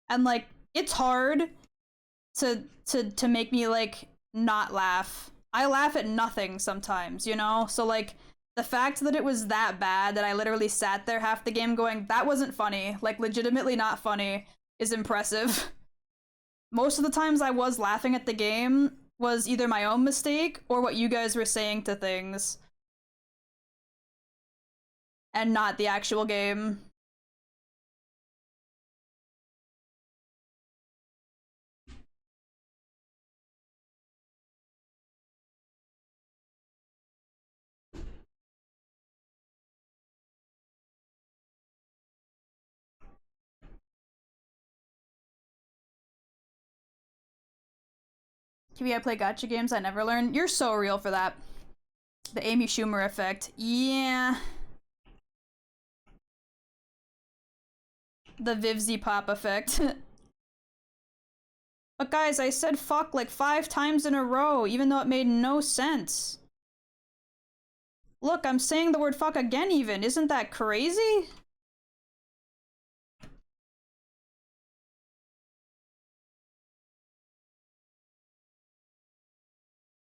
And like, it's hard to make me like not laugh. I laugh at nothing sometimes, you know? So like the fact that it was that bad that I literally sat there half the game going, that wasn't funny, like legitimately not funny, is impressive. Most of the times I was laughing at the game was either my own mistake or what you guys were saying to things and not the actual game. Kiwi, I play gacha games, I never learn. You're so real for that. The Amy Schumer effect. Yeah. The Vivzy Pop effect. But guys, I said fuck like 5 times in a row, even though it made no sense. Look, I'm saying the word fuck again even. Isn't that crazy?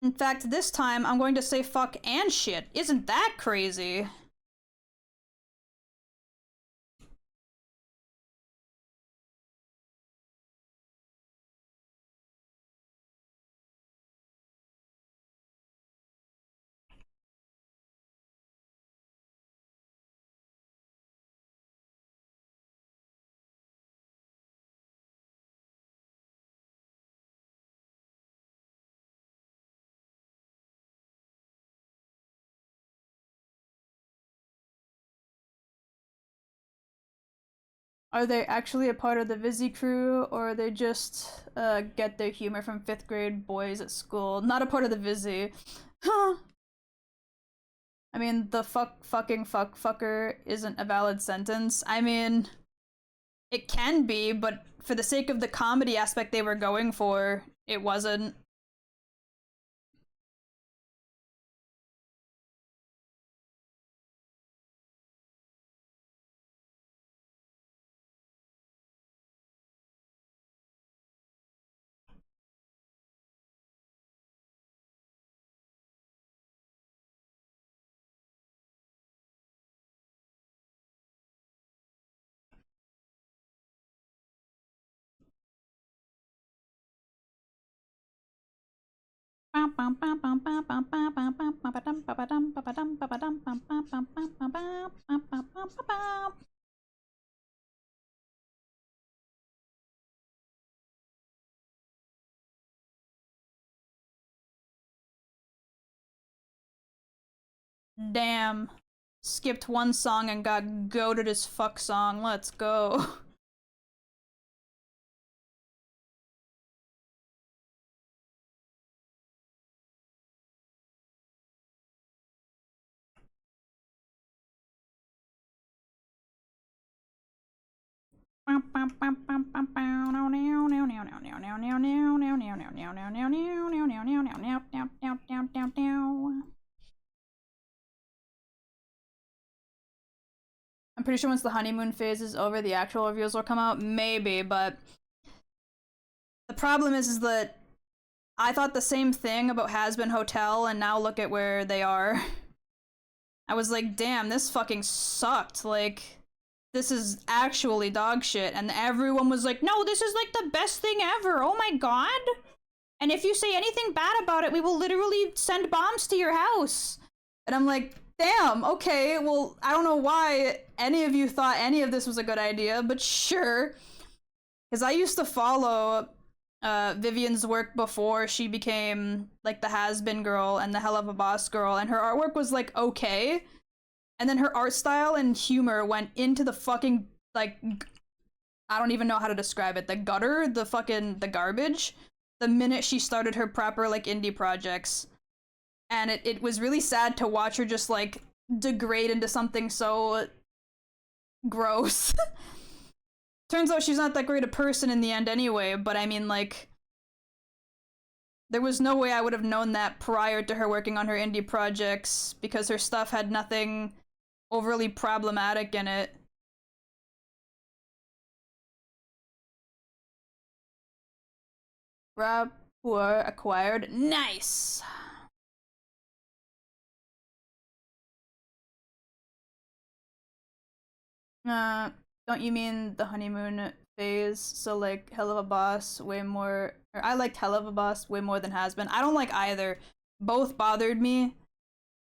In fact, this time I'm going to say fuck and shit. Isn't that crazy? Are they actually a part of the Vizzy crew, or they just get their humor from 5th grade boys at school? Not a part of the Vizzy. Huh. I mean, the fucker isn't a valid sentence. I mean, it can be, but for the sake of the comedy aspect they were going for, it wasn't. Damn. Skipped one song and got goated as fuck song. Let's go. I'm pretty sure once the honeymoon phase is over, the actual reviews will come out. Maybe, but the problem is that I thought the same thing about Has Been Hotel, and now look at where they are. I was like, damn, this fucking sucked. Like, this is actually dog shit. And everyone was like, no, this is like the best thing ever. Oh my god. And if you say anything bad about it, we will literally send bombs to your house. And I'm like, damn, okay, well, I don't know why any of you thought any of this was a good idea, but sure. Because I used to follow Vivian's work before she became like the has-been girl and the hell of a boss girl, and her artwork was like okay, and then her art style and humor went into the fucking like I don't even know how to describe it, the gutter, the garbage, the minute she started her proper like indie projects. And it was really sad to watch her just like degrade into something so gross. Turns out she's not that great a person in the end anyway, but I mean, like, There was no way I would have known that prior to her working on her indie projects, because her stuff had nothing overly problematic in it. Rapport acquired. Nice! Don't you mean the honeymoon phase? So like Hell of a Boss way more, or I liked Hell of a Boss way more than Has Been. I don't like either. Both bothered me,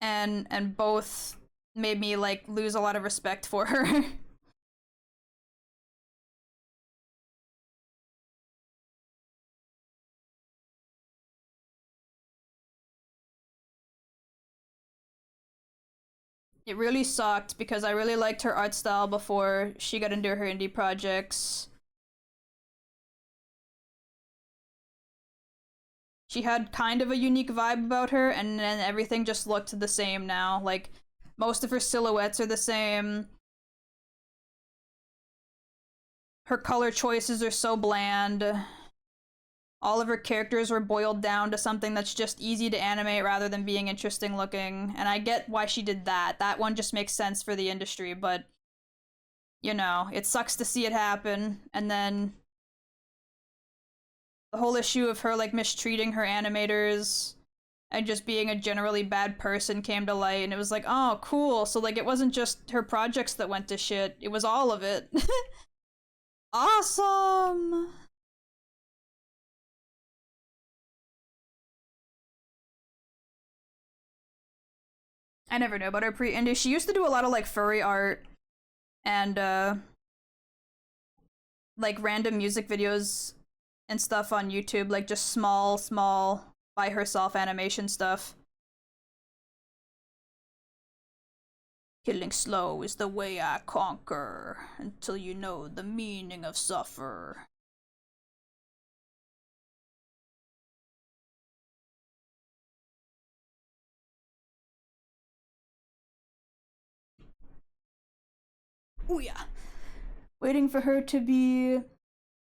and both made me like lose a lot of respect for her. It really sucked because I really liked her art style before she got into her indie projects. She had kind of a unique vibe about her, and then everything just looked the same now. Like, most of her silhouettes are the same. Her color choices are so bland. All of her characters were boiled down to something that's just easy to animate rather than being interesting looking. And I get why she did that. That one just makes sense for the industry, but you know, it sucks to see it happen. And then the whole issue of her like mistreating her animators and just being a generally bad person came to light, and it was like, oh, cool. So like it wasn't just her projects that went to shit, it was all of it. Awesome. I never knew about her pre-indie. She used to do a lot of like furry art and like random music videos and stuff on YouTube, like just small by herself animation stuff. Killing slow is the way I conquer until you know the meaning of suffer. Oh yeah. Waiting for her to be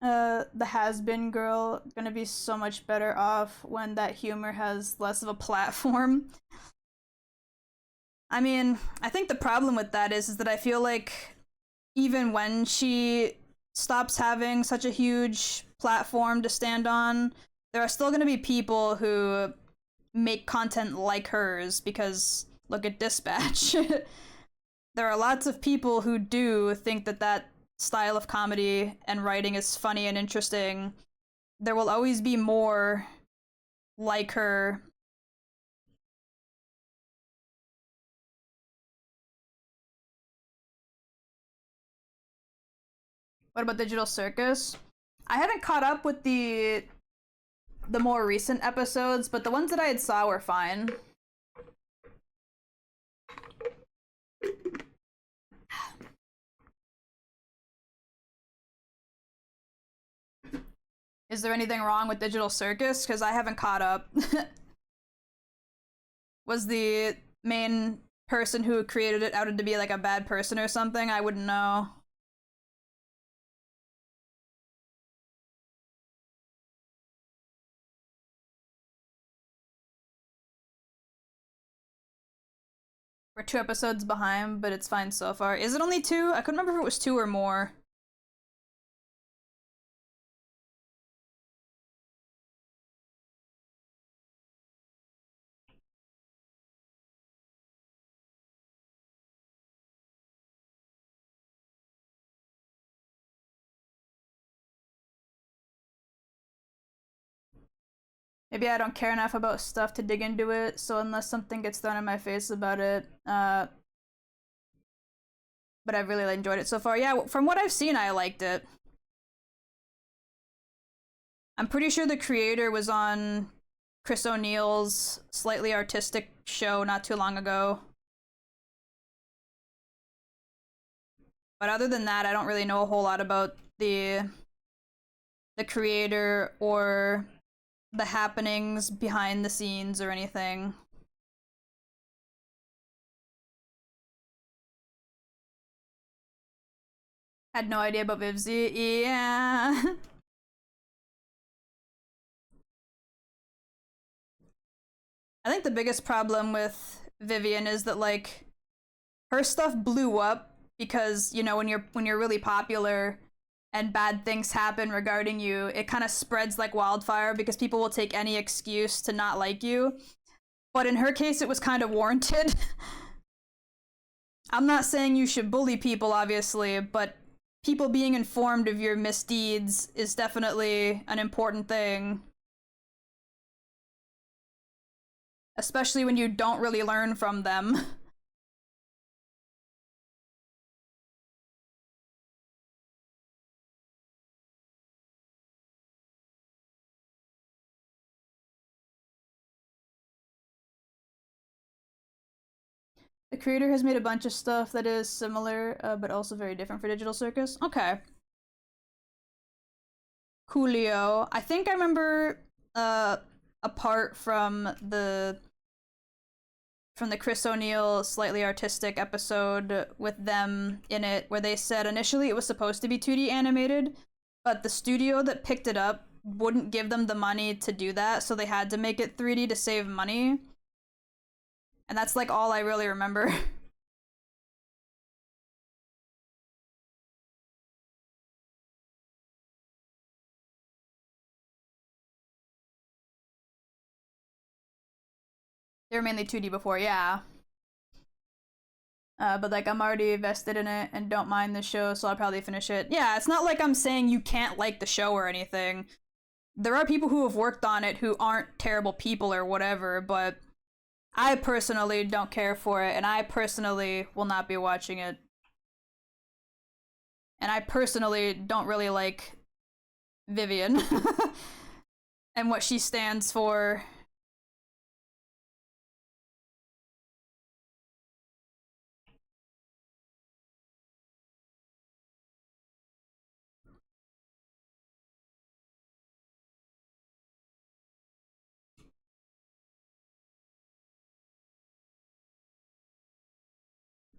the has-been girl, gonna be so much better off when that humor has less of a platform. I mean, I think the problem with that is that I feel like even when she stops having such a huge platform to stand on, there are still gonna be people who make content like hers, because look at Dispatch. There are lots of people who do think that that style of comedy and writing is funny and interesting. There will always be more like her. What about Digital Circus? I haven't caught up with the more recent episodes, but the ones that I had saw were fine. Is there anything wrong with Digital Circus? Because I haven't caught up. Was the main person who created it outed to be like a bad person or something? I wouldn't know. We're 2 episodes behind, but it's fine so far. Is it only 2? I couldn't remember if it was 2 or more. Maybe I don't care enough about stuff to dig into it, so unless something gets thrown in my face about it, but I've really enjoyed it so far. Yeah, from what I've seen, I liked it. I'm pretty sure the creator was on Chris O'Neill's slightly artistic show not too long ago. But other than that, I don't really know a whole lot about the creator or the happenings behind the scenes or anything. Had no idea about Vivzy. Yeah. I think the biggest problem with Vivian is that, like, her stuff blew up because, you know, when you're really popular and bad things happen regarding you, it kind of spreads like wildfire because people will take any excuse to not like you. But in her case, it was kind of warranted. I'm not saying you should bully people, obviously, but people being informed of your misdeeds is definitely an important thing. Especially when you don't really learn from them. The creator has made a bunch of stuff that is similar, but also very different for Digital Circus. Okay. Coolio. I think I remember, apart from the Chris O'Neill slightly artistic episode with them in it, where they said initially it was supposed to be 2D animated, but the studio that picked it up wouldn't give them the money to do that, so they had to make it 3D to save money. And that's like all I really remember. They were mainly 2D before, yeah. But like I'm already vested in it and don't mind the show, so I'll probably finish it. Yeah, it's not like I'm saying you can't like the show or anything. There are people who have worked on it who aren't terrible people or whatever, but I personally don't care for it, and I personally will not be watching it. And I personally don't really like Vivian and what she stands for.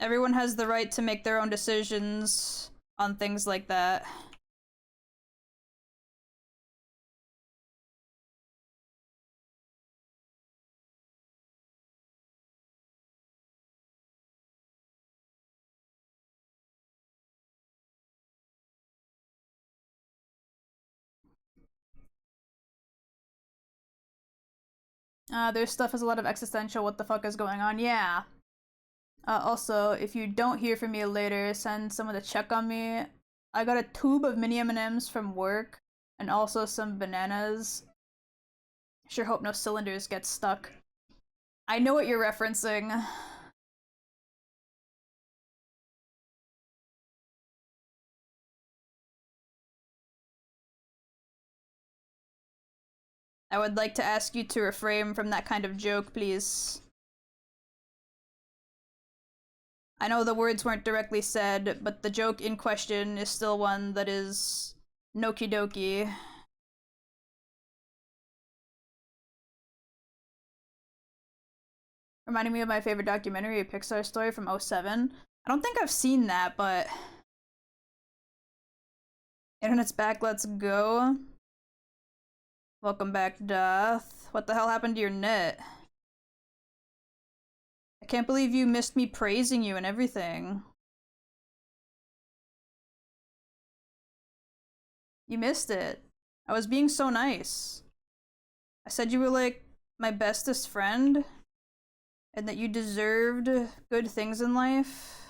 Everyone has the right to make their own decisions on things like that. Their stuff has a lot of existential what the fuck is going on. Yeah. Also, if you don't hear from me later, send someone to check on me. I got a tube of mini M&Ms from work, and also some bananas. Sure hope no cylinders get stuck. I know what you're referencing. I would like to ask you to refrain from that kind of joke, please. I know the words weren't directly said, but the joke in question is still one that is Noki Doki. Reminding me of my favorite documentary, a Pixar story from 07. I don't think I've seen that, but... Internet's back, let's go. Welcome back, Doth. What the hell happened to your net? I can't believe you missed me praising you and everything. You missed it. I was being so nice. I said you were like my bestest friend and that you deserved good things in life.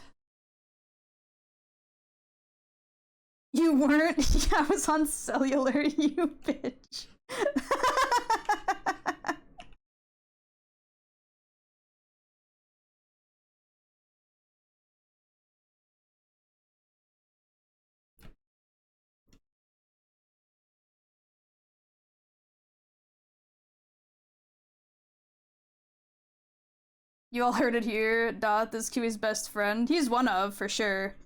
You weren't? Yeah, I was on cellular, you bitch. You all heard it here. Doth is Kiwi's best friend. He's one of, for sure.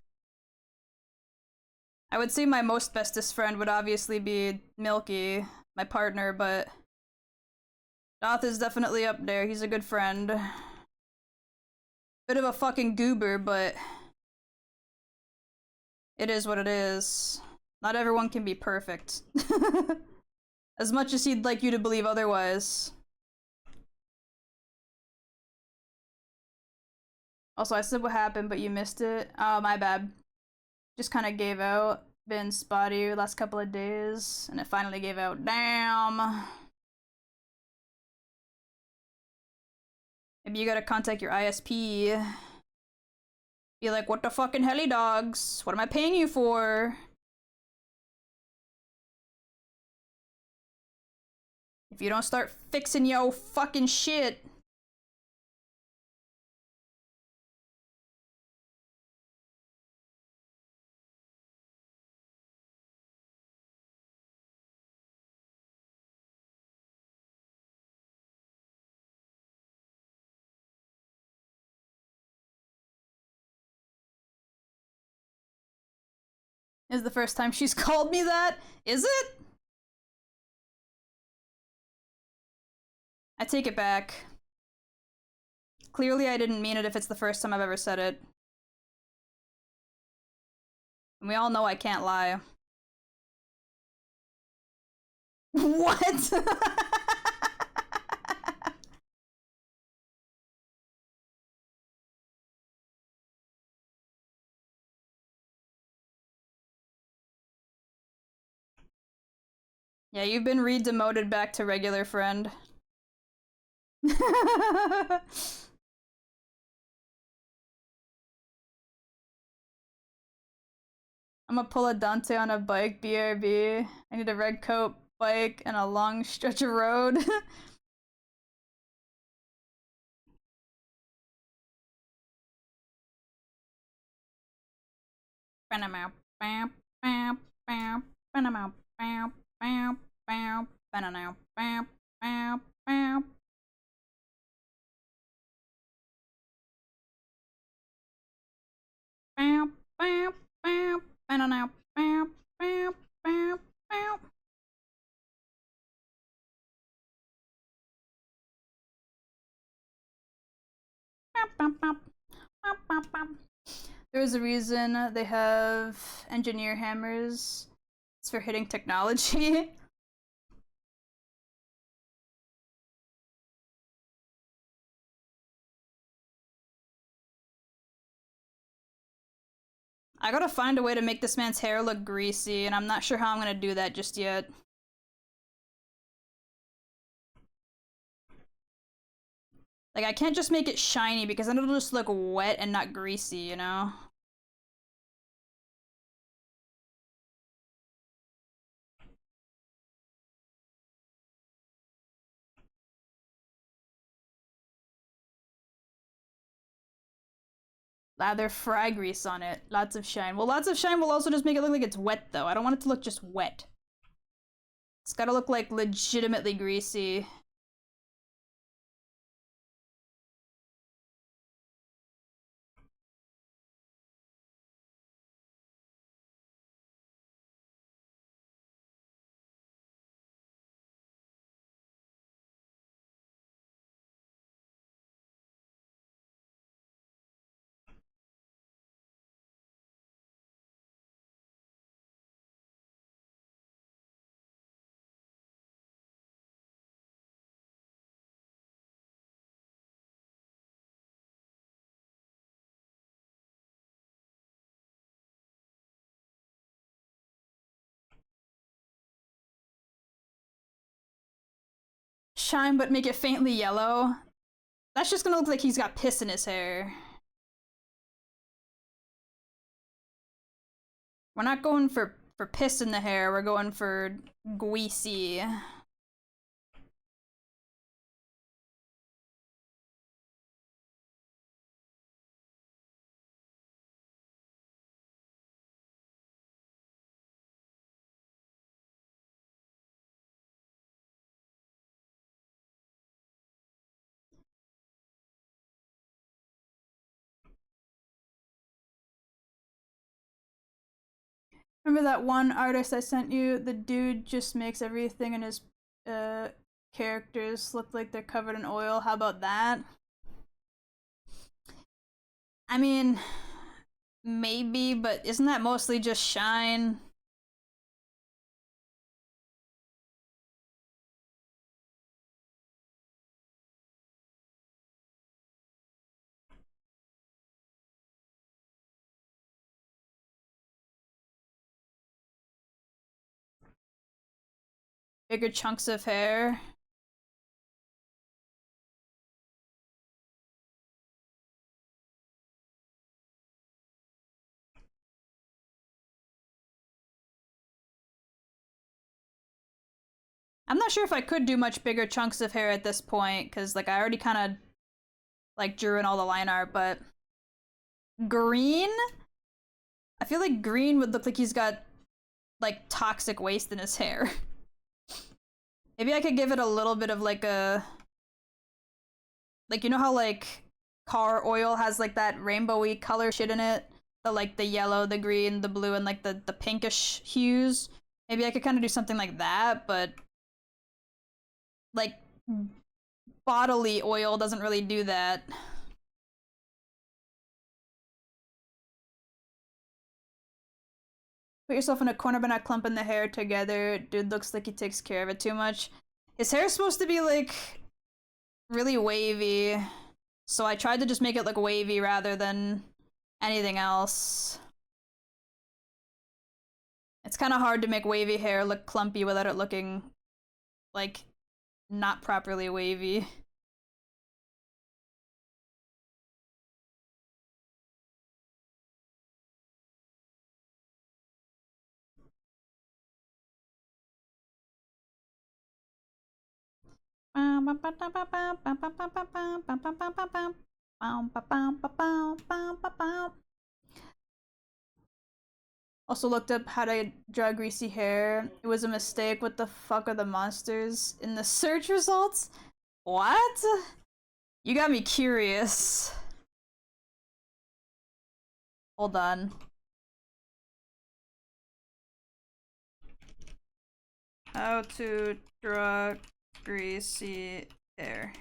I would say my most bestest friend would obviously be Milky, my partner, but Doth is definitely up there. He's a good friend. Bit of a fucking goober, but it is what it is. Not everyone can be perfect. As much as he'd like you to believe otherwise. Also, I said what happened, but you missed it. Oh, my bad. Just kind of gave out. Been spotty last couple of days, and it finally gave out. Damn! Maybe you gotta contact your ISP. Be like, what the fucking heli dogs? What am I paying you for? If you don't start fixing yo fucking shit. This is the first time she's called me that. Is it? I take it back. Clearly I didn't mean it if it's the first time I've ever said it. And we all know I can't lie. What? Yeah, you've been re-demoted back to regular friend. I'm gonna pull a Dante on a bike, BRB. I need a red coat, bike, and a long stretch of road. There's a reason they have engineer hammers. It's for hitting technology. I gotta find a way to make this man's hair look greasy, and I'm not sure how I'm gonna do that just yet. Like, I can't just make it shiny because then it'll just look wet and not greasy, you know? Lather fry grease on it. Lots of shine. Well, lots of shine will also just make it look like it's wet, though. I don't want it to look just wet. It's gotta look, like, legitimately greasy. Shine, but make it faintly yellow. That's just gonna look like he's got piss in his hair. We're not going for piss in the hair, we're going for greasy. Remember that one artist I sent you? The dude just makes everything in his characters look like they're covered in oil. How about that? I mean, maybe, but isn't that mostly just shine? bigger chunks of hair. I'm not sure if I could do much bigger chunks of hair at this point, because like I already kind of like drew in all the line art, but green? I feel like green would look like he's got like toxic waste in his hair. Maybe I could give it a little bit of like a, like, you know how like car oil has like that rainbowy color shit in it? The like the yellow, the green, the blue, and like the pinkish hues. Maybe I could kind of do something like that, but like bodily oil doesn't really do that. Put yourself in a corner but not clumping the hair together. Dude looks like he takes care of it too much. His hair's supposed to be like really wavy, so I tried to just make it look wavy rather than anything else. It's kind of hard to make wavy hair look clumpy without it looking like not properly wavy. Also looked up how to draw greasy hair. It was a mistake. What the fuck are the monsters in the search results? What? You got me curious. Hold on. How to draw greasy hair.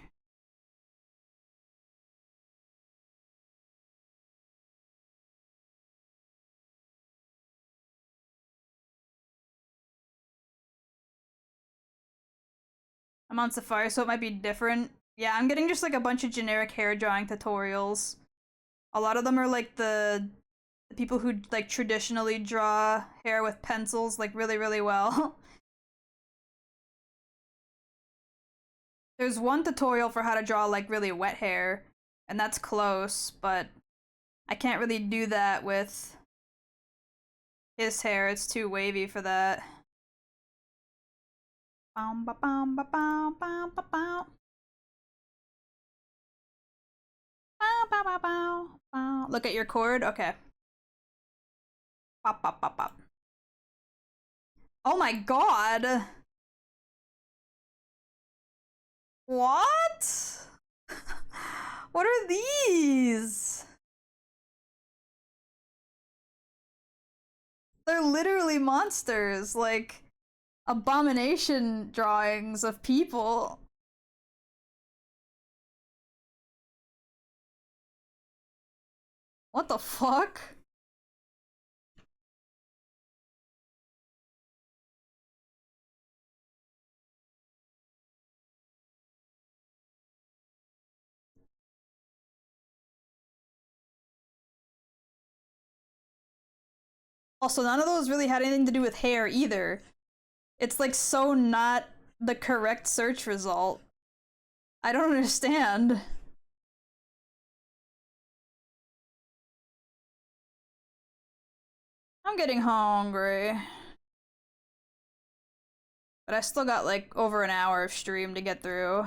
I'm on Safari, so it might be different. Yeah, I'm getting just like a bunch of generic hair drawing tutorials. A lot of them are like the people who like traditionally draw hair with pencils like really, really well. There's one tutorial for how to draw like really wet hair, and that's close, but I can't really do that with his hair. It's too wavy for that. Look at your cord. Okay. Pop, pop, pop, pop. Oh my god! What? What are these? They're literally monsters, like abomination drawings of people. What the fuck? Also, none of those really had anything to do with hair either. It's like so not the correct search result. I don't understand. I'm getting hungry. But I still got like over an hour of stream to get through.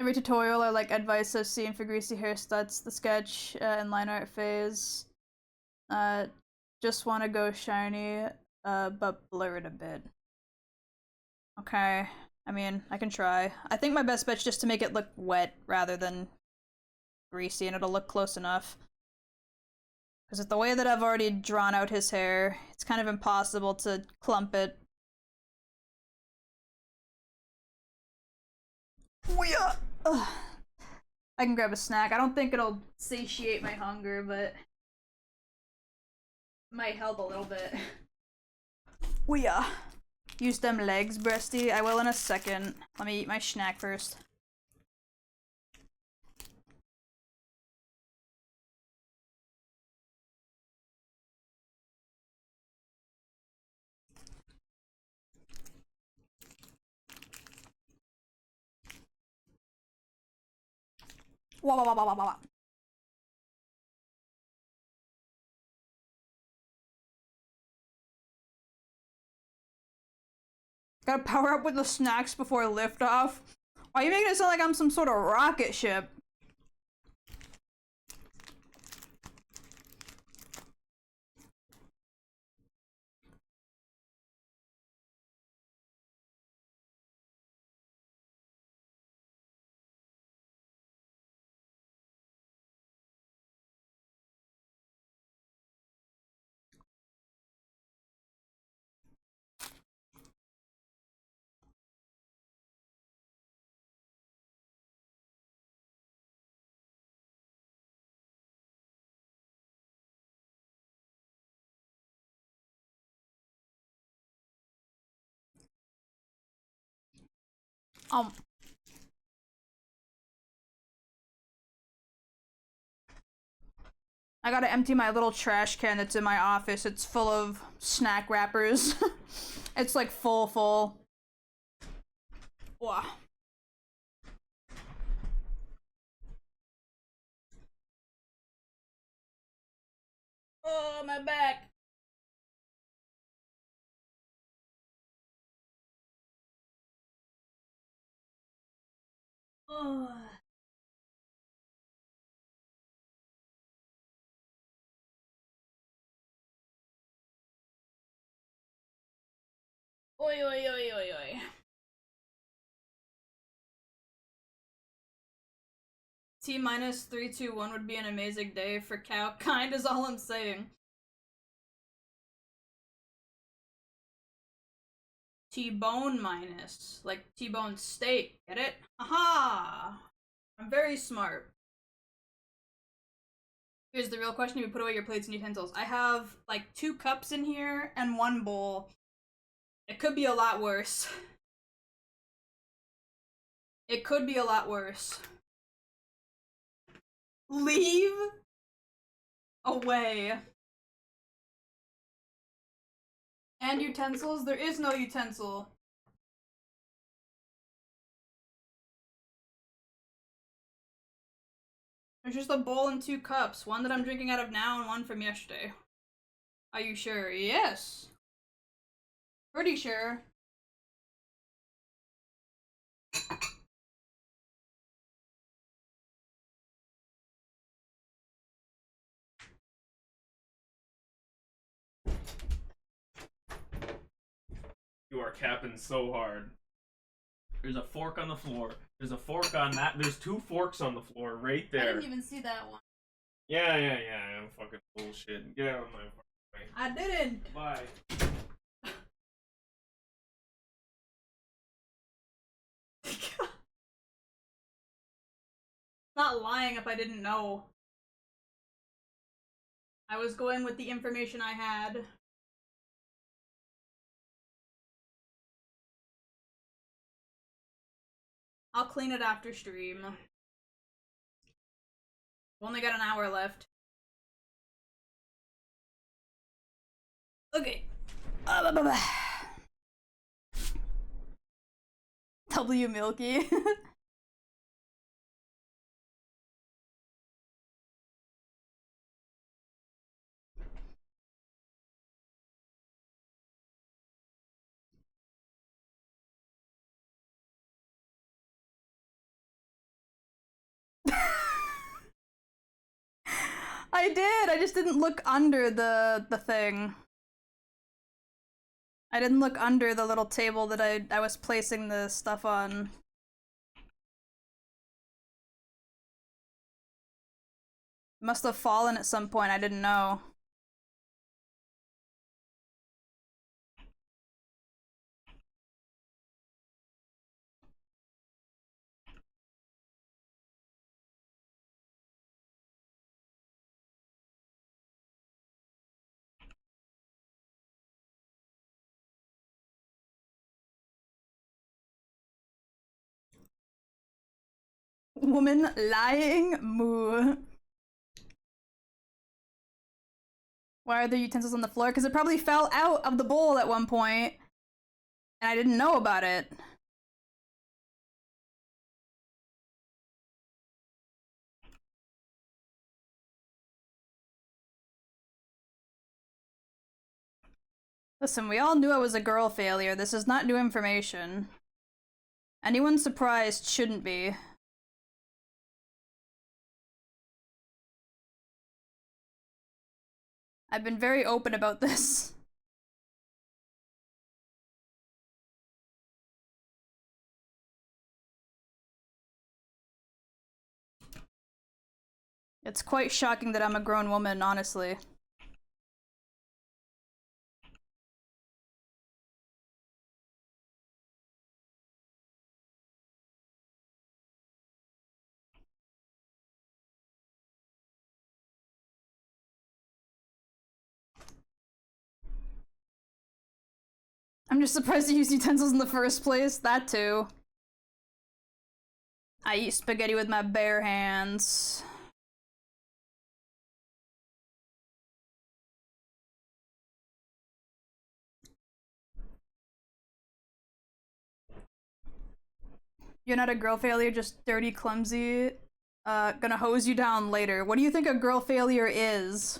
Every tutorial or like advice I've seen for greasy hair starts the sketch and line art phase. Uh, just want to go shiny, but blur it a bit. Okay, I mean, I can try. I think my best bet's just to make it look wet rather than greasy, and it'll look close enough. Because with the way that I've already drawn out his hair, it's kind of impossible to clump it. I can grab a snack. I don't think it'll satiate my hunger, but it might help a little bit. Oh yeah. Use them legs, breasty. I will in a second. Let me eat my snack first. Wah, wah, wah, wah, wah, wah. Gotta power up with the snacks before liftoff. Why are you making it sound like I'm some sort of rocket ship? Um, I gotta empty my little trash can that's in my office. It's full of snack wrappers. It's like full. Wow. Oh, my back. Oh. Oi, oi, oi, oi, oi. T minus 321 would be an amazing day for cow kind is all I'm saying. T-bone minus. Like T-bone steak. Get it? Aha! I'm very smart. Here's the real question: you put away your plates and utensils. I have like 2 cups in here and 1 bowl. It could be a lot worse. It could be a lot worse. Leave away. And utensils? There is no utensil. There's just a bowl and 2 cups. One that I'm drinking out of now and one from yesterday. Are you sure? Yes. Pretty sure. You are capping so hard. There's a fork on the floor. There's a fork on that. There's 2 forks on the floor right there. I didn't even see that one. Yeah. I'm fucking bullshit. Get out of my way. I didn't. Bye. Not lying if I didn't know. I was going with the information I had. I'll clean it after stream. Only got an hour left. Okay. W Milky. I did. I just didn't look under the thing. I didn't look under the little table that I was placing the stuff on. Must have fallen at some point. I didn't know. Woman lying moo. Why are there utensils on the floor? Because it probably fell out of the bowl at one point, and I didn't know about it. Listen, we all knew I was a girl failure. This is not new information. Anyone surprised shouldn't be. I've been very open about this. It's quite shocking that I'm a grown woman, honestly. I'm just surprised to use utensils in the first place. That too. I eat spaghetti with my bare hands. You're not a girl failure, just dirty, clumsy. Gonna hose you down later. What do you think a girl failure is?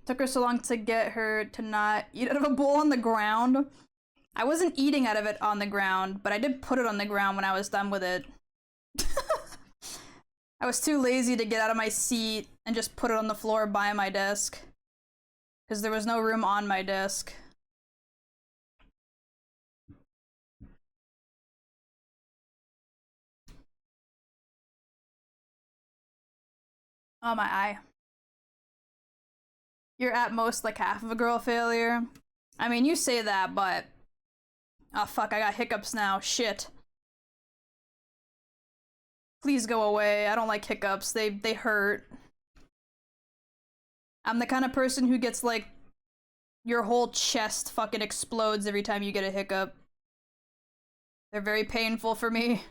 Took her so long to get her to not eat out of a bowl on the ground. I wasn't eating out of it on the ground, but I did put it on the ground when I was done with it. I was too lazy to get out of my seat and just put it on the floor by my desk. Because there was no room on my desk. Oh, my eye. You're at most like half of a girl failure. I mean, you say that, but... Oh, fuck, I got hiccups now. Shit. Please go away. I don't like hiccups. They hurt. I'm the kind of person who gets, like... Your whole chest fucking explodes every time you get a hiccup. They're very painful for me.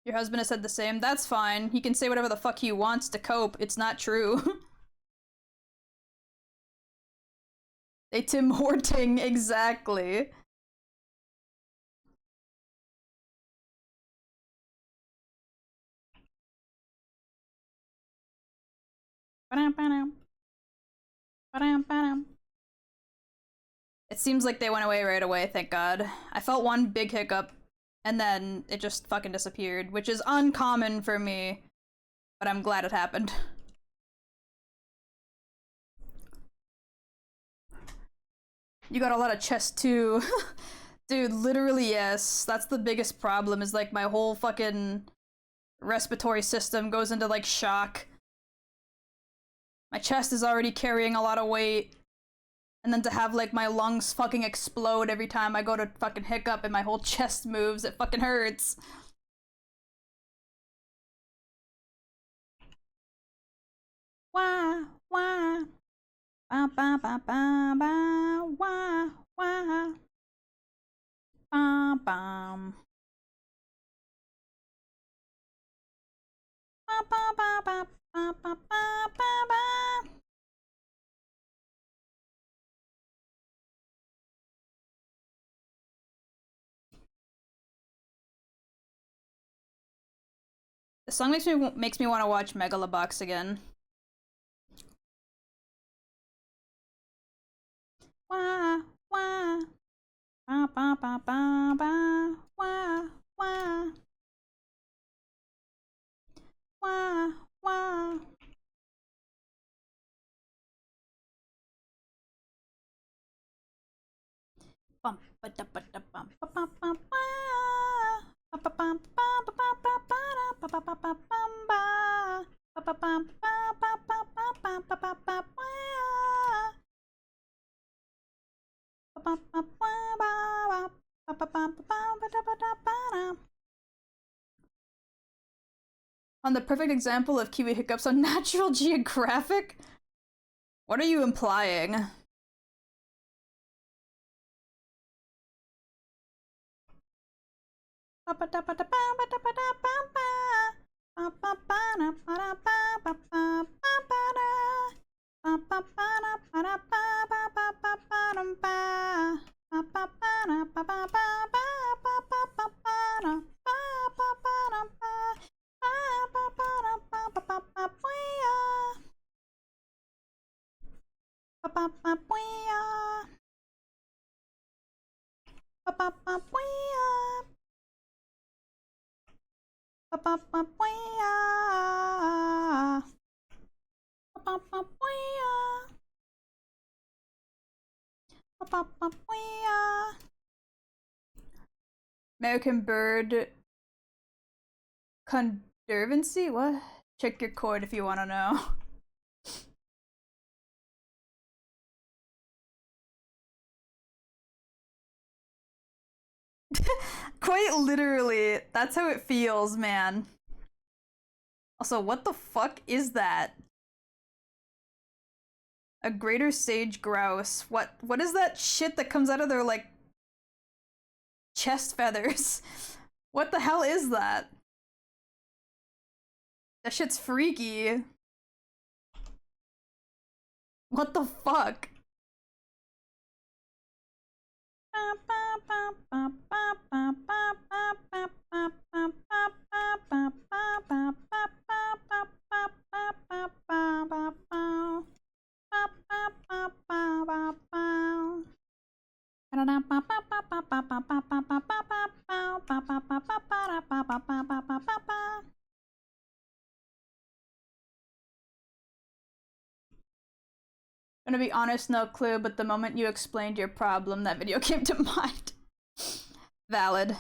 Your husband has said the same. That's fine. He can say whatever the fuck he wants to cope. It's not true. They Tim Horting, exactly. It seems like they went away right away, thank God. I felt one big hiccup, and then it just fucking disappeared, which is uncommon for me, but I'm glad it happened. You got a lot of chest too. Dude, literally yes. That's the biggest problem, is like my whole fucking respiratory system goes into like shock. My chest is already carrying a lot of weight. And then to have like my lungs fucking explode every time I go to fucking hiccup and my whole chest moves, it fucking hurts. Wah, wah. Ba ba ba ba ba. Wah, wah. Ba bam. Ba ba ba ba ba ba ba ba. The song makes me want to watch Megalobox again. Wah, wah. Ba ba ba ba ba. Wah, wah. Wah, wah. Bum ba da ba da bum ba ba ba ba. Ba ba bum ba ba ba ba ba ba ba ba ba bum ba. Ba ba bum ba ba ba ba ba ba ba ba ba. Ba ba ba ba ba ba ba ba ba da ba da ba da. On the perfect example of Kiwi hiccups on Natural Geographic? What are you implying? American Bird Conservancy? What? Check your cord if you want to know. Quite literally, that's how it feels, man. Also, what the fuck is that? A greater sage grouse. What is that shit that comes out of their, like, chest feathers? What the hell is that? That shit's freaky. What the fuck? Gonna be honest, no clue, but the moment you explained your problem, that video came to mind. Valid.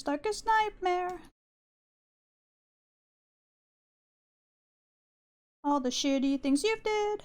Darkest nightmare. All the shitty things you did.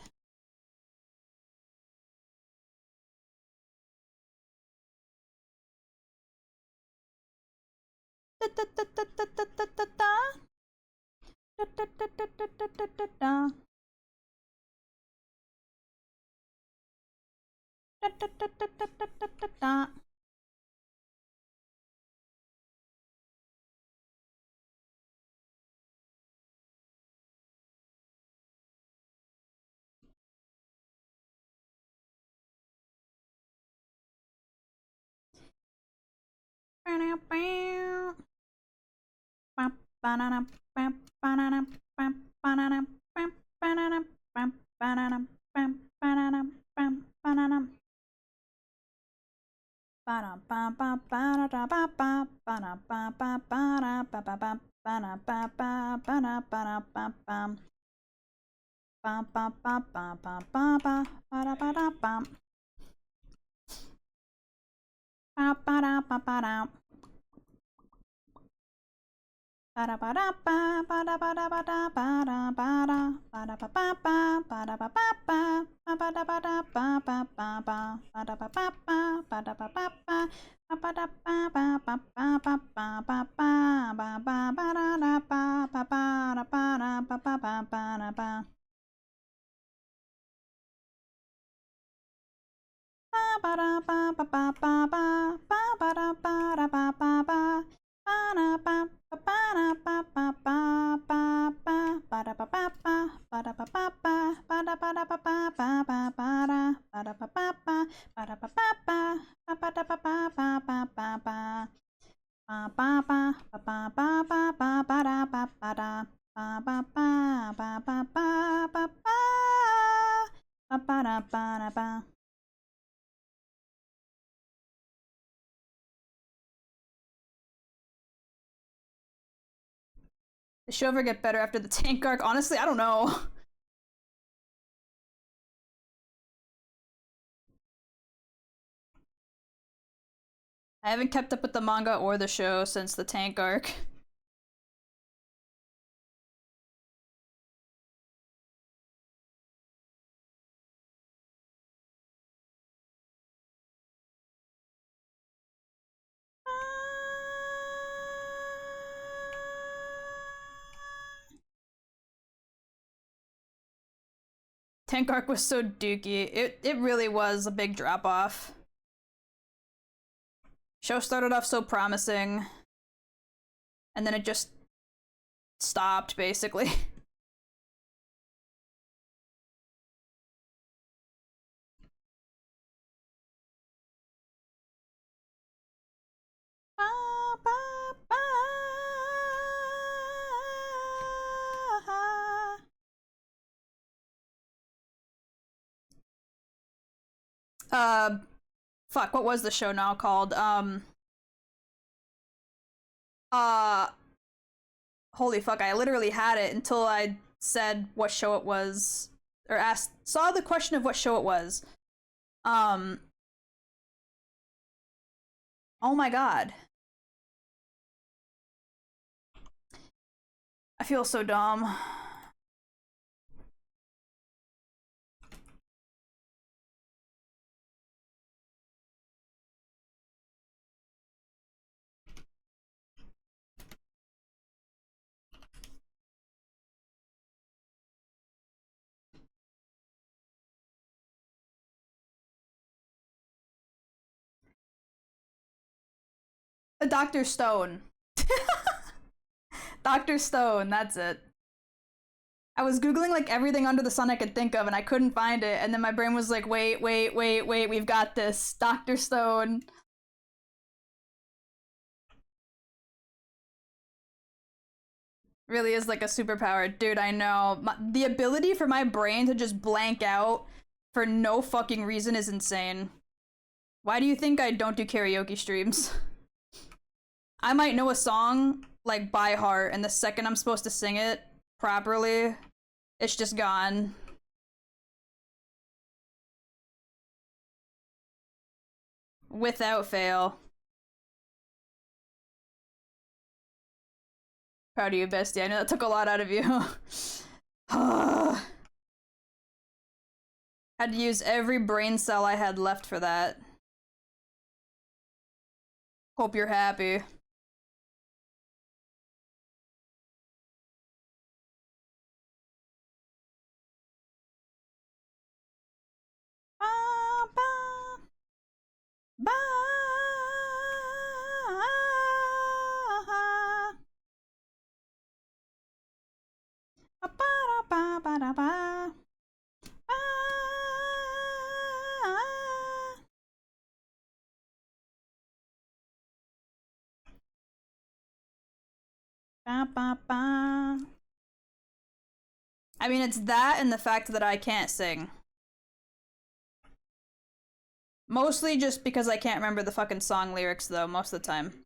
The show ever get better after the tank arc? Honestly, I don't know. I haven't kept up with the manga or the show since the tank arc. Tank arc was so dookie. It really was a big drop off. Show started off so promising, and then it just stopped, basically. Fuck, what was the show now called? Holy fuck, I literally had it until I said what show it was, or saw the question of what show it was. Oh my god. I feel so dumb. Dr. Stone. Dr. Stone, that's it. I was googling like everything under the sun I could think of and I couldn't find it, and then my brain was like, wait, we've got this. Dr. Stone. Really is like a superpower. Dude, I know. The ability for my brain to just blank out for no fucking reason is insane. Why do you think I don't do karaoke streams? I might know a song, like, by heart, and the second I'm supposed to sing it properly, it's just gone. Without fail. Proud of you, bestie. I know that took a lot out of you. Had to use every brain cell I had left for that. Hope you're happy. I mean, it's that and the fact that I can't sing. Mostly just because I can't remember the fucking song lyrics, though, most of the time.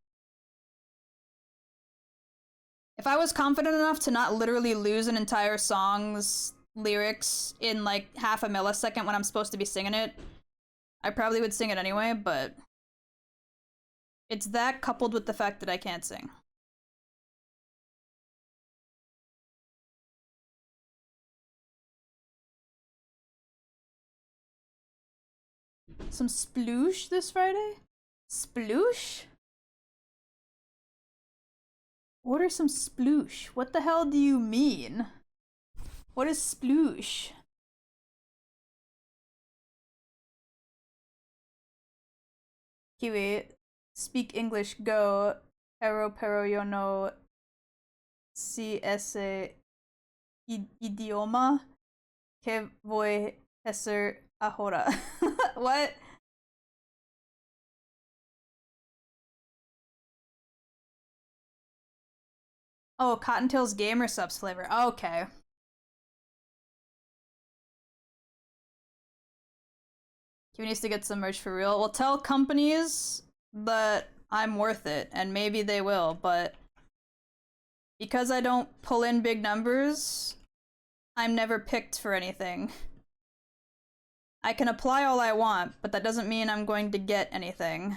If I was confident enough to not literally lose an entire song's lyrics in like half a millisecond when I'm supposed to be singing it, I probably would sing it anyway, but it's that coupled with the fact that I can't sing. Some sploosh this Friday? Sploosh? Order some sploosh. What the hell do you mean? What is sploosh? Kiwi, speak English, go. Pero yo no si ese idioma que voy hacer ahora. What? Oh, Cottontail's Gamer Subs flavor. Okay. He needs to get some merch for real. Well, tell companies that I'm worth it, and maybe they will, but because I don't pull in big numbers, I'm never picked for anything. I can apply all I want, but that doesn't mean I'm going to get anything.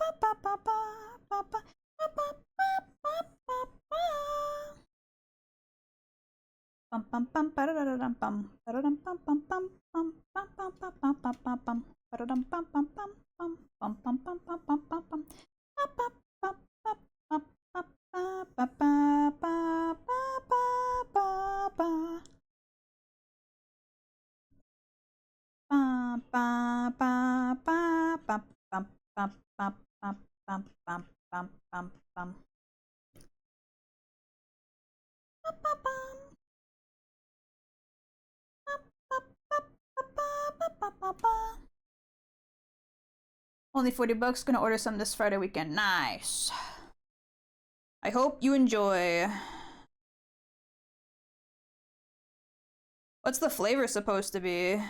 Only $40. Gonna order some this Friday weekend. Nice. I hope you enjoy. What's the flavor supposed to be?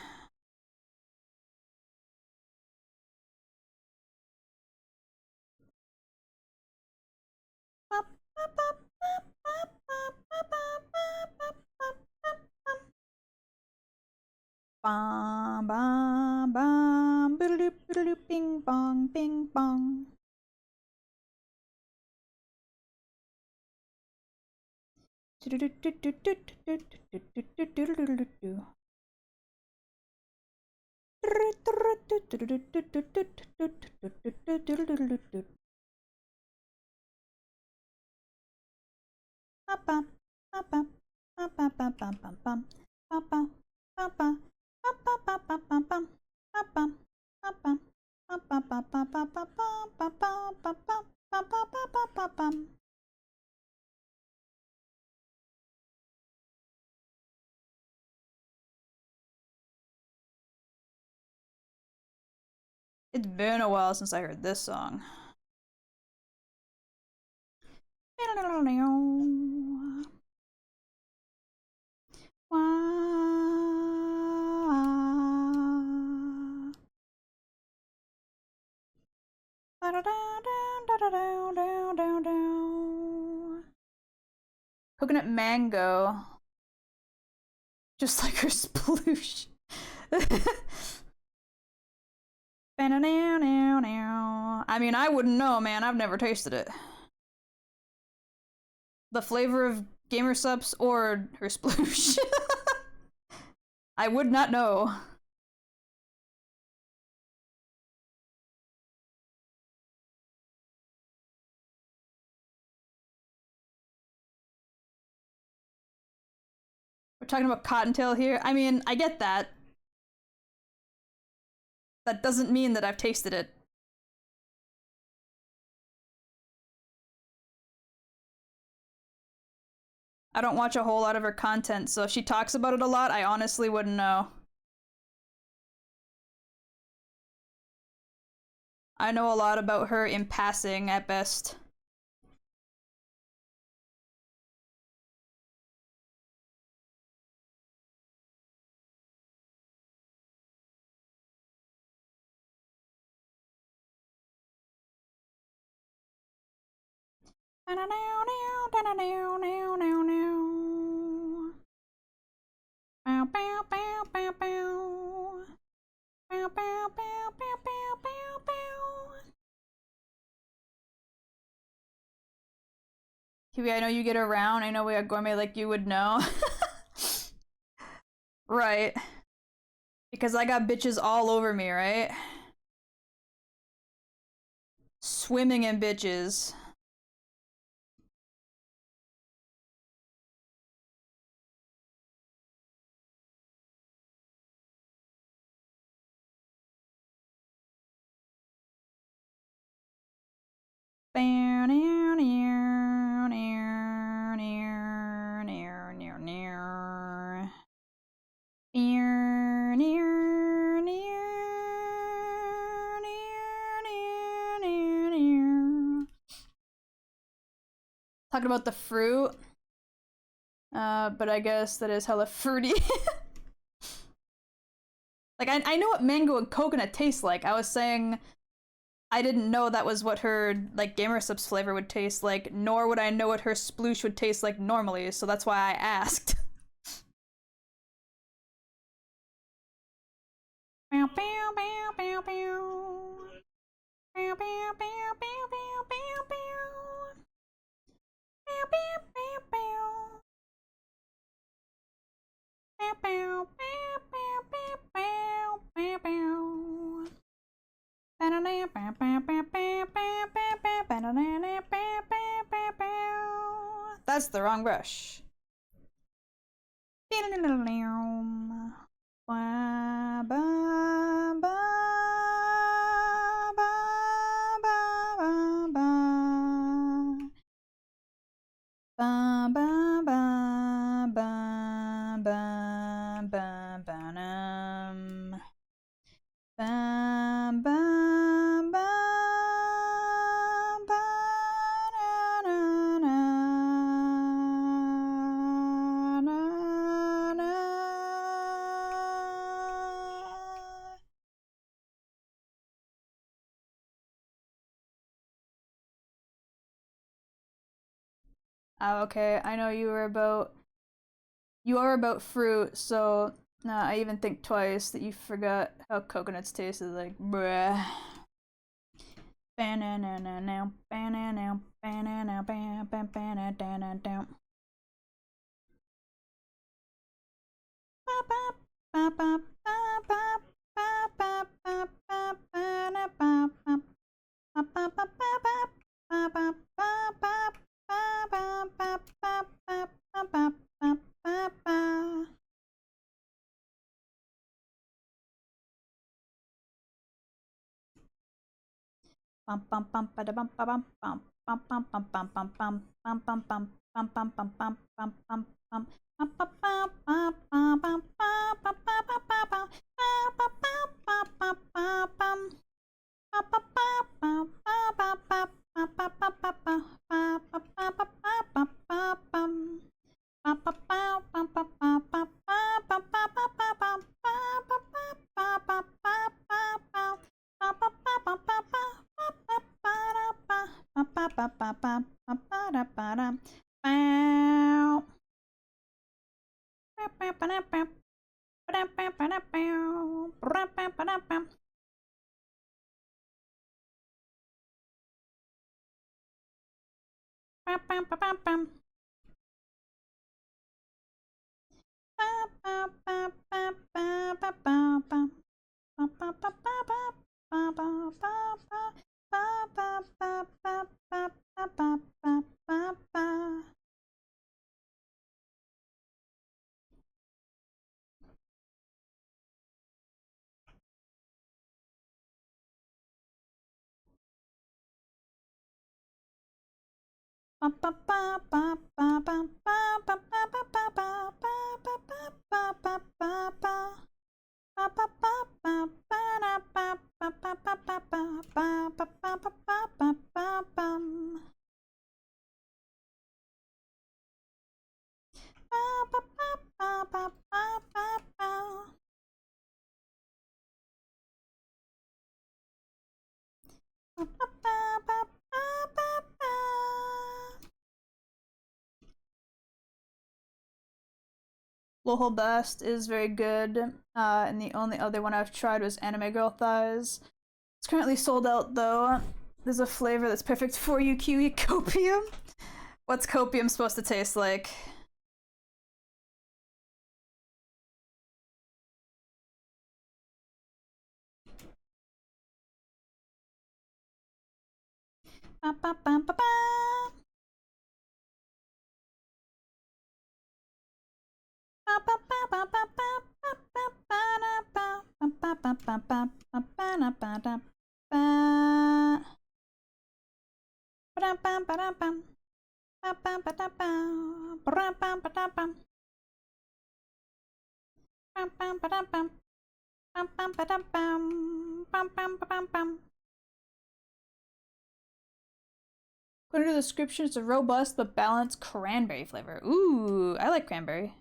Bam bam bam boodaloop boodaloop bing bong bing bong. It's been a while since I heard this song. Coconut mango. Just like her sploosh. I mean, I wouldn't know, man. I've never tasted it. The flavor of gamer subs or her sploosh. I would not know. We're talking about cottontail here. I mean, I get that. That doesn't mean that I've tasted it. I don't watch a whole lot of her content, so if she talks about it a lot, I honestly wouldn't know. I know a lot about her in passing at best. Kiwi, I know you get around. I know we are gourmet like you would know. Right. Because I got bitches all over me, right? Swimming in bitches. Talking about the fruit. But I guess that is hella fruity. Like, I know what mango and coconut taste like. I was saying I didn't know that was what her, like, Gamer Subs flavor would taste like, nor would I know what her sploosh would taste like normally, so that's why I asked. That's the wrong brush. Oh, okay, I know you are about fruit, so I even think twice that you forgot how coconuts tasted like bruh. Lowhole Bast is very good, and the only other one I've tried was Anime Girl Thighs. It's currently sold out though. There's a flavor that's perfect for you, Kiwi. Copium? What's copium supposed to taste like? Ba, ba, ba, ba, ba. According to the description, it's a robust but balanced cranberry flavor. Ooh, I like cranberry.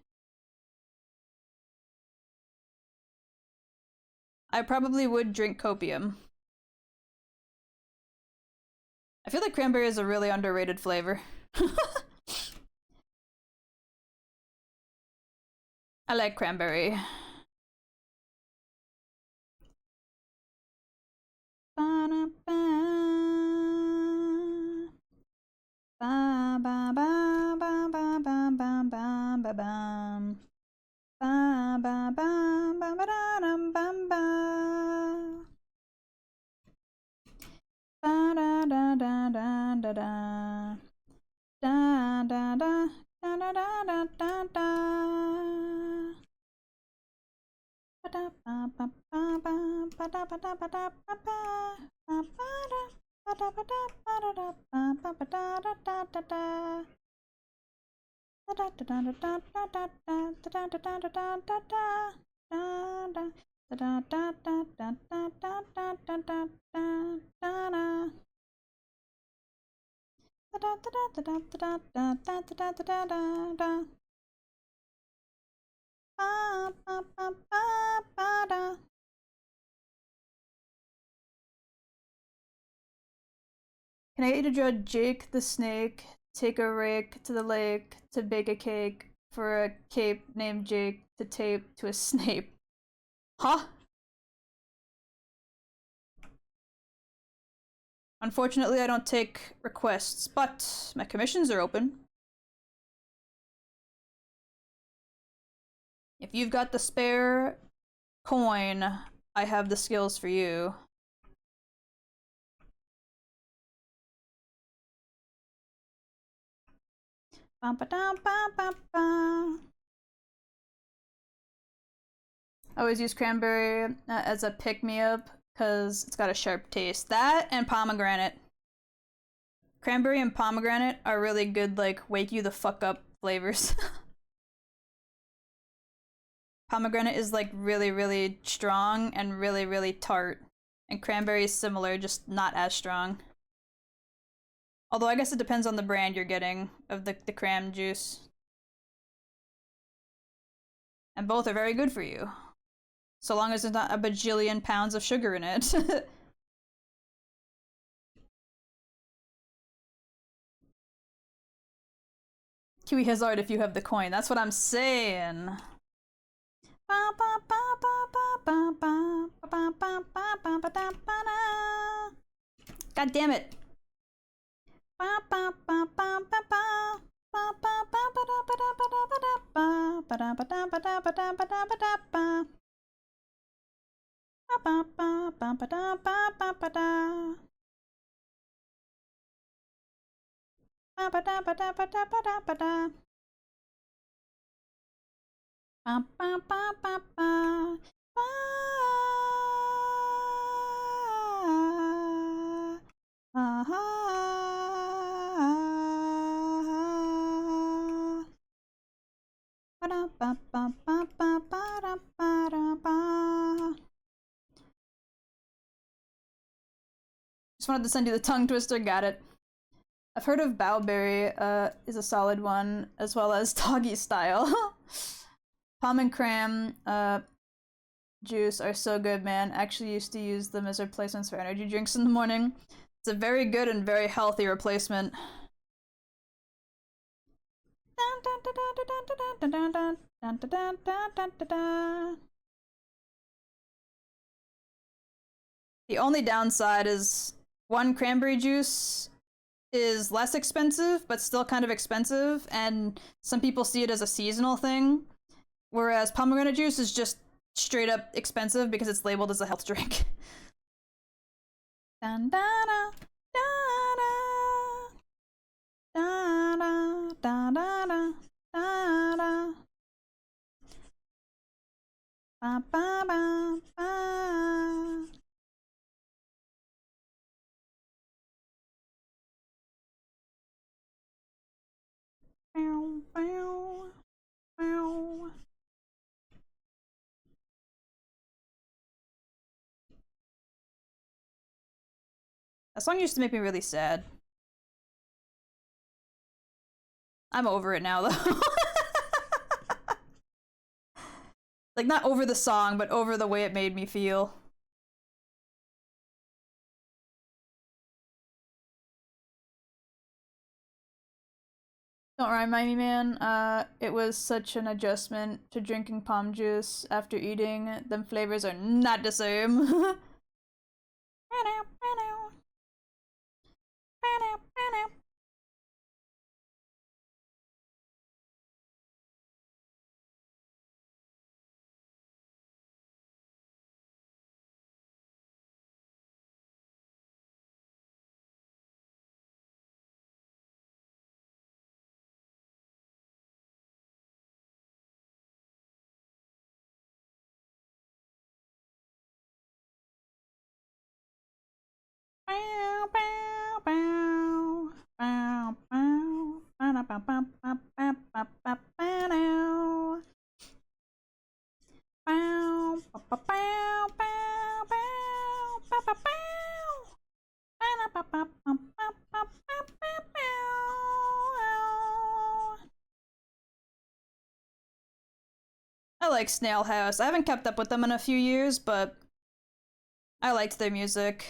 I probably would drink copium. I feel like cranberry is a really underrated flavor. I like cranberry. da da da da da da da da da da. Can I get you to draw Jake the snake, take a rake to the lake to bake a cake for a cape named Jake to tape to a Snape? Huh? Unfortunately, I don't take requests, but my commissions are open. If you've got the spare coin, I have the skills for you. Bum, ba, dum, bum, bum, bum. I always use cranberry as a pick-me-up because it's got a sharp taste. That and pomegranate. Cranberry and pomegranate are really good, like, wake you the fuck up flavors. Pomegranate is, like, really, really strong and really, really tart. And cranberry is similar, just not as strong. Although I guess it depends on the brand you're getting of the cran juice. And both are very good for you. So long as there's not a bajillion pounds of sugar in it. Kiwi Hazard if you have the coin. That's what I'm saying. God damn it. Just wanted to send you the tongue twister, got it. I've heard of Bowberry, is a solid one, as well as Doggy Style. Palm and cram, juice are so good, man. Actually used to use them as replacements for energy drinks in the morning. It's a very good and very healthy replacement. The only downside is one, cranberry juice is less expensive, but still kind of expensive, and some people see it as a seasonal thing, whereas pomegranate juice is just straight up expensive because it's labeled as a health drink. That song used to make me really sad. I'm over it now, though. Like, not over the song, but over the way it made me feel. Don't remind me, man. It was such an adjustment to drinking palm juice after eating. Them flavors are not the same. I like Snail House. I haven't kept up with them in a few years, but I liked their music.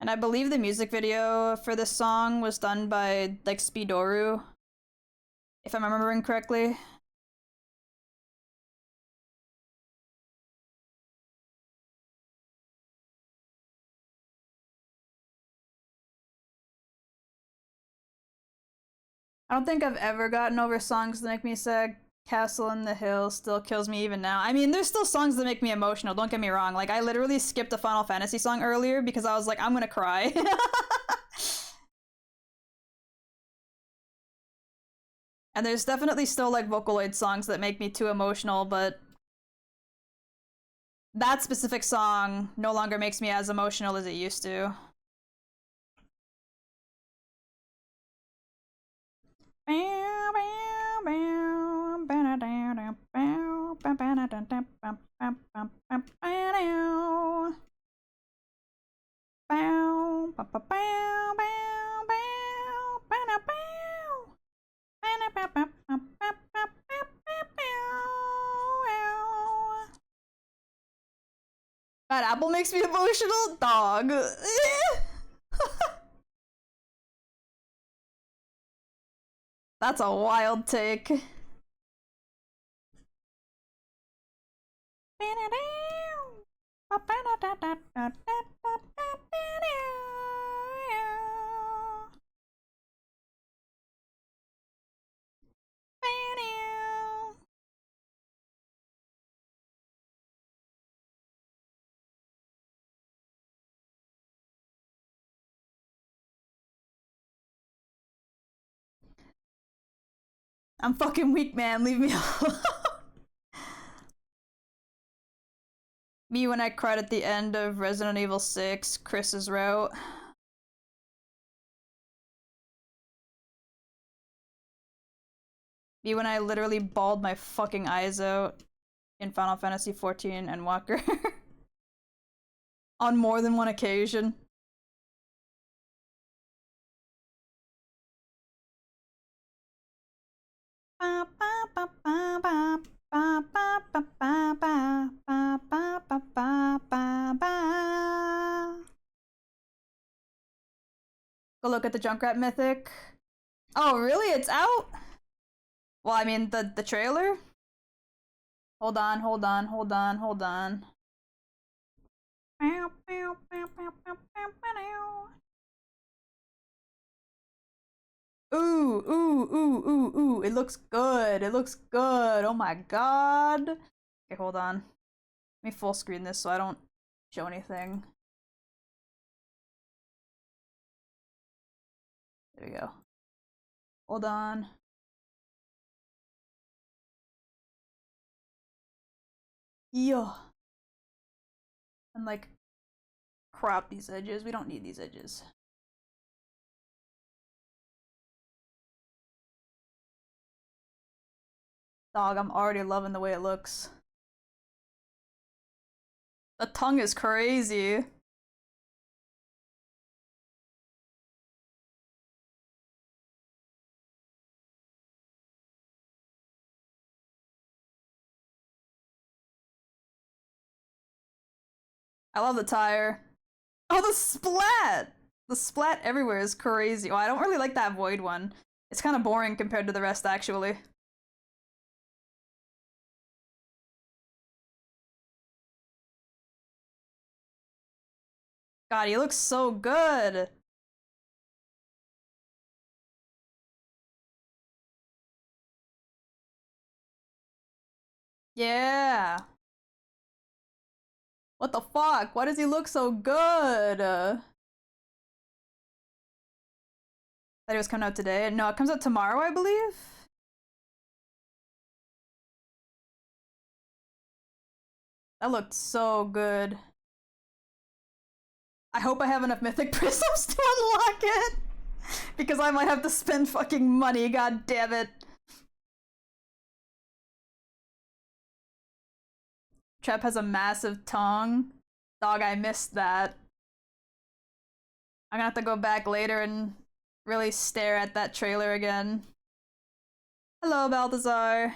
And I believe the music video for this song was done by, like, Speedoru, if I'm remembering correctly. I don't think I've ever gotten over songs that make me sad. Castle in the Hill still kills me even now. I mean, there's still songs that make me emotional, don't get me wrong. Like, I literally skipped a Final Fantasy song earlier because I was like, I'm gonna cry. And there's definitely still, like, Vocaloid songs that make me too emotional, but that specific song no longer makes me as emotional as it used to. That apple makes me emotional, dog. That's a wild take. I'm fucking weak, man. Leave me alone. Me when I cried at the end of Resident Evil 6, Chris's route. Me when I literally bawled my fucking eyes out in Final Fantasy XIV and Walker. On more than one occasion. Go look at the Junkrat Mythic. Oh, really? It's out? Well, I mean, the trailer? Hold on, hold on, hold on, hold on. Ooh, ooh, ooh, ooh, ooh. It looks good. It looks good. Oh my god. Okay, hold on. Let me full screen this so I don't show anything. There we go. Hold on. Yeah. And like, crop these edges. We don't need these edges. Dog, I'm already loving the way it looks. The tongue is crazy. I love the tire. Oh, the splat! The splat everywhere is crazy. Well, I don't really like that void one. It's kind of boring compared to the rest, actually. God, he looks so good! Yeah! What the fuck? Why does he look so good? Thought it was coming out today. No, it comes out tomorrow, I believe? That looked so good. I hope I have enough mythic prisms to unlock it! Because I might have to spend fucking money, god damn it. Trap has a massive tongue. Dog, I missed that. I'm gonna have to go back later and really stare at that trailer again. Hello, Balthazar.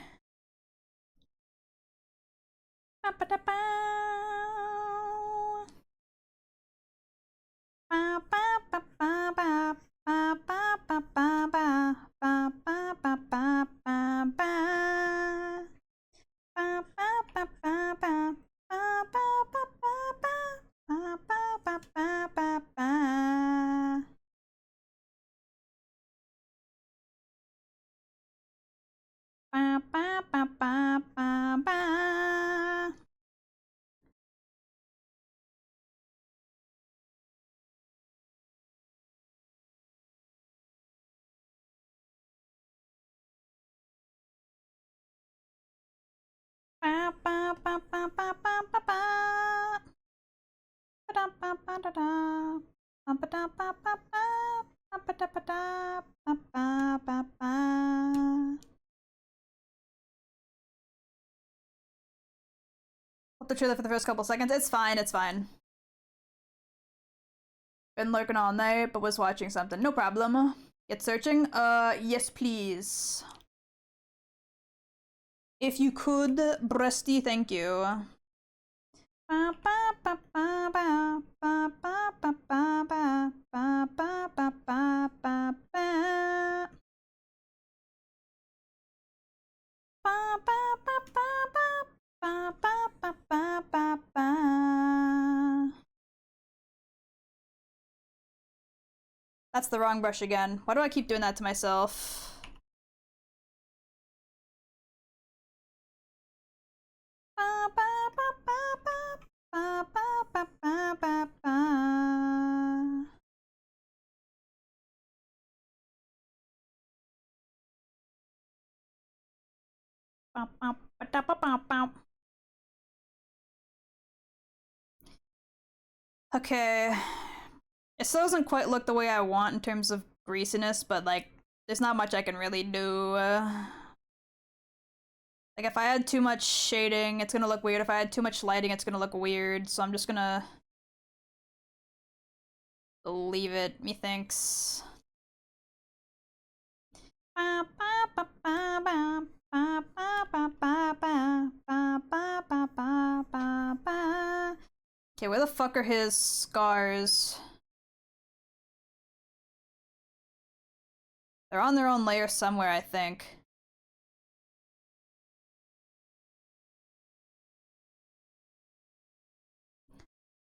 The trailer for the first couple seconds. It's fine, it's fine. Been lurking all night, but was watching something. No problem. Get searching? Yes, please. If you could, breasty, thank you. That's the wrong brush again. Why do I keep doing that to myself? Okay. It still doesn't quite look the way I want in terms of greasiness, but like, there's not much I can really do. Like, if I had too much shading, it's gonna look weird. If I had too much lighting, it's gonna look weird. So I'm just gonna leave it, methinks. Okay, where the fuck are his scars? They're on their own layer somewhere, I think.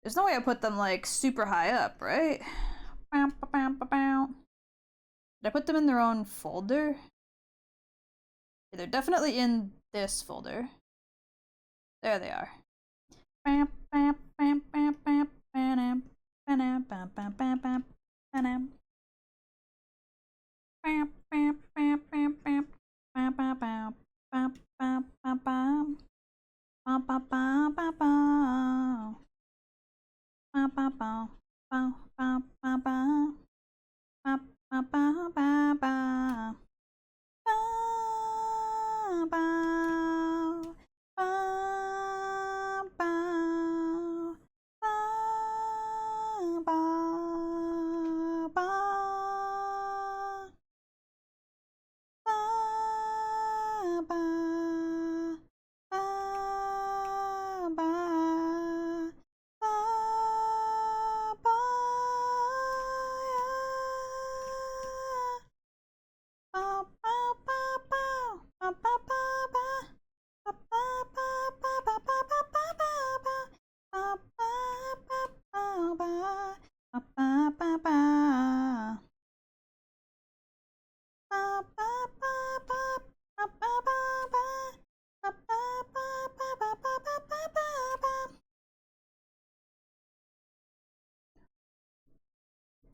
There's no way I put them, like, super high up, right? Did I put them in their own folder? Yeah, they're definitely in this folder. There they are.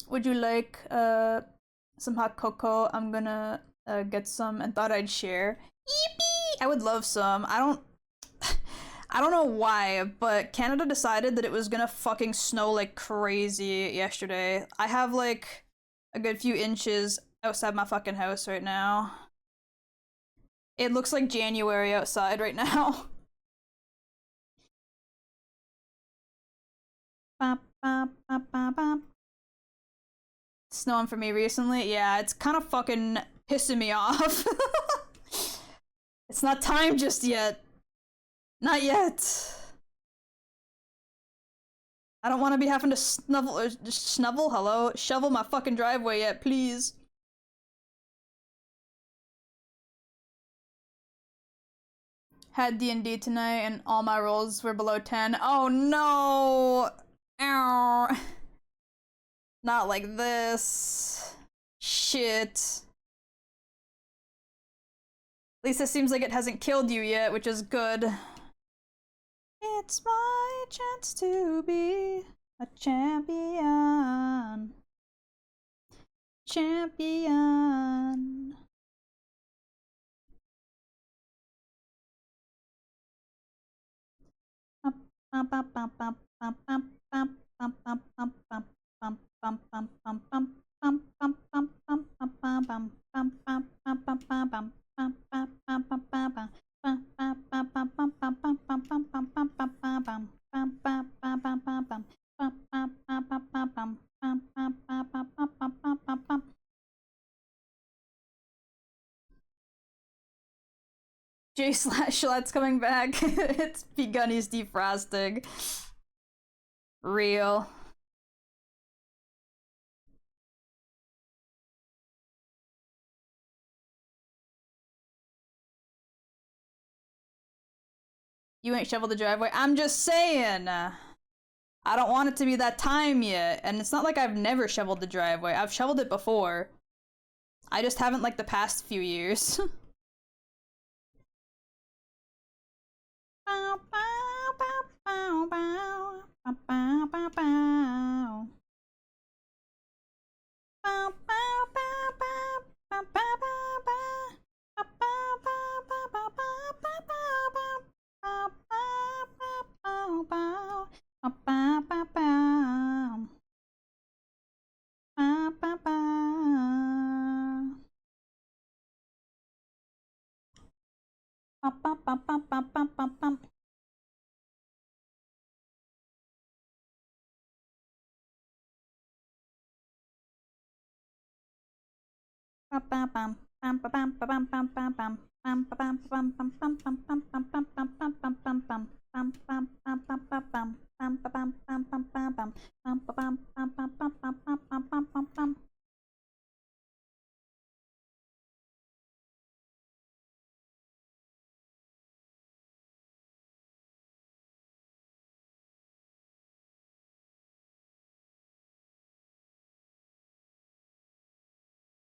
Would you like some hot cocoa? I'm gonna get some and thought I'd share. Yippee! I would love some. I don't know why, but Canada decided that it was gonna fucking snow like crazy yesterday. I have like a good few inches outside my fucking house right now. It looks like January outside right now. Snowing for me recently? Yeah, it's kind of fucking pissing me off. It's not time just yet. Not yet. I don't want to be having to shovel my fucking driveway yet, please. Had D&D tonight and all my rolls were below 10. Oh no! Ow. Not like this. Shit. At least it seems like it hasn't killed you yet, which is good. It's my chance to be a champion. Champion. J Slashlat's coming back. It's begun his defrosting. Real. You ain't shoveled the driveway. I'm just saying. I don't want it to be that time yet. And it's not like I've never shoveled the driveway. I've shoveled it before. I just haven't like the past few years.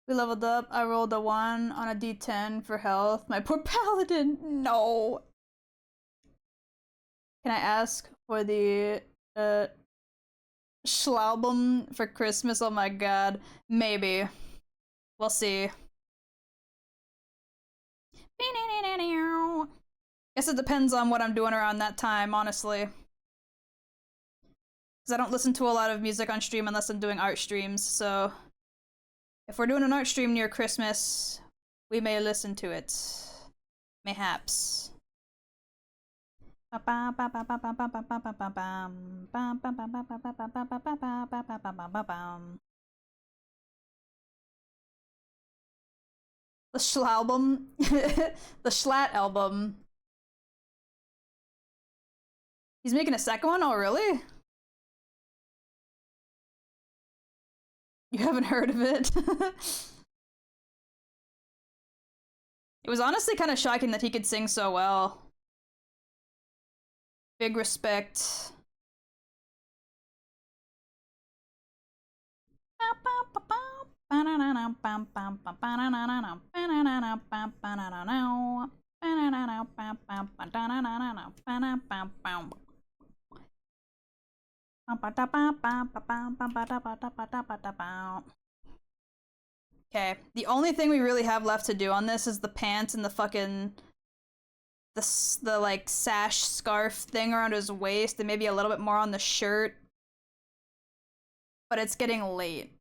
We leveled up. I rolled a 1 on a d10 for health. My poor paladin. No. Can I ask for the Schlaubum for Christmas? Oh my god. Maybe. We'll see. Guess it depends on what I'm doing around that time, honestly. Because I don't listen to a lot of music on stream unless I'm doing art streams, so... If we're doing an art stream near Christmas, we may listen to it. Mayhaps. The Schlaubum. The Schlatt album. He's making a second one? Oh, really? You haven't heard of it? It was honestly kind of shocking that he could sing so well. Big respect. Okay, the only thing we really have left to do on this is the pants and the fucking the like sash scarf thing around his waist and maybe a little bit more on the shirt. But it's getting late.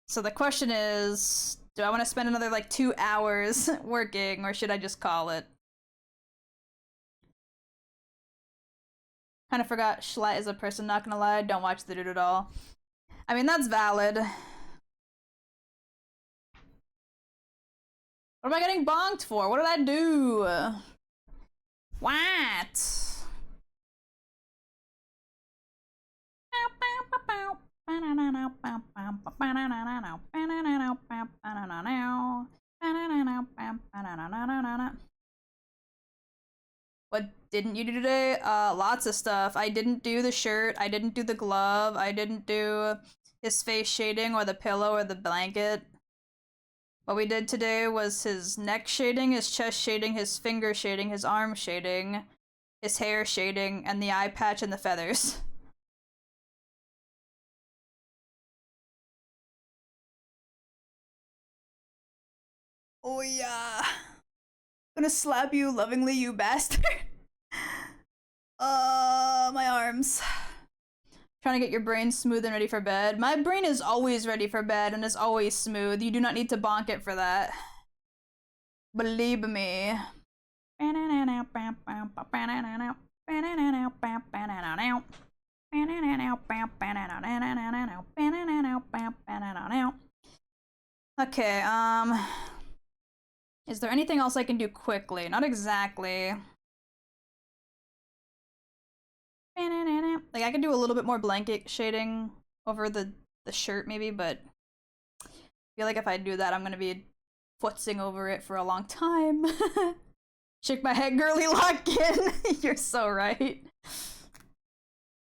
So the question is, do I want to spend another like 2 hours working, or should I just call it? Kind of forgot Schlatt is a person, not gonna lie. Don't watch the dude at all. I mean, that's valid. What am I getting bonked for? What did I do? What? What didn't you do today? Lots of stuff. I didn't do the shirt. I didn't do the glove. I didn't do his face shading or the pillow or the blanket. What we did today was his neck shading, his chest shading, his finger shading, his arm shading, his hair shading, and the eye patch and the feathers. Oh yeah. Gonna slap you lovingly, you bastard. My arms. Trying to get your brain smooth and ready for bed. My brain is always ready for bed and is always smooth. You do not need to bonk it for that. Believe me. Okay, is there anything else I can do quickly? Not exactly. Like, I could do a little bit more blanket shading over the shirt, maybe, but I feel like if I do that, I'm gonna be footsing over it for a long time. Shake my head, girly, lock in. You're so right.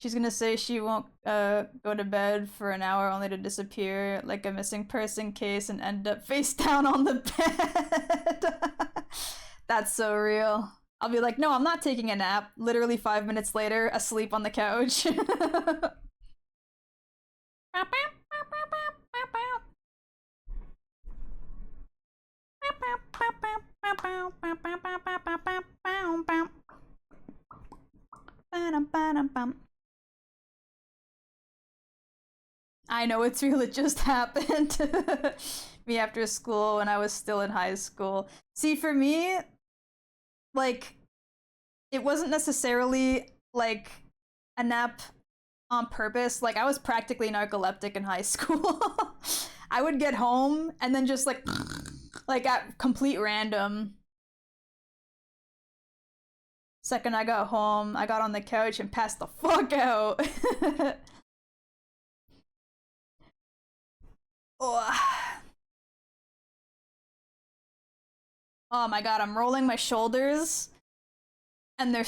She's gonna say she won't go to bed for an hour only to disappear like a missing person case and end up face down on the bed. That's so real. I'll be like, no, I'm not taking a nap. Literally 5 minutes later, asleep on the couch. I know it's real, it just happened. Me after school when I was still in high school. See, for me, like, it wasn't necessarily like a nap on purpose. Like, I was practically narcoleptic in high school. I would get home and then just like at complete random. Second I got home, I got on the couch and passed the fuck out. Oh. Oh my god, I'm rolling my shoulders. And they're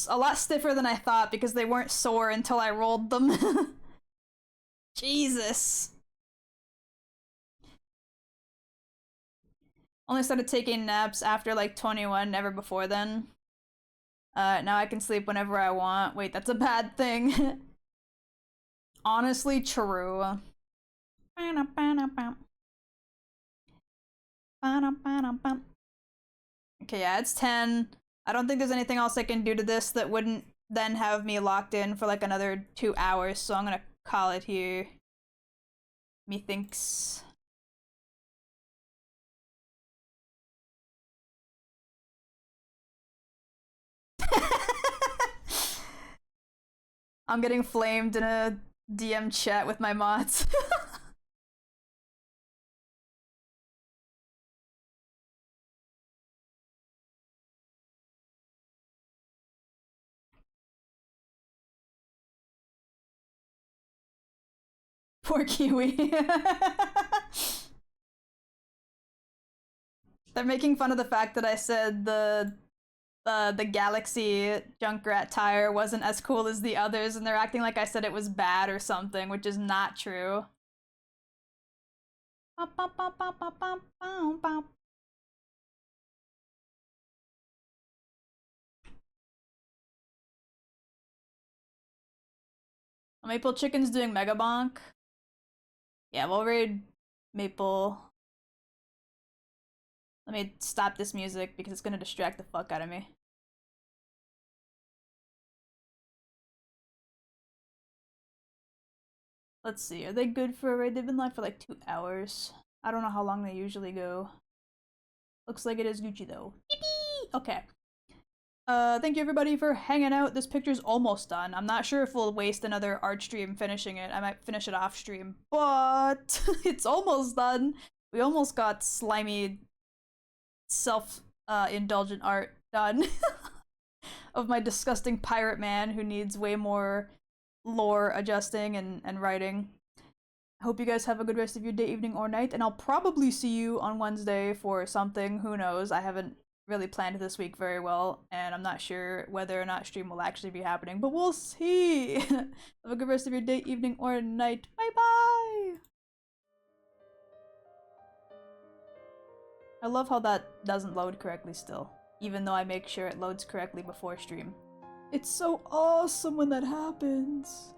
a lot stiffer than I thought because they weren't sore until I rolled them. Jesus. Only started taking naps after like 21, never before then. Now I can sleep whenever I want. Wait, that's a bad thing. Honestly, true. Okay, yeah, it's 10. I don't think there's anything else I can do to this that wouldn't then have me locked in for like another 2 hours, so I'm gonna call it here. Methinks. I'm getting flamed in a DM chat with my mods. Poor Kiwi. They're making fun of the fact that I said the Galaxy Junkrat tire wasn't as cool as the others, and they're acting like I said it was bad or something, which is not true. Maple Chicken's doing Mega Bonk. Yeah, we'll raid Maple. Let me stop this music because it's gonna distract the fuck out of me. Let's see, are they good for a raid? They've been live for like 2 hours. I don't know how long they usually go. Looks like it is Gucci though. Yippee! Okay. Thank you everybody for hanging out. This picture's almost done. I'm not sure if we'll waste another art stream finishing it. I might finish it off stream, but it's almost done. We almost got slimy, self-indulgent art done of my disgusting pirate man who needs way more lore adjusting and writing. I hope you guys have a good rest of your day, evening, or night, and I'll probably see you on Wednesday for something. Who knows? I haven't really planned this week very well, and I'm not sure whether or not stream will actually be happening, but we'll see. Have a good rest of your day, evening, or night. Bye bye! I love how that doesn't load correctly still, even though I make sure it loads correctly before stream. It's so awesome when that happens.